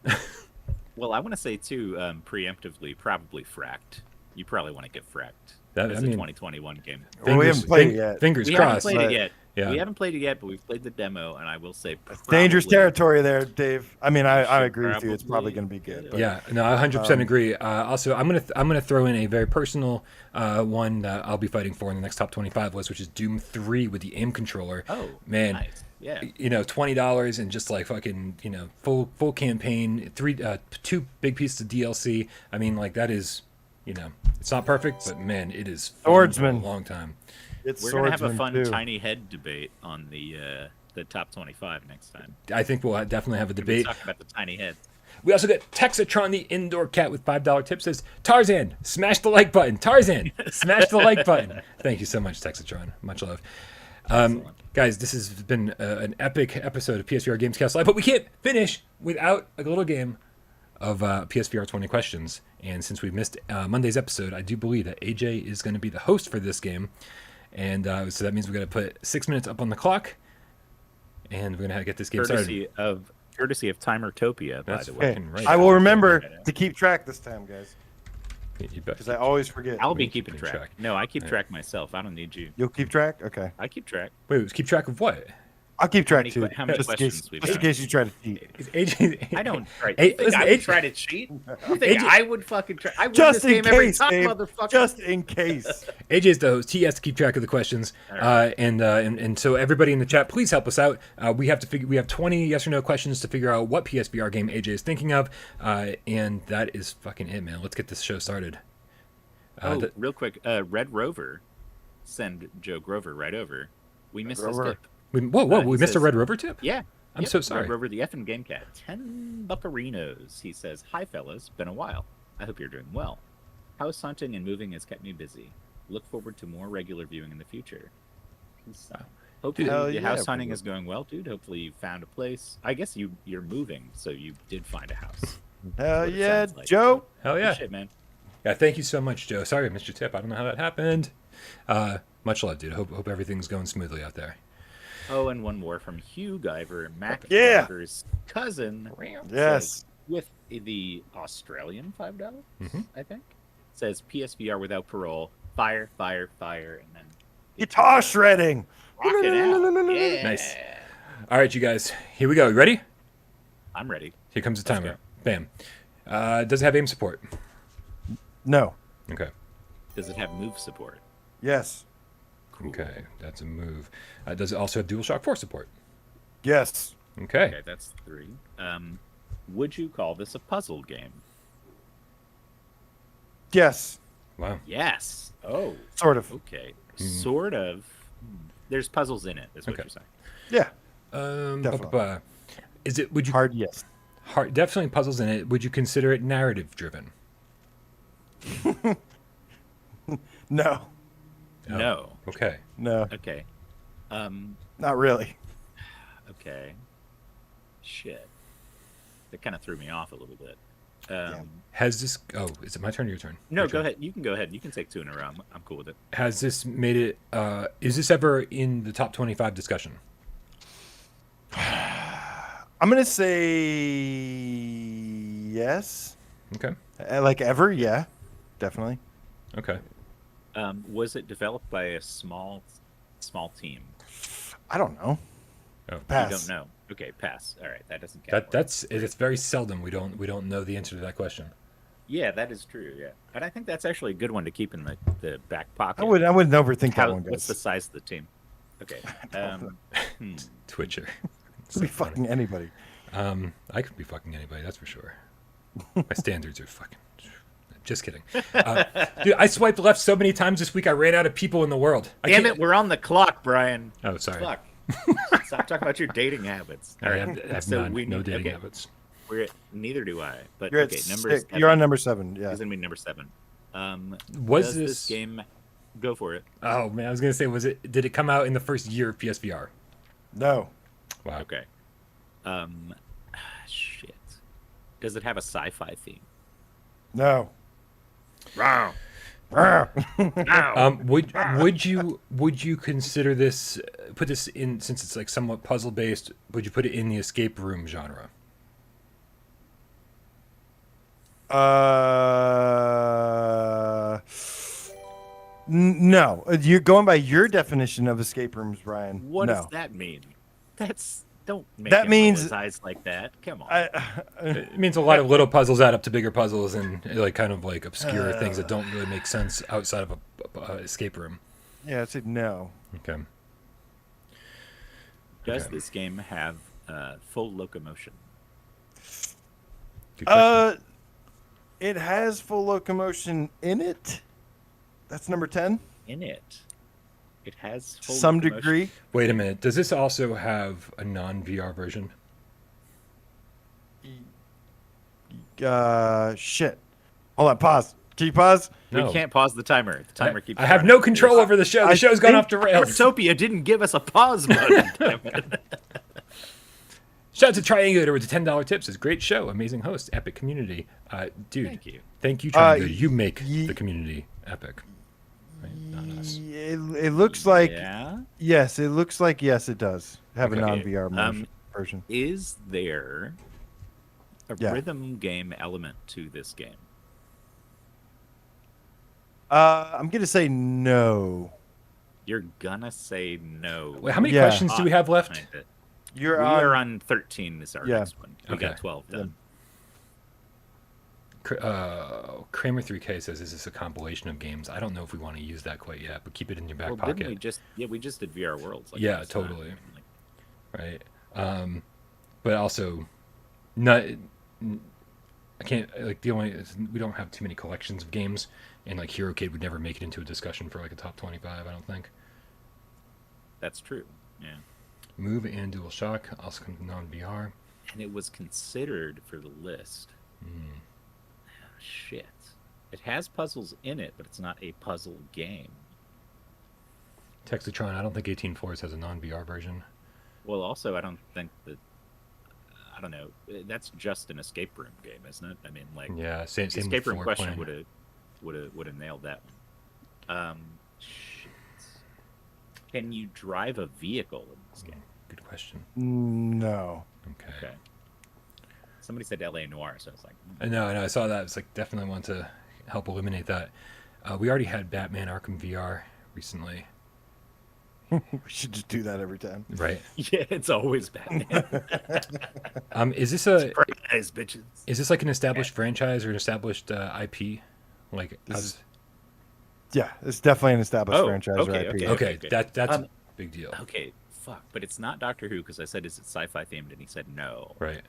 S3: Well, I want to say too, preemptively, probably Fracked. You probably want to get Fracked. That's a 2021 game.
S2: Well, we haven't played it yet.
S1: Fingers
S3: we
S1: crossed.
S3: haven't played it yet.
S1: Yeah.
S3: We haven't played it yet, but we've played the demo, and I will say
S2: Dangerous
S3: probably-
S2: territory there, Dave. I mean, I
S3: should
S2: agree with you. It's probably
S3: probably-
S2: going to be good. But
S1: Yeah, no, I 100% agree. Also, I'm gonna throw in a very personal one that I'll be fighting for in the next top 25 list, which is Doom 3 with the aim controller.
S3: Oh,
S1: man,
S3: nice. Yeah.
S1: $20 and just like fucking, full campaign, 2 big pieces of DLC. I mean, like that is, it's not perfect, but man, it is fun
S2: Swordsman.
S1: for a long time.
S2: it's
S3: We're gonna have a
S2: swordsman,
S3: fun
S2: too.
S3: tiny head debate on the top 25 next time.
S1: I think we'll definitely have a
S3: We
S1: debate.
S3: talk about the tiny head.
S1: We also got Texatron, the indoor cat with $5 tip, says, Tarzan, smash the like button. Tarzan, smash the like button. Thank you so much, Texatron. Much love. Guys, this has been an epic episode of PSVR Gamescast Live, but we can't finish without a little game of PSVR 20 questions. And since we missed Monday's episode, I do believe that AJ is going to be the host for this game. And so that means we're going to put 6 minutes up on the clock, and we're going to get this game started.
S3: Courtesy of Timer Topia, by
S1: That's
S3: the way.
S2: Okay.
S1: fucking right.
S2: I will remember to keep track this time, guys,
S1: You bet.
S2: because I always forget.
S3: I'll be
S1: We
S3: keeping
S1: keep
S3: track.
S1: track.
S3: No, I keep track myself. I don't need you.
S2: You'll keep track? Okay.
S3: I keep track.
S1: Wait, keep track of what?
S2: I'll keep track,
S3: many
S2: too.
S3: how many
S2: Just in case,
S3: questions we've
S2: just in
S3: got?
S2: case you try to cheat.
S1: Is AJ,
S3: I don't try.
S1: Hey,
S3: You think
S1: listen,
S3: I would
S1: AJ
S3: try to cheat? You think
S1: AJ
S3: I would fucking try? I win
S2: Just
S3: this
S2: in
S3: game every
S2: case,
S3: time,
S2: Dave.
S3: motherfucker.
S2: Just in case.
S1: AJ's the host. He has to keep track of the questions, and so everybody in the chat, please help us out. We have to figure. We have 20 yes or no questions to figure out what PSVR game AJ is thinking of, and that is fucking it, man. Let's get this show started.
S3: Real quick, Red Rover, send Joe Grover right over. We missed his
S2: Rover.
S3: tip.
S1: Whoa!
S3: he
S1: We missed a
S3: says-
S1: Red Rover tip.
S3: Yeah.
S1: I'm so sorry.
S3: Red Rover, the effing game cat. 10 buccarinos. He says, "Hi fellas, been a while. I hope you're doing well. House hunting and moving has kept me busy. Look forward to more regular viewing in the future." Hopefully
S2: Hell
S3: the
S2: yeah,
S3: house hunting
S2: bro.
S3: is going well, dude. Hopefully you found a place. I guess you're moving, so you did find a house.
S2: Hell
S3: what it
S2: yeah,
S3: sounds like.
S2: Joe.
S1: Hell
S3: Good
S1: yeah!
S3: shit, man.
S1: Yeah, thank you so much, Joe. Sorry I missed your tip. I don't know how that happened. Much love, dude. Hope everything's going smoothly out there.
S3: Oh, and one more from Hugh Guyver, Mac
S2: Yeah.
S3: Guyver's cousin.
S2: Yes.
S3: Says, with the Australian $5,
S1: Mhm.
S3: I think. Says PSVR without parole. Fire, fire, fire, and then
S2: Guitar shredding.
S3: rock it out. Yeah.
S1: Nice. All right, you guys. Here we go. You ready?
S3: I'm ready.
S1: Here comes the
S3: Let's
S1: timer. Bam. Does it have aim support?
S2: No.
S1: Okay.
S3: Does it have move support?
S2: Yes.
S3: Cool.
S1: Okay, that's a move. Does it also have DualShock 4 support?
S2: Yes.
S1: Okay.
S3: Okay, that's 3. Would you call this a puzzle game?
S2: Yes.
S1: Wow.
S3: Yes. Oh,
S2: Sort of.
S3: okay. Sort of. There's puzzles in it, is what
S1: Okay.
S3: you're saying.
S2: Yeah.
S1: Definitely. Is it? Would you
S2: Hard yes.
S1: hard? Definitely puzzles in it. Would you consider it narrative driven?
S2: No.
S1: Oh.
S3: No.
S1: Okay.
S2: No.
S3: Okay.
S2: Not really.
S3: Okay. Shit. That kind of threw me off a little bit.
S1: Has this? Oh, is it my turn or your turn?
S3: No,
S1: Your
S3: go
S1: turn.
S3: ahead. You can go ahead. You can take 2 in a row. I'm cool with it.
S1: Has this made it? Is this ever in the top 25 discussion?
S2: I'm gonna say yes.
S1: Okay.
S2: Like ever? Yeah. Definitely.
S1: Okay.
S3: Was it developed by a small team?
S2: I don't know.
S1: Oh.
S2: Pass.
S3: You don't know. Okay, pass. All right, that doesn't count.
S1: It's very seldom we don't know the answer to that question.
S3: Yeah, that is true. Yeah, and I think that's actually a good one to keep in the back pocket.
S2: I wouldn't overthink
S3: How,
S2: that one,
S3: what's the
S2: guys.
S3: size of the team? Okay.
S1: Twitcher.
S2: Could be fucking anybody.
S1: I could be fucking anybody, that's for sure. My standards are fucking. Just kidding. Dude, I swiped left so many times this week I ran out of people in the world.
S3: Damn it, we're on the clock, Brian.
S1: Oh, sorry.
S3: Fuck. Stop talking about your dating habits.
S1: I have
S3: so
S1: none,
S3: we
S1: no
S3: need-
S1: dating
S3: okay,
S1: habits.
S3: Neither do I. But
S2: You're
S3: okay,
S2: at
S3: number
S2: 6.
S3: 7.
S2: You're on number 7. Yeah.
S3: He's gonna be number 7.
S1: Was
S3: does this game? Go for it.
S1: Oh man, I was gonna say, did it come out in the first year of PSVR?
S2: No.
S1: Wow.
S3: Okay. Shit. Does it have a sci-fi theme?
S2: No.
S3: Wow.
S1: Would you consider this, put this in, since it's like somewhat puzzle based, would you put it in the escape room genre?
S2: No, you're going by your definition of escape rooms, Brian.
S3: What
S2: no.
S3: does that mean? Don't make
S2: That
S3: him
S2: means-
S3: roll his eyes like that. Come on.
S1: It means a lot of little puzzles add up to bigger puzzles and like kind of like obscure things that don't really make sense outside of a escape room.
S2: Yeah, I said no.
S1: Okay.
S3: Does this game have full locomotion?
S1: Good question.
S2: It has full locomotion in it. That's number 10.
S3: In it, it has full
S2: Some
S3: locomotion.
S2: degree.
S1: Wait a minute. Does this also have a non-VR version?
S2: Shit. Hold on. Pause. Can you pause?
S1: No.
S3: We can't pause the timer. The timer keeps.
S1: I have
S3: running.
S1: no control over the show. The
S2: I
S1: show's gone
S2: think
S1: off the rails.
S3: Topia didn't give us a pause button. Damn it.
S1: Shout out to Triangulator with the $10 tips. It's a great show. Amazing host. Epic community. Dude.
S3: Thank you.
S1: Thank you, Triangulator. You make
S2: ye-
S1: the community epic. Right? Not us.
S2: It looks like
S3: Yeah.
S2: yes. It looks like yes. It does have
S1: Okay.
S2: a non-VR version.
S3: Is there a
S2: Yeah.
S3: rhythm game element to this game?
S2: I'm gonna say no.
S3: You're gonna say no.
S1: Wait, how many
S2: Yeah.
S1: questions do we have left?
S3: Behind it.
S2: You're
S3: We
S2: on.
S3: are on 13 is our
S2: Yeah.
S3: next one. We
S1: Okay.
S3: got 12 done.
S1: Kramer 3K says, "Is this a compilation of games?" I don't know if we want to use that quite yet, but keep it in your back
S3: Well,
S1: pocket.
S3: didn't we just we just did VR Worlds. Like
S1: Yeah,
S3: last time.
S1: totally. Right. But also, not. I can't like the only we don't have too many collections of games, and like Hero Kid would never make it into a discussion for like a top 25. I don't think.
S3: That's true. Yeah.
S1: Move and DualShock also come to non-VR.
S3: And it was considered for the list.
S1: Mm.
S3: Ah, shit. It has puzzles in it, but it's not a puzzle game.
S1: Texatron, I don't think 18 Floors has a non-VR version.
S3: Well, also, I don't think that. I don't know. That's just an escape room game, isn't it? I mean, like,
S1: Yeah, same.
S3: the
S1: Same
S3: escape room
S1: floor
S3: question
S1: plan.
S3: would have nailed that one. Shit. Can you drive a vehicle in this game?
S1: Good question.
S2: No.
S1: Okay.
S3: Okay. Somebody said L.A. Noire, so I was like,
S1: I know. I saw that. It's like definitely want to help eliminate that. We already had Batman Arkham VR recently,
S2: We should just do that every time.
S1: right?
S3: yeah, it's always Batman.
S1: Is this
S3: Surprise, bitches.
S1: is this like an established franchise or an established IP? Like,
S2: Yeah, it's definitely an established
S3: Oh,
S2: franchise
S3: okay,
S2: or IP.
S1: okay,
S3: okay.
S1: that's
S3: Um,
S1: a big deal,
S3: Okay, fuck. But it's not Doctor Who because I said, is it sci-fi themed? And he said no.
S1: right?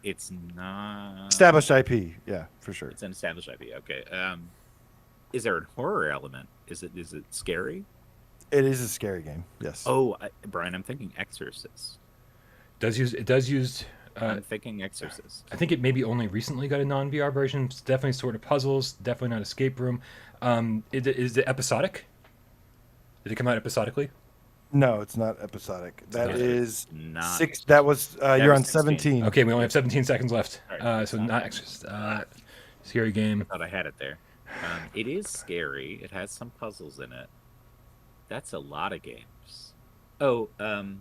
S3: It's not.
S2: Established IP. Yeah, for sure.
S3: It's an established IP. Okay. Is there a horror element? Is it scary?
S2: It is a scary game. Yes.
S3: Oh, Brian, I'm thinking Exorcist.
S1: It does use.
S3: I'm thinking Exorcist.
S1: I think it maybe only recently got a non-VR version. It's definitely sort of puzzles. Definitely not escape room. Is it episodic? Did it come out episodically?
S2: No, it's not episodic. That
S1: not.
S2: is
S3: Not.
S2: six. That was you're
S3: was
S2: on
S3: 16.
S2: 17.
S1: Okay, we only have 17 seconds left.
S3: All right,
S1: So
S3: it's
S1: not Exorcist. Scary game.
S3: Thought I had it there. It is scary. It has some puzzles in it. That's a lot of games. Oh, no,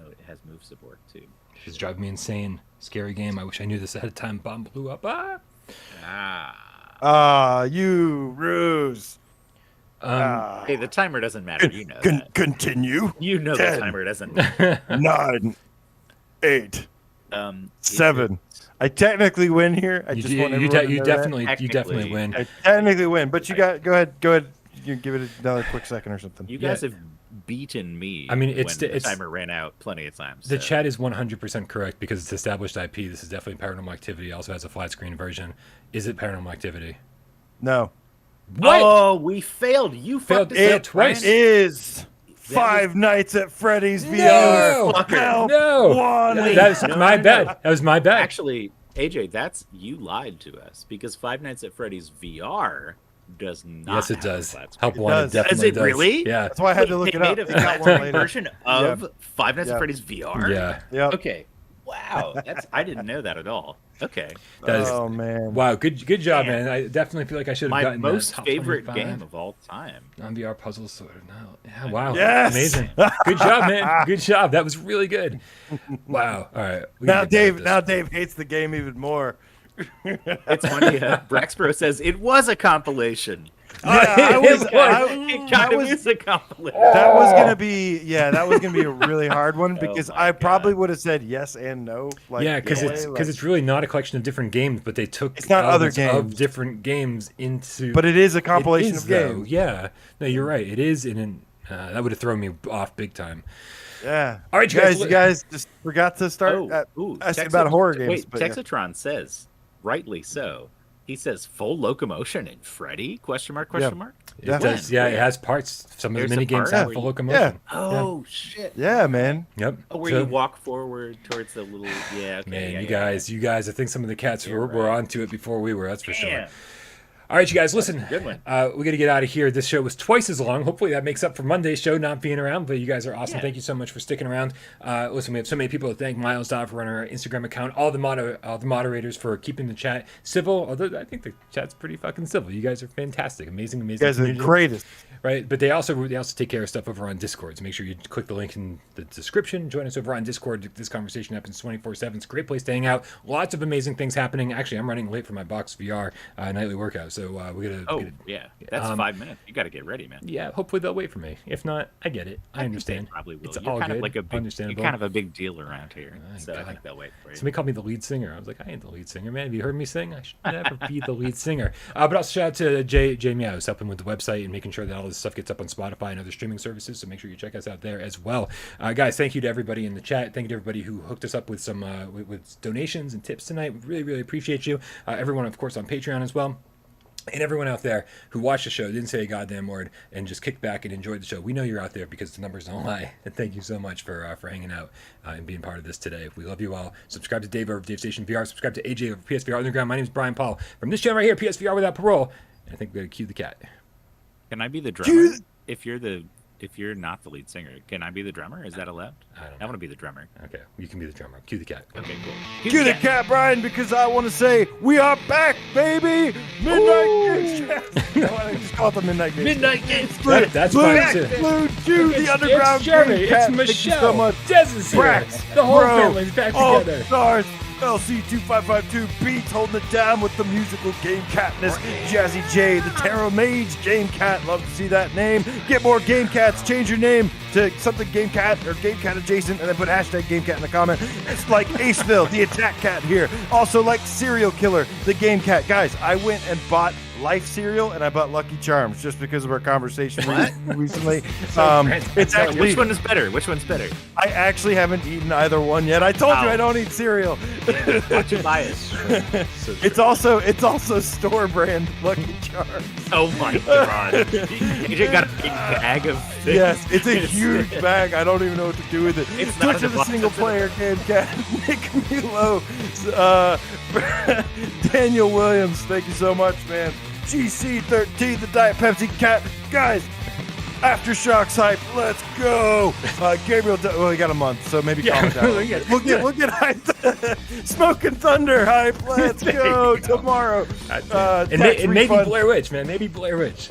S3: it has move support too.
S1: It's driving me insane. Scary game. I wish I knew this ahead of time. Bomb blew up.
S2: You ruse.
S3: Hey, the timer doesn't matter. You know that.
S2: Continue.
S3: You know the
S2: 10.
S3: timer doesn't matter.
S2: 9, 8,
S3: Is
S2: 7. I technically win here. I
S1: You,
S2: just
S1: do-
S2: want
S1: you,
S2: everyone to
S1: you
S2: know
S1: definitely
S3: that.
S1: you definitely
S3: Technically.
S1: win.
S2: that. I technically win, but you got go ahead. You give it another quick second or something.
S3: You guys
S1: Yeah.
S3: have beaten me.
S1: I mean, it's-
S3: when the
S1: it's-
S3: timer ran out plenty of times.
S1: The
S3: so-
S1: chat is 100% correct because it's established IP. This is definitely Paranormal Activity. It also has a flat screen version. Is it Paranormal Activity?
S2: No,
S1: What?
S3: Oh, we failed. You
S1: Failed
S3: fucked us
S1: it
S3: up,
S1: twice.
S3: Brian.
S2: is Five Nights at Freddy's VR.
S1: No!
S2: Now,
S1: No!
S2: one.
S3: Wait,
S1: That's
S3: no,
S1: my
S3: no.
S1: bad. That was my bad.
S3: Actually, AJ, you lied to us because Five Nights at Freddy's VR does not.
S1: Yes, it
S3: have a
S1: does.
S3: flat screen.
S1: Help
S2: It
S1: one.
S2: does.
S1: It definitely
S3: Is it
S1: does.
S3: really?
S1: Yeah.
S2: That's why I had to
S3: Wait,
S2: look
S3: they
S2: it up.
S3: made a
S2: They got
S3: flat
S2: one
S3: screen
S2: later.
S3: version of
S2: Yeah.
S3: Five Nights
S2: Yeah.
S3: at Freddy's VR.
S1: Yeah.
S2: Yep.
S3: Okay. Wow. I didn't know that at all. Okay.
S1: That is-
S2: Oh man.
S1: Wow. Good job,
S3: Man.
S1: man. I definitely feel like I should have
S3: My
S1: gotten
S3: most
S1: that. Top
S3: favorite
S1: 25.
S3: game of all time.
S1: Non-VR puzzles. Sort of now. Yeah. Wow.
S2: Yes!
S1: Amazing. Good job, man. Good job. That was really good. Wow. All right. We
S2: Now
S1: gotta get better
S2: Dave.
S1: at this.
S2: Now Dave hates the game even more.
S3: It's funny. Braxbro says it was a compilation.
S2: I was,
S3: It kind of is a compliment.
S2: that was gonna be a really hard one
S3: Oh
S2: because
S3: my
S2: I probably
S3: God.
S2: would have said yes and no. Like,
S1: Yeah, because
S2: in a
S1: it's
S2: way,
S1: because
S2: like-
S1: it's really not a collection of different games, but they took
S2: It's not other
S1: elements of
S2: games.
S1: different games into.
S2: but it is a
S1: It
S2: compilation
S1: is,
S2: of
S1: though.
S2: games.
S1: Yeah, no, you're right. It is, and that would have thrown me off big time.
S2: Yeah.
S1: All right,
S2: you guys just forgot to start asking about horror games.
S3: Wait,
S2: but yeah.
S3: Texatron says, rightly so. He says full locomotion in Freddy? Question mark? Question mark?
S1: It
S2: Yeah.
S1: does. Yeah, it has parts. Some of
S3: There's
S1: the
S3: a
S1: mini games
S3: part
S1: have
S3: where
S1: full
S3: you-
S1: locomotion.
S3: Oh shit!
S2: Yeah, man.
S1: Yep.
S3: Oh, where
S1: So-
S3: you walk forward towards the little Okay,
S1: Man,
S3: yeah,
S1: you
S3: yeah,
S1: guys, I think some of the cats
S3: You're
S1: were
S3: right.
S1: onto it before we were. That's for sure.
S3: Yeah.
S1: All right, you guys, listen.
S3: Good one.
S1: We got to get out of here. This show was twice as long. Hopefully that makes up for Monday's show not being around. But you guys are awesome.
S3: Yeah.
S1: Thank you so much for sticking around. Listen, we have so many people to thank. Miles Dodd for running our Instagram account. All the moderators for keeping the chat civil. Although I think the chat's pretty fucking civil. You guys are fantastic, amazing.
S2: You guys are the
S1: community.
S2: greatest.
S1: Right, but they also take care of stuff over on Discord. So make sure you click the link in the description. Join us over on Discord. This conversation happens 24/7. It's a great place to hang out. Lots of amazing things happening. Actually, I'm running late for my Box VR nightly workout, so we gotta.
S3: Oh yeah, that's 5 minutes. You got to get ready, man.
S1: Yeah, hopefully they'll wait for me. If not, I get it. I
S3: think
S1: understand.
S3: they probably will.
S1: It's
S3: You're
S1: all
S3: kind
S1: good.
S3: of like a big,
S1: Understandable.
S3: You're kind of a big deal around here, so I
S1: God.
S3: think they'll wait for you.
S1: Somebody called me the lead singer. I was like, I ain't the lead singer, man. Have you heard me sing? I should never be the lead singer. But also shout out to Jay Meow, who's helping with the website and making sure that all this stuff gets up on Spotify and other streaming services. So make sure you check us out there as well. Guys, thank you to everybody in the chat. Thank you to everybody who hooked us up with some with donations and tips tonight. We really, really appreciate you. Everyone, of course, on Patreon as well. And everyone out there who watched the show, didn't say a goddamn word, and just kicked back and enjoyed the show. We know you're out there because the numbers don't lie. And thank you so much for hanging out and being part of this today. We love you all. Subscribe to Dave over Dave Station VR. Subscribe to AJ over PSVR Underground. My name is Brian Paul. From this channel right here, PSVR Without Parole. And I think we got to cue the cat.
S3: Can I be the drummer? If you're not the lead singer, can I be the drummer? Is that allowed?
S1: I don't
S3: I
S1: know.
S3: want to be the drummer.
S1: Okay, you can be the drummer. Cue the cat.
S3: Okay, cool.
S2: Cue the cat, Brian, because I want to say we are back, baby. Midnight Games. I just call it the Midnight Games.
S3: Midnight Games.
S1: That's
S2: Blue,
S1: fine too.
S2: Blue, Jew, the underground
S1: Jeremy,
S2: Game
S1: it's
S2: Cat.
S1: Michelle.
S2: Thank you so much.
S1: Des is here.
S2: Brax,
S1: The whole
S2: Bro,
S1: family's back
S2: All
S1: together.
S2: Stars, LC2552 Beats holding it down with the musical Game Catness. Jazzy J, the Tarot Mage Game Cat. Love to see that name. Get more Game Cats. Change your name to something Game Cat or Game Cat adjacent, and then put hashtag Game Cat in the comment. It's like Aceville, the Attack Cat here. Also like Serial Killer, the Game Cat. Guys, I went and bought Life cereal and I bought Lucky Charms just because of our convetion recently. It's actually
S3: Which one is better? Which one's better?
S2: I actually haven't eaten either one yet. I told you
S3: Wow.
S2: I don't eat cereal.
S3: Watch it bias.
S2: It's also store brand Lucky Charms.
S3: Oh my god. AJ got a big bag of things.
S2: Yes, it's a huge bag. I don't even know what to do with it.
S3: It's not
S2: Twitch
S3: in
S2: of
S3: the
S2: the
S3: box,
S2: single
S3: it's in the
S2: player Game Cat. Nick Milo. Daniel Williams. Thank you so much, man. GC13, the Diet Pepsi Cat. Guys, Aftershocks hype. Let's go. Gabriel, well, we got a month, so maybe calm it down. We'll get hype. Smoking Thunder hype. Let's go tomorrow.
S1: And maybe Blair Witch, man. Maybe Blair Witch.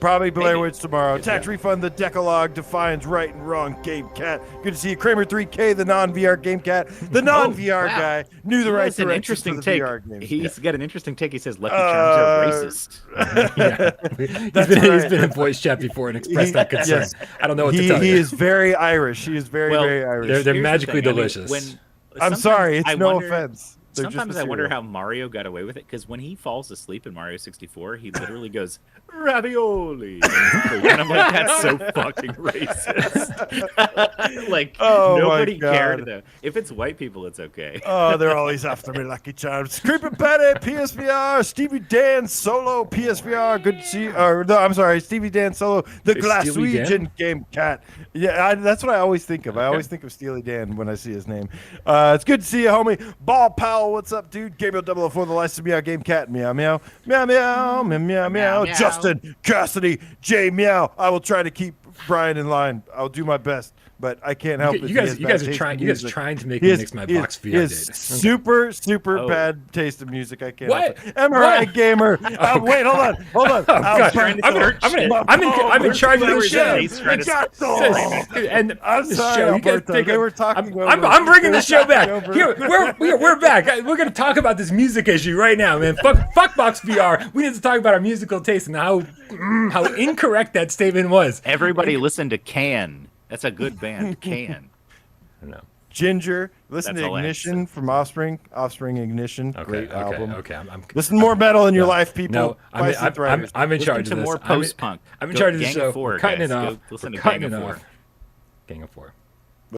S2: Probably Blair
S3: Maybe.
S2: Witch tomorrow. Tax refund, the Decalogue defines right and wrong. Game Cat. Good to see you. Kramer 3K, the non-VR Game Cat. The non-VR
S3: wow.
S2: guy knew the right
S3: That's an
S2: direction
S3: interesting
S2: for the
S3: take.
S2: VR game.
S3: He's got an interesting take. He says Lucky Charms are racist.
S1: Yeah. He's been in voice chat before and expressed that concern.
S2: yes.
S1: I don't know what to
S2: He
S1: tell you.
S2: is very Irish. He is very,
S3: Well,
S2: very Irish.
S1: They're
S3: Here's the
S1: magically
S3: thing, I mean,
S1: delicious.
S3: when-
S2: I'm
S3: sometimes
S2: sorry. It's
S3: I
S2: no
S3: wonder-
S2: offense. They're just
S3: Sometimes
S2: a
S3: I wonder
S2: cereal.
S3: how Mario got away with it because when he falls asleep in Mario 64, he literally goes ravioli, and I'm like, that's so fucking racist. Like
S2: Oh my
S3: nobody
S2: God.
S3: cared though. If it's white people, it's okay.
S2: Oh, they're always after me, Lucky Charms. Creeping Patty, PSVR, Stevie Dan Solo, PSVR. Good to see you. Or, no, I'm sorry, Stevie Dan Solo, the
S1: Is Steely Dan?
S2: Glaswegian Game Cat. Yeah, that's what I always think of. I always think of Steely Dan when I see his name. It's good to see you, homie. Ball Powell, what's up, dude? Gabriel 004, the license meow Game Cat. Meow, meow. Meow, meow. Meow, meow, meow. Justin Cassidy, J Meow. I will try to keep Brian in line. I'll do my best. but I can't help it.
S1: You guys are trying to make me mix my Box VR data.
S2: Super
S3: Oh.
S2: bad taste of music. I can't.
S1: What?
S2: Help it. MRI
S1: What?
S2: gamer. Wait, hold on.
S1: Oh, God. I'm in charge of the show. And
S2: I'm
S1: the
S2: sorry,
S1: show. You guys
S2: Alberto.
S1: think
S2: They were talking over
S1: I'm bringing the show back.
S2: over.
S1: Here, we're back. We're gonna talk about this music issue right now, man. Fuck Box VR. We need to talk about our musical taste and how incorrect that statement was.
S3: Everybody listen to Can. That's a good band, Can.
S1: I don't know.
S2: Ginger. Listen
S3: That's
S2: to
S3: all I have to
S2: Ignition from Offspring. Offspring Ignition. Great album.
S1: Okay. I'm
S2: Listen to more metal in your life, people.
S1: No,
S2: By
S1: I'm
S2: Synth Riders.
S1: in
S3: Listen
S1: charge
S3: to
S1: of this.
S3: more post-punk.
S1: I'm in
S3: Go
S1: charge of the
S3: Gang
S1: show.
S3: of Four,
S1: We're cutting
S3: guys.
S1: it
S3: Go
S1: off.
S3: listen
S1: We're
S3: to
S1: cutting
S3: Gang
S1: it
S3: of Four.
S1: off. Gang of Four.